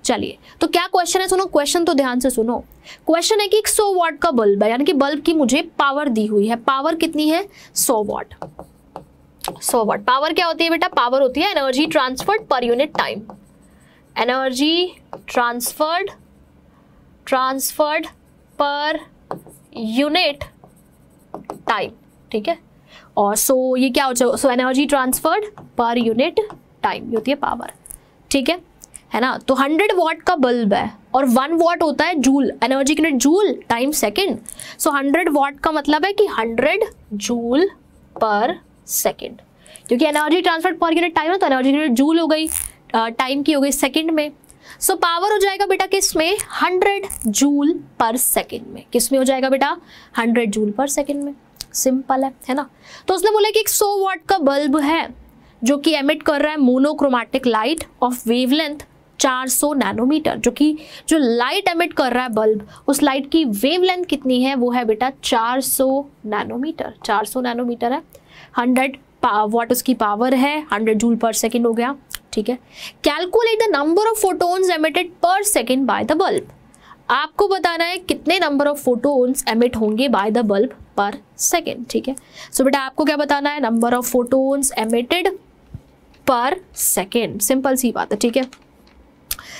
चलिए तो क्या क्वेश्चन है, सुनो क्वेश्चन तो ध्यान से सुनो। क्वेश्चन है कि 100 वाट का बल्ब है, यानी कि बल्ब की मुझे पावर दी हुई है, पावर कितनी है 100 वाट। 100 वाट पावर क्या होती है बेटा, पावर होती है एनर्जी ट्रांसफर्ड पर यूनिट टाइम, एनर्जी ट्रांसफर्ड पर यूनिट टाइम, ठीक है। और सो ये क्या हो जाएगा, सो एनर्जी ट्रांसफर्ड पर यूनिट टाइम, ये होती है पावर, ठीक है ना। तो 100 वाट का बल्ब है और 1 वाट होता है joule, energy unit joule, time second. So 100 watt का मतलब है कि 100 जूल पर सेकंड, क्योंकि एनर्जी ट्रांसफर्ड पर यूनिट टाइम है तो एनर्जी यूनिट जूल हो गई, टाइम की हो गई सेकंड में। सो पावर हो जाएगा बेटा किस में, 100 जूल पर सेकंड में, किस में हो जाएगा बेटा 100 जूल पर सेकंड में, सिंपल है ना। तो उसने बोला कि एक 100 वाट का बल्ब है जो कि एमिट कर रहा है monochromatic light of wavelength 400 nanometre, जो लाइट एमिट कर रहा है बल्ब, उस लाइट की वेवलेंथ कितनी है, वो है बेटा 400 नैनोमीटर। 400 नैनोमीटर है, 100 वाट उसकी पावर है, 100 जूल पर सेकेंड हो गया, ठीक है। Calculate the number of photons emitted पर सेकेंड बाय द बल्ब। आपको बताना है कितने नंबर ऑफ फोटोन्स एमिट होंगे बाय द बल्ब पर सेकेंड, ठीक है। सो बेटा आपको क्या बताना है, नंबर ऑफ फोटोन्स एमिटेड पर सेकेंड, सिंपल सी बात है, ठीक है।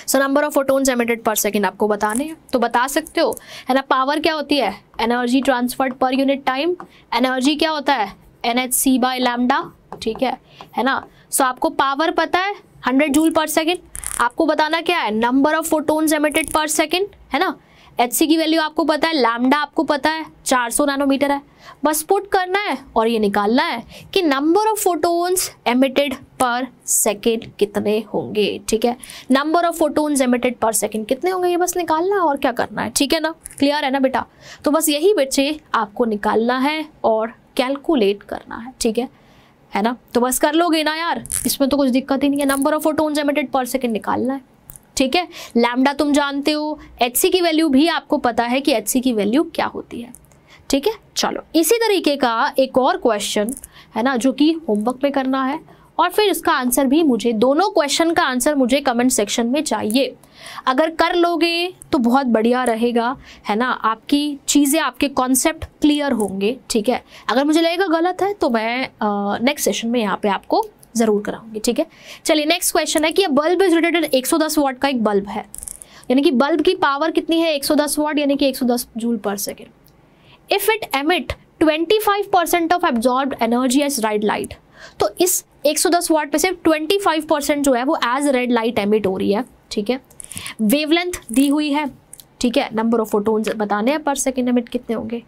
So number of photons emitted पर सेकेंड आपको बताने हैं, तो बता सकते हो, है ना। पावर क्या होती है, एनर्जी ट्रांसफर्ड पर यूनिट टाइम। एनर्जी क्या होता है, NHc बाय लैम्डा, ठीक है ना। सो आपको पावर पता है 100 जूल पर सेकेंड, आपको बताना क्या है, नंबर ऑफ फोटोन्स एमिटेड पर सेकेंड, है ना। Hc की वैल्यू आपको पता है, लैम्डा आपको पता है 400 नैनोमीटर है। बस पुट करना है और ये निकालना है कि नंबर ऑफ फोटोन्स एमिटेड पर सेकेंड कितने होंगे, ठीक है। नंबर ऑफ फोटोन्स एमिटेड पर सेकेंड कितने होंगे, ये बस निकालना है और क्या करना है, ठीक है ना। क्लियर है ना बेटा। तो बस यही बच्चे आपको निकालना है और कैलकुलेट करना है, ठीक है ना। तो बस कर लोगे ना यार, इसमें तो कुछ दिक्कत ही नहीं है। नंबर ऑफ फोटोन्स एमिटेड पर सेकेंड निकालना है, ठीक है। लैम्डा तुम जानते हो, Hc की वैल्यू भी आपको पता है कि Hc की वैल्यू क्या होती है, ठीक है। चलो इसी तरीके का एक और क्वेश्चन है ना, जो कि होमवर्क में करना है, और फिर इसका आंसर भी मुझे, दोनों क्वेश्चन का आंसर मुझे कमेंट सेक्शन में चाहिए। अगर कर लोगे तो बहुत बढ़िया रहेगा, है ना। आपकी चीज़ें, आपके कॉन्सेप्ट क्लियर होंगे, ठीक है। अगर मुझे लगेगा गलत है तो मैं नेक्स्ट सेशन में यहाँ पे आपको ज़रूर कराऊंगी, ठीक है। चलिए नेक्स्ट क्वेश्चन है कि बल्ब इज रेटेड 110 वाट का एक बल्ब है, यानी कि बल्ब की पावर कितनी है, 110 वाट, यानी कि 110 जूल पर second. If it emit 25% of absorbed energy as red light, तो इस 110 वाट पे से 25% जो है वो एज रेड लाइट एमिट हो रही है, ठीक है। वेवलेंथ दी हुई है, ठीक है। नंबर ऑफ फोटोन्स बताने हैं पर सेकेंड एमिट कितने होंगे।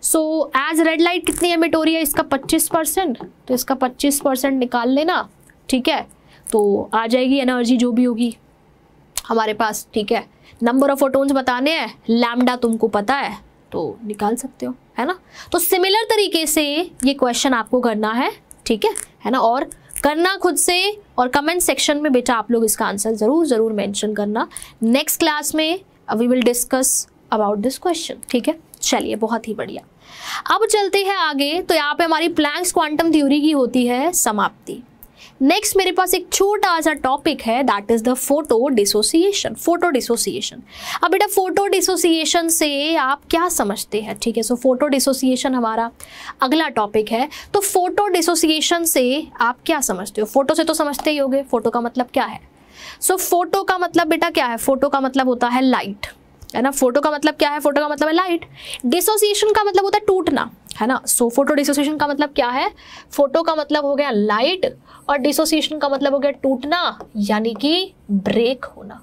सो एज रेड लाइट कितनी एमिट हो रही है, इसका 25%, तो इसका 25% निकाल लेना, ठीक है। तो आ जाएगी एनर्जी जो भी होगी हमारे पास, ठीक है। नंबर ऑफ फोटोन्स बताने हैं, लैम्डा तुमको पता है तो निकाल सकते हो, है ना। तो सिमिलर तरीके से ये क्वेश्चन आपको करना है, ठीक है ना। और करना खुद से, और कमेंट सेक्शन में बेटा आप लोग इसका आंसर ज़रूर मेंशन करना। नेक्स्ट क्लास में we will discuss about this question, ठीक है। चलिए बहुत ही बढ़िया, अब चलते हैं आगे। तो यहाँ पे हमारी प्लैंक्स क्वांटम थ्योरी की होती है समाप्ति। नेक्स्ट मेरे पास एक छोटा सा टॉपिक है, that is the photo dissociation. Photo dissociation, अब बेटा फोटो डिसोसिएशन से आप क्या समझते हैं, ठीक है। सो फोटो डिसोसिएशन हमारा अगला टॉपिक है। तो फोटो डिसोसिएशन से आप क्या समझते हो, फोटो से तो समझते ही होगे, फोटो का मतलब क्या है। सो फोटो का मतलब बेटा क्या है, फोटो का मतलब होता है लाइट, है ना। फोटो का मतलब क्या है, फोटो का मतलब है लाइट। डिसोसिएशन का मतलब होता है टूटना, है ना। सो फोटो डिसोसिएशन का मतलब क्या है, फोटो का मतलब हो गया लाइट, और डिसोसिएशन का मतलब हो गया टूटना, यानी कि ब्रेक होना।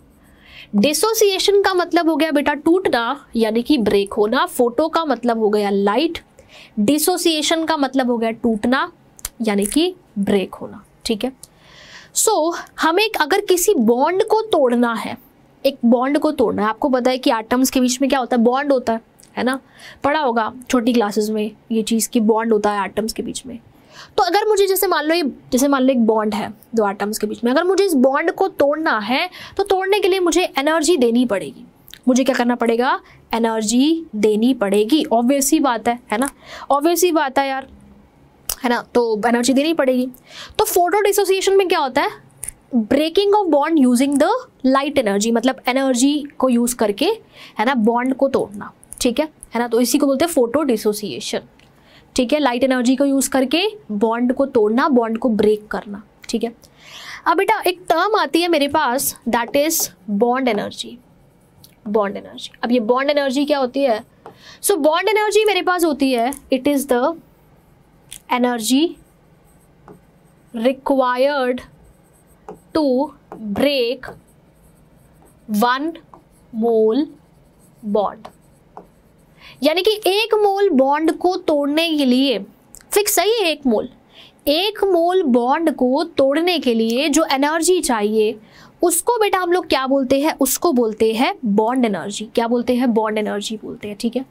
डिसोसिएशन का मतलब हो गया बेटा टूटना, यानी कि ब्रेक होना। फोटो का मतलब हो गया लाइट, डिसोसिएशन का मतलब हो गया टूटना, यानी कि ब्रेक होना, ठीक है। सो हमें अगर किसी बॉन्ड को तोड़ना है, एक बॉन्ड को तोड़ना है, आपको पता है कि एटम्स के बीच में क्या होता है, बॉन्ड होता है ना। पढ़ा होगा छोटी क्लासेस में ये चीज़ की, बॉन्ड होता है एटम्स के बीच में। तो अगर मुझे जैसे मान लो एक बॉन्ड है दो एटम्स के बीच में, अगर मुझे इस बॉन्ड को तोड़ना है तो तोड़ने के लिए मुझे एनर्जी देनी पड़ेगी। मुझे क्या करना पड़ेगा, एनर्जी देनी पड़ेगी। ऑब्वियस ही बात है ना, ऑब्वियस ही बात है यार, है ना। तो एनर्जी देनी पड़ेगी। तो फोटो डिसोसिएशन में क्या होता है, breaking of bond using the light energy, मतलब एनर्जी को यूज करके, है ना, बॉन्ड को तोड़ना, ठीक है ना। तो इसी को बोलते हैं फोटो डिसोसिएशन, ठीक है। लाइट एनर्जी को यूज करके बॉन्ड को तोड़ना, बॉन्ड को ब्रेक करना, ठीक है। अब बेटा एक टर्म आती है मेरे पास, that is bond energy. Bond energy, अब ये बॉन्ड एनर्जी क्या होती है, सो बॉन्ड एनर्जी मेरे पास होती है, it is the energy required to break 1 mole bond, यानी कि 1 मोल बॉन्ड को तोड़ने के लिए, फिक्स है ये 1 मोल बॉन्ड को तोड़ने के लिए जो एनर्जी चाहिए उसको बेटा हम लोग क्या बोलते हैं, उसको बोलते हैं बॉन्ड एनर्जी। क्या बोलते हैं, बॉन्ड एनर्जी बोलते हैं, ठीक है।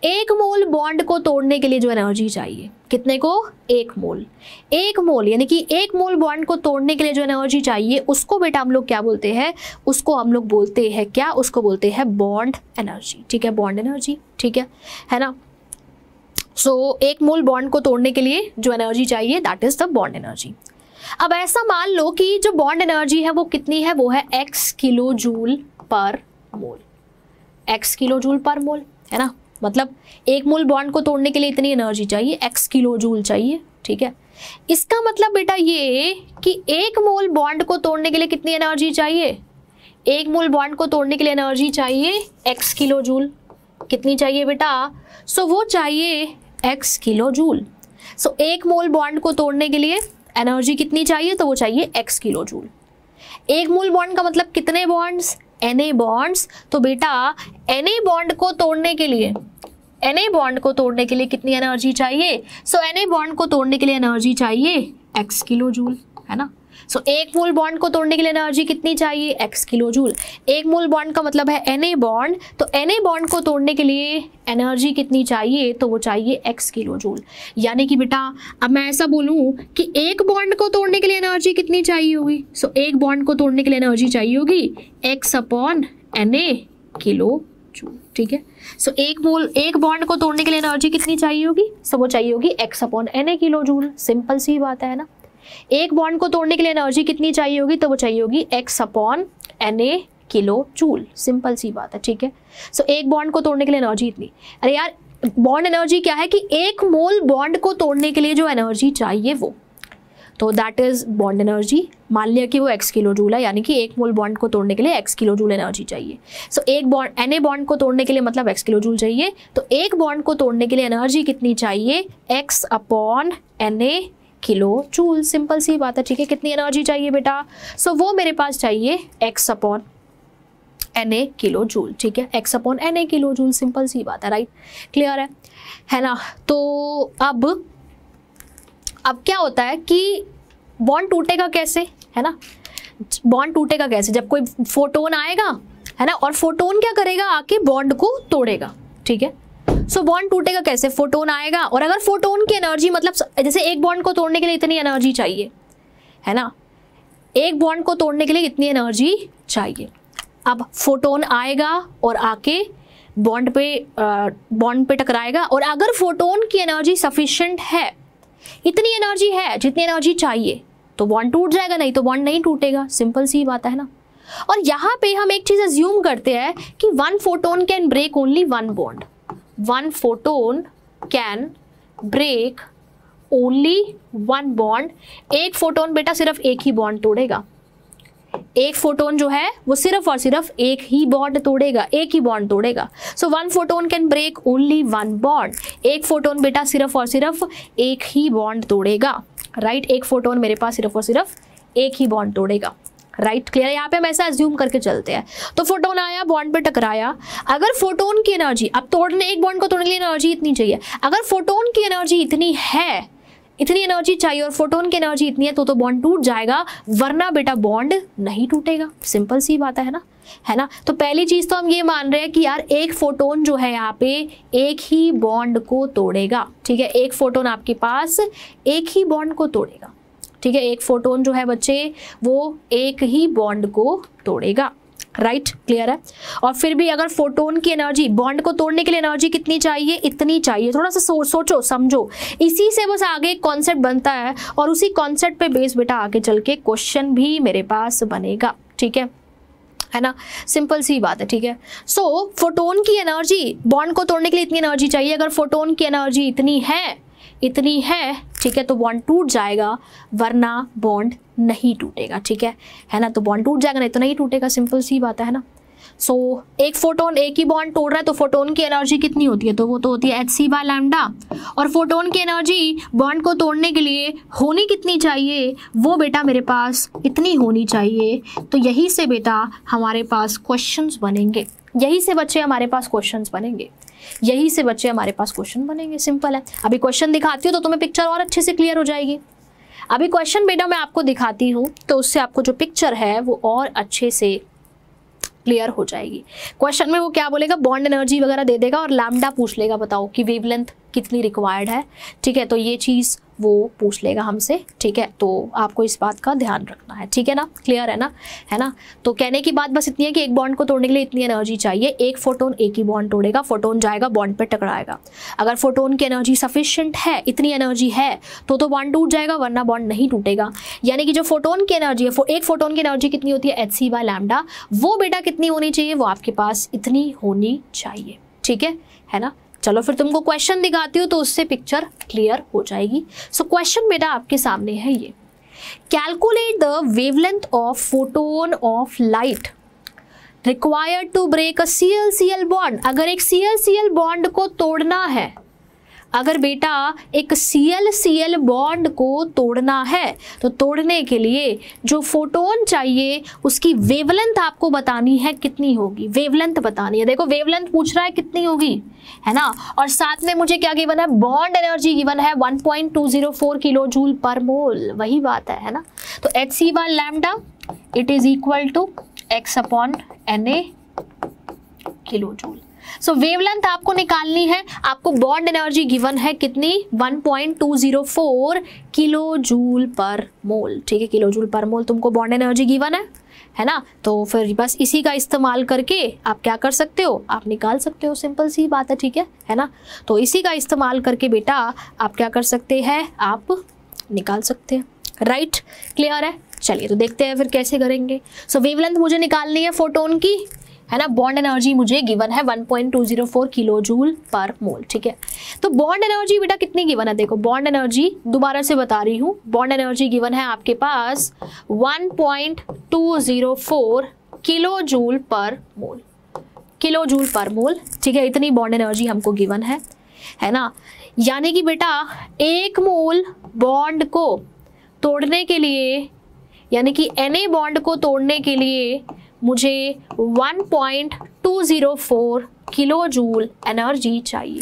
1 मोल बॉन्ड को तोड़ने के लिए जो एनर्जी चाहिए, कितने को, 1 मोल। 1 मोल यानी कि 1 मोल बॉन्ड को तोड़ने के लिए जो एनर्जी चाहिए उसको बेटा हम लोग क्या बोलते हैं, उसको हम लोग बोलते हैं क्या, उसको बोलते हैं बॉन्ड एनर्जी, ठीक है, बॉन्ड एनर्जी, ठीक है ना। सो 1 मोल बॉन्ड को तोड़ने के लिए जो एनर्जी चाहिए that is the bond energy. अब ऐसा मान लो कि जो बॉन्ड एनर्जी है वो कितनी है, वो है x किलो जूल पर मोल, x किलो जूल पर मोल, है ना। मतलब 1 मोल बॉन्ड को तोड़ने के लिए इतनी एनर्जी चाहिए, x किलो जूल चाहिए, ठीक है। इसका मतलब बेटा ये कि 1 मोल बॉन्ड को तोड़ने के लिए कितनी एनर्जी चाहिए, 1 मोल बॉन्ड को तोड़ने के लिए एनर्जी चाहिए x किलो जूल। कितनी चाहिए बेटा, सो वो चाहिए x किलो जूल। सो 1 मोल बॉन्ड को तोड़ने के लिए एनर्जी कितनी चाहिए, तो वो चाहिए x kilo joule. 1 mole bond का मतलब कितने बॉन्ड्स, Na बॉन्ड्स। तो बेटा Na बॉन्ड को तोड़ने के लिए, Na बॉन्ड को तोड़ने के लिए कितनी एनर्जी चाहिए, सो Na बॉन्ड को तोड़ने के लिए एनर्जी चाहिए x किलो जूल, है ना। सो 1 मोल बॉन्ड को तोड़ने के लिए एनर्जी कितनी चाहिए, x kilo joule. 1 mole bond का मतलब है Na बॉन्ड, तो Na बॉन्ड को तोड़ने के लिए एनर्जी कितनी चाहिए, तो वो चाहिए x किलो जूल। यानी कि बेटा अब मैं ऐसा बोलूं कि 1 बॉन्ड को तोड़ने के लिए एनर्जी कितनी चाहिए होगी, सो 1 बॉन्ड को तोड़ने के लिए एनर्जी चाहिए होगी x upon Na kilo joule, ठीक है। सो 1 बॉन्ड को तोड़ने के लिए एनर्जी कितनी चाहिए होगी, सो वो चाहिए होगी x upon Na kilo joule. Simple सी बात है ना। 1 बॉन्ड को तोड़ने के लिए एनर्जी कितनी चाहिए होगी, तो वो चाहिए होगी x upon Na kilo joule. Simple सी बात है, ठीक है। सो 1 बॉन्ड को तोड़ने के लिए एनर्जी इतनी, अरे यार बॉन्ड एनर्जी क्या है कि 1 मोल बॉन्ड को तोड़ने के लिए जो एनर्जी चाहिए वो, तो दैट इज बॉन्ड एनर्जी। मान लिया कि वो x किलो जूल है, यानी कि 1 मोल बॉन्ड को तोड़ने के लिए x किलो जूल एनर्जी चाहिए। सो 1 बॉन्ड Na बॉन्ड को तोड़ने के लिए मतलब x किलो जूल चाहिए, तो 1 बॉन्ड को तोड़ने के लिए एनर्जी कितनी चाहिए, x upon Na kilo joule. Simple सी बात है, ठीक है। कितनी एनर्जी चाहिए बेटा, सो वो मेरे पास चाहिए x upon Na kilo joule, ठीक है, x upon Na kilo joule. Simple सी बात है, राइट, क्लियर है ना। तो अब क्या होता है कि बॉन्ड टूटेगा कैसे, है ना। बॉन्ड टूटेगा कैसे, जब कोई फोटोन आएगा, है ना, और फोटोन क्या करेगा, आके बॉन्ड को तोड़ेगा, ठीक है। सो बॉन्ड टूटेगा कैसे, फोटोन आएगा, और अगर फोटोन की एनर्जी मतलब जैसे 1 बॉन्ड को तोड़ने के लिए इतनी एनर्जी चाहिए, है ना, 1 बॉन्ड को तोड़ने के लिए इतनी एनर्जी चाहिए। अब फोटोन आएगा और आके बॉन्ड पे टकराएगा, और अगर फोटोन की एनर्जी सफिशिएंट है, इतनी एनर्जी है जितनी एनर्जी चाहिए, तो बॉन्ड टूट जाएगा, नहीं तो बॉन्ड नहीं टूटेगा। सिंपल सी बात है ना। और यहाँ पे हम एक चीज अज्यूम करते हैं कि 1 photon can break only 1 bond. 1 photon can break only 1 bond. 1 photon बेटा सिर्फ एक ही बॉन्ड तोड़ेगा। 1 फोटोन जो है वो सिर्फ और सिर्फ एक ही बॉन्ड तोड़ेगा, एक ही बॉन्ड तोड़ेगा। So 1 photon can break only 1 bond. 1 photon बेटा सिर्फ और सिर्फ एक ही बॉन्ड तोड़ेगा, राइट। 1 फोटोन मेरे पास सिर्फ और सिर्फ एक ही बॉन्ड तोड़ेगा, राइट, क्लियर। यहाँ पे हम ऐसा अज्यूम करके चलते हैं। तो फोटोन आया, बॉन्ड पे टकराया, अगर फोटोन की एनर्जी, अब तोड़ने 1 बॉन्ड को तोड़ने के लिए एनर्जी इतनी चाहिए, अगर फोटोन की एनर्जी इतनी है, इतनी एनर्जी चाहिए और फोटोन की एनर्जी इतनी है, तो बॉन्ड टूट जाएगा, वरना बेटा बॉन्ड नहीं टूटेगा। सिंपल सी बात है ना। तो पहली चीज तो हम ये मान रहे हैं कि यार 1 फोटोन जो है यहाँ पे एक ही बॉन्ड को तोड़ेगा, ठीक है। 1 फोटोन आपके पास एक ही बॉन्ड को तोड़ेगा, ठीक है। 1 फोटोन जो है बच्चे वो एक ही बॉन्ड को तोड़ेगा, राइट, क्लियर है। और फिर भी अगर फोटोन की एनर्जी, बॉन्ड को तोड़ने के लिए एनर्जी कितनी चाहिए, इतनी चाहिए। थोड़ा सा सोचो समझो, इसी से बस आगे एक कॉन्सेप्ट बनता है, और उसी कॉन्सेप्ट पे बेस बेटा आगे चल के क्वेश्चन भी मेरे पास बनेगा, ठीक है ना। सिंपल सी बात है, ठीक है। सो फोटोन की एनर्जी, बॉन्ड को तोड़ने के लिए इतनी एनर्जी चाहिए, अगर फोटोन की एनर्जी इतनी है, ठीक है, तो बॉन्ड टूट जाएगा, वरना बॉन्ड नहीं टूटेगा, ठीक है ना। तो बॉन्ड टूट जाएगा, नहीं तो नहीं टूटेगा। सिंपल सी बात है ना। सो 1 फोटोन एक ही बॉन्ड तोड़ रहा है, तो फोटोन की एनर्जी कितनी होती है, तो वो तो होती है hc/λ। और फोटोन की एनर्जी बॉन्ड को तोड़ने के लिए होनी कितनी चाहिए, वो बेटा मेरे पास इतनी होनी चाहिए। तो यही से बेटा हमारे पास क्वेश्चंस बनेंगे, यही से बच्चे हमारे पास क्वेश्चंस बनेंगे, सिंपल है। अभी क्वेश्चन दिखाती हूँ तो तुम्हें पिक्चर और अच्छे से क्लियर हो जाएगी। अभी क्वेश्चन बेटा मैं आपको दिखाती हूँ तो उससे आपको जो पिक्चर है वो और अच्छे से क्लियर हो जाएगी। क्वेश्चन में वो क्या बोलेगा, बॉन्ड एनर्जी वगैरह दे देगा और लैम्डा पूछ लेगा, बताओ कि वेवलेंथ कितनी रिक्वायर्ड है। ठीक है, तो ये चीज़ वो पूछ लेगा हमसे। ठीक है, तो आपको इस बात का ध्यान रखना है। ठीक है ना, क्लियर है ना, है ना। तो कहने की बात बस इतनी है कि एक बॉन्ड को तोड़ने के लिए इतनी एनर्जी चाहिए। एक फोटोन एक ही बॉन्ड तोड़ेगा, फोटोन जाएगा बॉन्ड पे टकराएगा। अगर फोटोन की एनर्जी सफिशिएंट है, इतनी एनर्जी है तो बॉन्ड टूट जाएगा, वरना बॉन्ड नहीं टूटेगा। यानी कि जो फोटोन की एनर्जी है, एक फोटोन की एनर्जी कितनी होती है, hc/λ, वो बेटा कितनी होनी चाहिए, वो आपके पास इतनी होनी चाहिए। ठीक है ना। चलो फिर तुमको क्वेश्चन दिखाती हूँ तो उससे पिक्चर क्लियर हो जाएगी। सो क्वेश्चन बेटा आपके सामने है ये, calculate the wavelength of photon of light required to break a Cl-Cl bond. अगर एक Cl-Cl बॉन्ड को तोड़ना है, अगर बेटा एक Cl-Cl बॉन्ड को तोड़ना है तो तोड़ने के लिए जो फोटोन चाहिए उसकी वेवलेंथ आपको बतानी है, कितनी होगी, वेवलेंथ बतानी है। देखो वेवलेंथ पूछ रहा है कितनी होगी, है ना। और साथ में मुझे क्या गिवन है, बॉन्ड एनर्जी गिवन है 1.204 किलो जूल पर मोल, वही बात है ना। तो hc/λ it is equal to x/Na kilo joule. So wavelength आपको निकालनी है, आपको बॉन्ड एनर्जी गिवन है कितनी, 1.204 किलो जूल पर मोल। ठीक है, किलो जूल पर मोल तुमको बॉन्ड एनर्जी गिवन है ना। तो फिर बस इसी का इस्तेमाल करके आप क्या कर सकते हो, आप निकाल सकते हो, सिंपल सी बात है। ठीक है ना। तो इसी का इस्तेमाल करके बेटा आप क्या कर सकते हैं, आप निकाल सकते हैं। राइट, क्लियर है। चलिए तो देखते हैं फिर कैसे करेंगे। सो वेवलेंथ मुझे निकालनी है फोटोन की, है ना। बॉन्ड एनर्जी मुझे गिवन है 1.204 किलो जूल पर मोल। ठीक है, तो बॉन्ड एनर्जी बेटा कितनी गिवन है, देखो बॉन्ड एनर्जी दोबारा से बता रही हूँ, बॉन्ड एनर्जी गिवन है आपके पास 1.204 किलो जूल पर मोल, किलो जूल पर मोल। ठीक है, इतनी बॉन्ड एनर्जी हमको गिवन है ना। यानी कि बेटा एक मोल बॉन्ड को तोड़ने के लिए, यानी कि Na बॉन्ड को तोड़ने के लिए मुझे 1.204 किलो जूल एनर्जी चाहिए।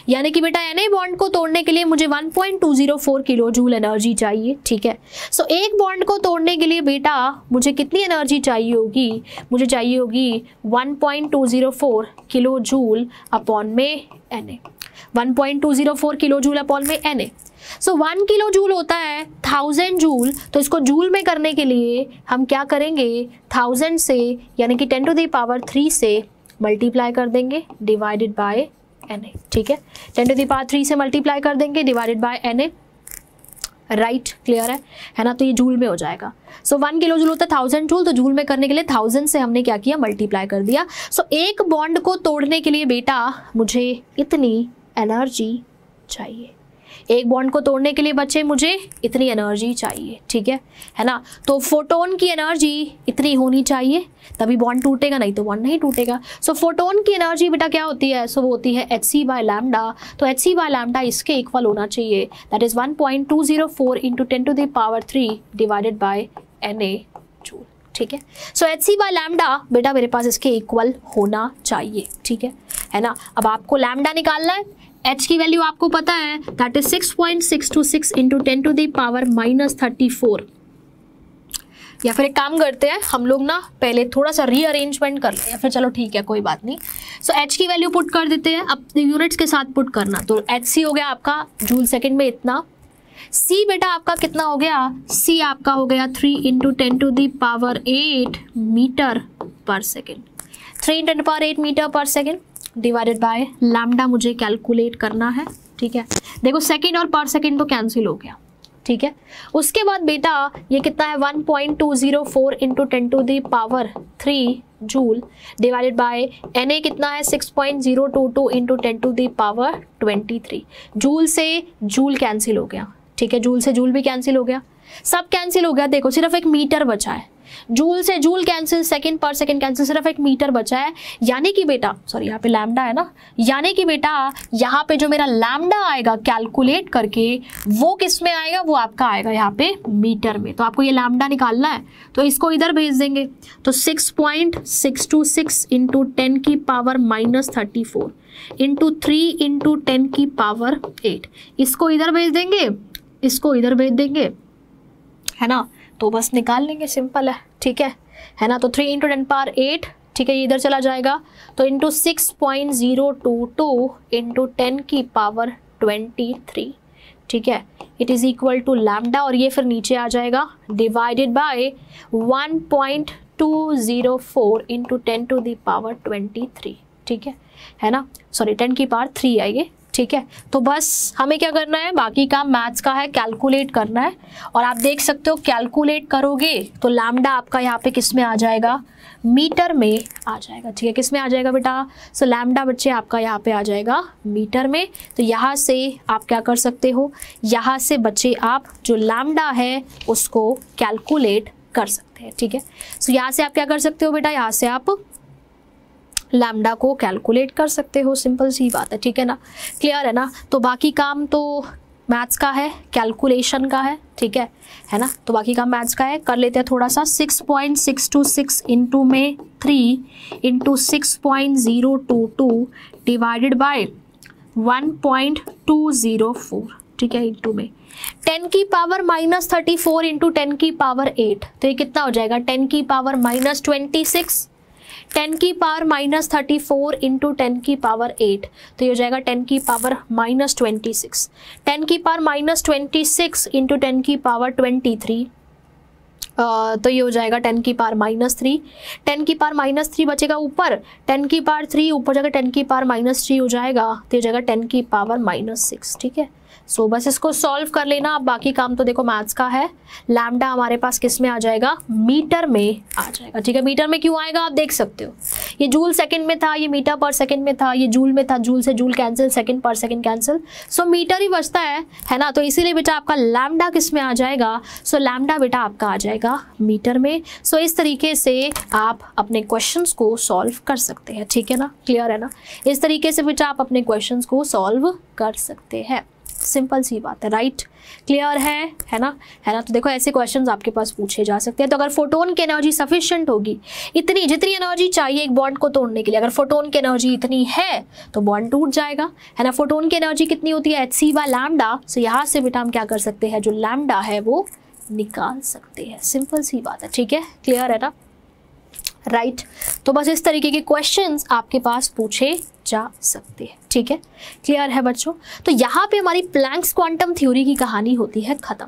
यानी कि बेटा Na बॉन्ड को तोड़ने के लिए मुझे 1.204 किलो जूल एनर्जी चाहिए। ठीक है, सो एक बॉन्ड को तोड़ने के लिए बेटा मुझे कितनी एनर्जी चाहिए होगी, मुझे चाहिए होगी 1.204 किलो जूल अपॉन में Na, 1.204 किलो जूल अपॉन में Na। सो 1 किलो जूल होता है 1000 जूल, तो इसको जूल में करने के लिए हम क्या करेंगे, 1000 से यानी कि 10⁻³ से मल्टीप्लाई कर देंगे डिवाइडेड बाय Na। ठीक है, 10⁻³ से मल्टीप्लाई कर देंगे divided by Na। Right, clear है ना। तो ये जूल में हो जाएगा। सो 1 किलो जूल होता है 1000 जूल, तो जूल में करने के लिए 1000 से हमने क्या किया, मल्टीप्लाई कर दिया। सो एक बॉन्ड को तोड़ने के लिए बेटा मुझे इतनी एनर्जी चाहिए, एक बॉन्ड को तोड़ने के लिए बच्चे मुझे इतनी एनर्जी चाहिए। ठीक है ना। तो फोटोन की एनर्जी इतनी होनी चाहिए तभी बॉन्ड टूटेगा, नहीं तो बॉन्ड नहीं टूटेगा। सो फोटोन की एनर्जी बेटा क्या होती है, सो वो होती है hc/λ। तो hc/λ इसके इक्वल होना चाहिए, that is 1.204 into 10⁻³ divided by Na joule. ठीक है, सो hc/λ बेटा मेरे पास इसके इक्वल होना चाहिए। ठीक है ना। अब आपको लैम्डा निकालना है, h की वैल्यू आपको पता है, दैट इज 6.626 इंटू 10⁻34। या फिर एक काम करते हैं हम लोग ना, पहले थोड़ा सा रीअरेंजमेंट कर लें, या फिर चलो ठीक है कोई बात नहीं। सो h की वैल्यू पुट कर देते हैं, अब यूनिट्स के साथ पुट करना। तो hc हो गया आपका जूल सेकंड में इतना, c बेटा आपका कितना हो गया, c आपका हो गया 3 इंटू 10⁸ मीटर पर सेकेंड, 3 × 10⁸ मीटर पर सेकेंड डिवाइडेड बाय लैम्डा मुझे कैलकुलेट करना है। ठीक है, देखो सेकेंड और पर सेकेंड तो कैंसिल हो गया। ठीक है, उसके बाद बेटा ये कितना है 1.204 into 10⁻³ joule divided by Na कितना है 6.022 इंटू 10⁻23। जूल से जूल कैंसिल हो गया। ठीक है, जूल से जूल भी कैंसिल हो गया, सब कैंसिल हो गया। देखो सिर्फ एक मीटर बचा है, जूल से जूल कैंसिल, सेकंड पर सेकंड कैंसिल, सिर्फ एक मीटर बचा है। यानी कि बेटा सॉरी यहाँ पे लैम्डा है ना, यानी कि बेटा यहाँ पे जो मेरा लैम्डा आएगा कैलकुलेट करके वो किस में आएगा, वो आपका आएगा यहाँ पे मीटर में। तो आपको ये लैम्डा निकालना है तो इसको इधर भेज देंगे, तो 6.626 इंटू 10⁻³ इंटू 3 इंटू 10⁸ इसको इधर भेज देंगे, इसको इधर भेज देंगे, है ना, तो बस निकाल लेंगे, सिंपल है ना। तो 3 × 10⁸, ठीक है, ये इधर चला जाएगा, तो इंटू 6.022 इंटू 10⁻23, ठीक है, it is equal to lambda, और ये फिर नीचे आ जाएगा डिवाइडेड बाय 1.204 इंटू 10⁻23, ठीक है ना, सॉरी 10⁻3 आएगी, ठीक है। तो बस हमें क्या करना है, बाकी काम मैथ्स का है, कैलकुलेट करना है। और आप देख सकते हो कैलकुलेट करोगे तो लैम्डा आपका यहाँ पे किस में आ जाएगा, मीटर में आ जाएगा, ठीक है। किस में आ जाएगा बेटा, सो लैम्डा बच्चे आपका यहाँ पे आ जाएगा मीटर में। तो यहाँ से आप क्या कर सकते हो, यहाँ से बच्चे आप जो लैम्डा है उसको कैलकुलेट कर सकते हैं, ठीक है। सो यहाँ से आप क्या कर सकते हो बेटा, यहाँ से आप लैम्डा को कैलकुलेट कर सकते हो, सिंपल सी बात है, ठीक है ना, क्लियर है ना। तो बाकी काम तो मैथ्स का है, कैलकुलेशन का है, ठीक है ना। तो बाकी काम मैथ्स का है, कर लेते हैं थोड़ा सा। 6.626 इंटू में 3 इंटू 6.022 डिवाइडेड बाय 1.204, ठीक है, इंटू में 10⁻−34 इंटू 10⁸8, तो ये कितना हो जाएगा, 10⁻−26, 10⁻−34 इंटू 10⁸8, तो ये हो जाएगा 10⁻−26, 10⁻−26 इंटू 10⁻23, तो ये हो जाएगा 10⁻−3, 10⁻−3 बचेगा ऊपर, 10⁻3 ऊपर जाकर 10⁻−3 हो जाएगा, तो ये हो जाएगा 10⁻−6, ठीक है। सो बस इसको सॉल्व कर लेना। अब बाकी काम तो देखो मैथ्स का है, लैम्डा हमारे पास किस में आ जाएगा, मीटर में आ जाएगा, ठीक है। मीटर में क्यों आएगा आप देख सकते हो, ये जूल सेकंड में था, ये मीटर पर सेकंड में था, ये जूल में था, जूल से जूल कैंसिल, सेकंड पर सेकंड कैंसिल, सो मीटर ही बचता है ना। तो इसीलिए बेटा आपका लैम्डा किस में आ जाएगा, सो लैम्डा बेटा आपका आ जाएगा मीटर में। सो इस तरीके से आप अपने क्वेश्चंस को सॉल्व कर सकते हैं, ठीक है ना, क्लियर है ना। इस तरीके से बेटा आप अपने क्वेश्चंस को सॉल्व कर सकते हैं, सिंपल सी बात है, राइट, क्लियर है ना। तो देखो ऐसे क्वेश्चंस आपके पास पूछे जा सकते हैं। तो अगर फोटोन की एनर्जी सफिशिएंट होगी, इतनी जितनी एनर्जी चाहिए एक बॉन्ड को तोड़ने के लिए, अगर फोटोन की एनर्जी इतनी है तो बॉन्ड टूट जाएगा, है ना। फोटोन की एनर्जी कितनी होती है, hc/λ, सो यहाँ से बेटा हम क्या कर सकते हैं, जो लैम्डा है वो निकाल सकते हैं, सिंपल सी बात है, ठीक है, क्लियर है ना, राइट। तो बस इस तरीके के क्वेश्चंस आपके पास पूछे जा सकते हैं, ठीक है, क्लियर है बच्चों। तो यहाँ पे हमारी प्लैंक्स क्वांटम थ्योरी की कहानी होती है खत्म।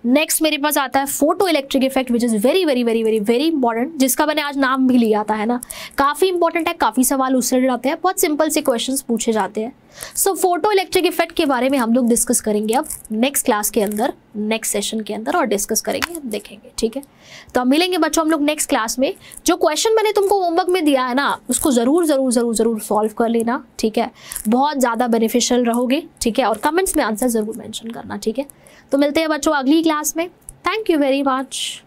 नेक्स्ट मेरे पास आता है photo electric effect, which is very very very very very important, जिसका मैंने आज नाम भी लिया था, है ना, काफ़ी इंपॉर्टेंट है, काफ़ी सवाल उससे जाते हैं, बहुत सिंपल से क्वेश्चंस पूछे जाते हैं। सो फोटो इलेक्ट्रिक इफेक्ट के बारे में हम लोग डिस्कस करेंगे अब नेक्स्ट क्लास के अंदर, नेक्स्ट सेशन के अंदर, और डिस्कस करेंगे, देखेंगे, ठीक है। तो अब मिलेंगे बच्चों हम लोग नेक्स्ट क्लास में। जो क्वेश्चन मैंने तुमको होमवर्क में दिया है ना, उसको ज़रूर ज़रूर ज़रूर ज़रूर सॉल्व कर लेना, ठीक है, बहुत ज़्यादा बेनिफिशियल रहोगे, ठीक है, और कमेंट्स में आंसर ज़रूर मेंशन करना, ठीक है। तो मिलते हैं बच्चों अगली क्लास में, थैंक यू वेरी मच।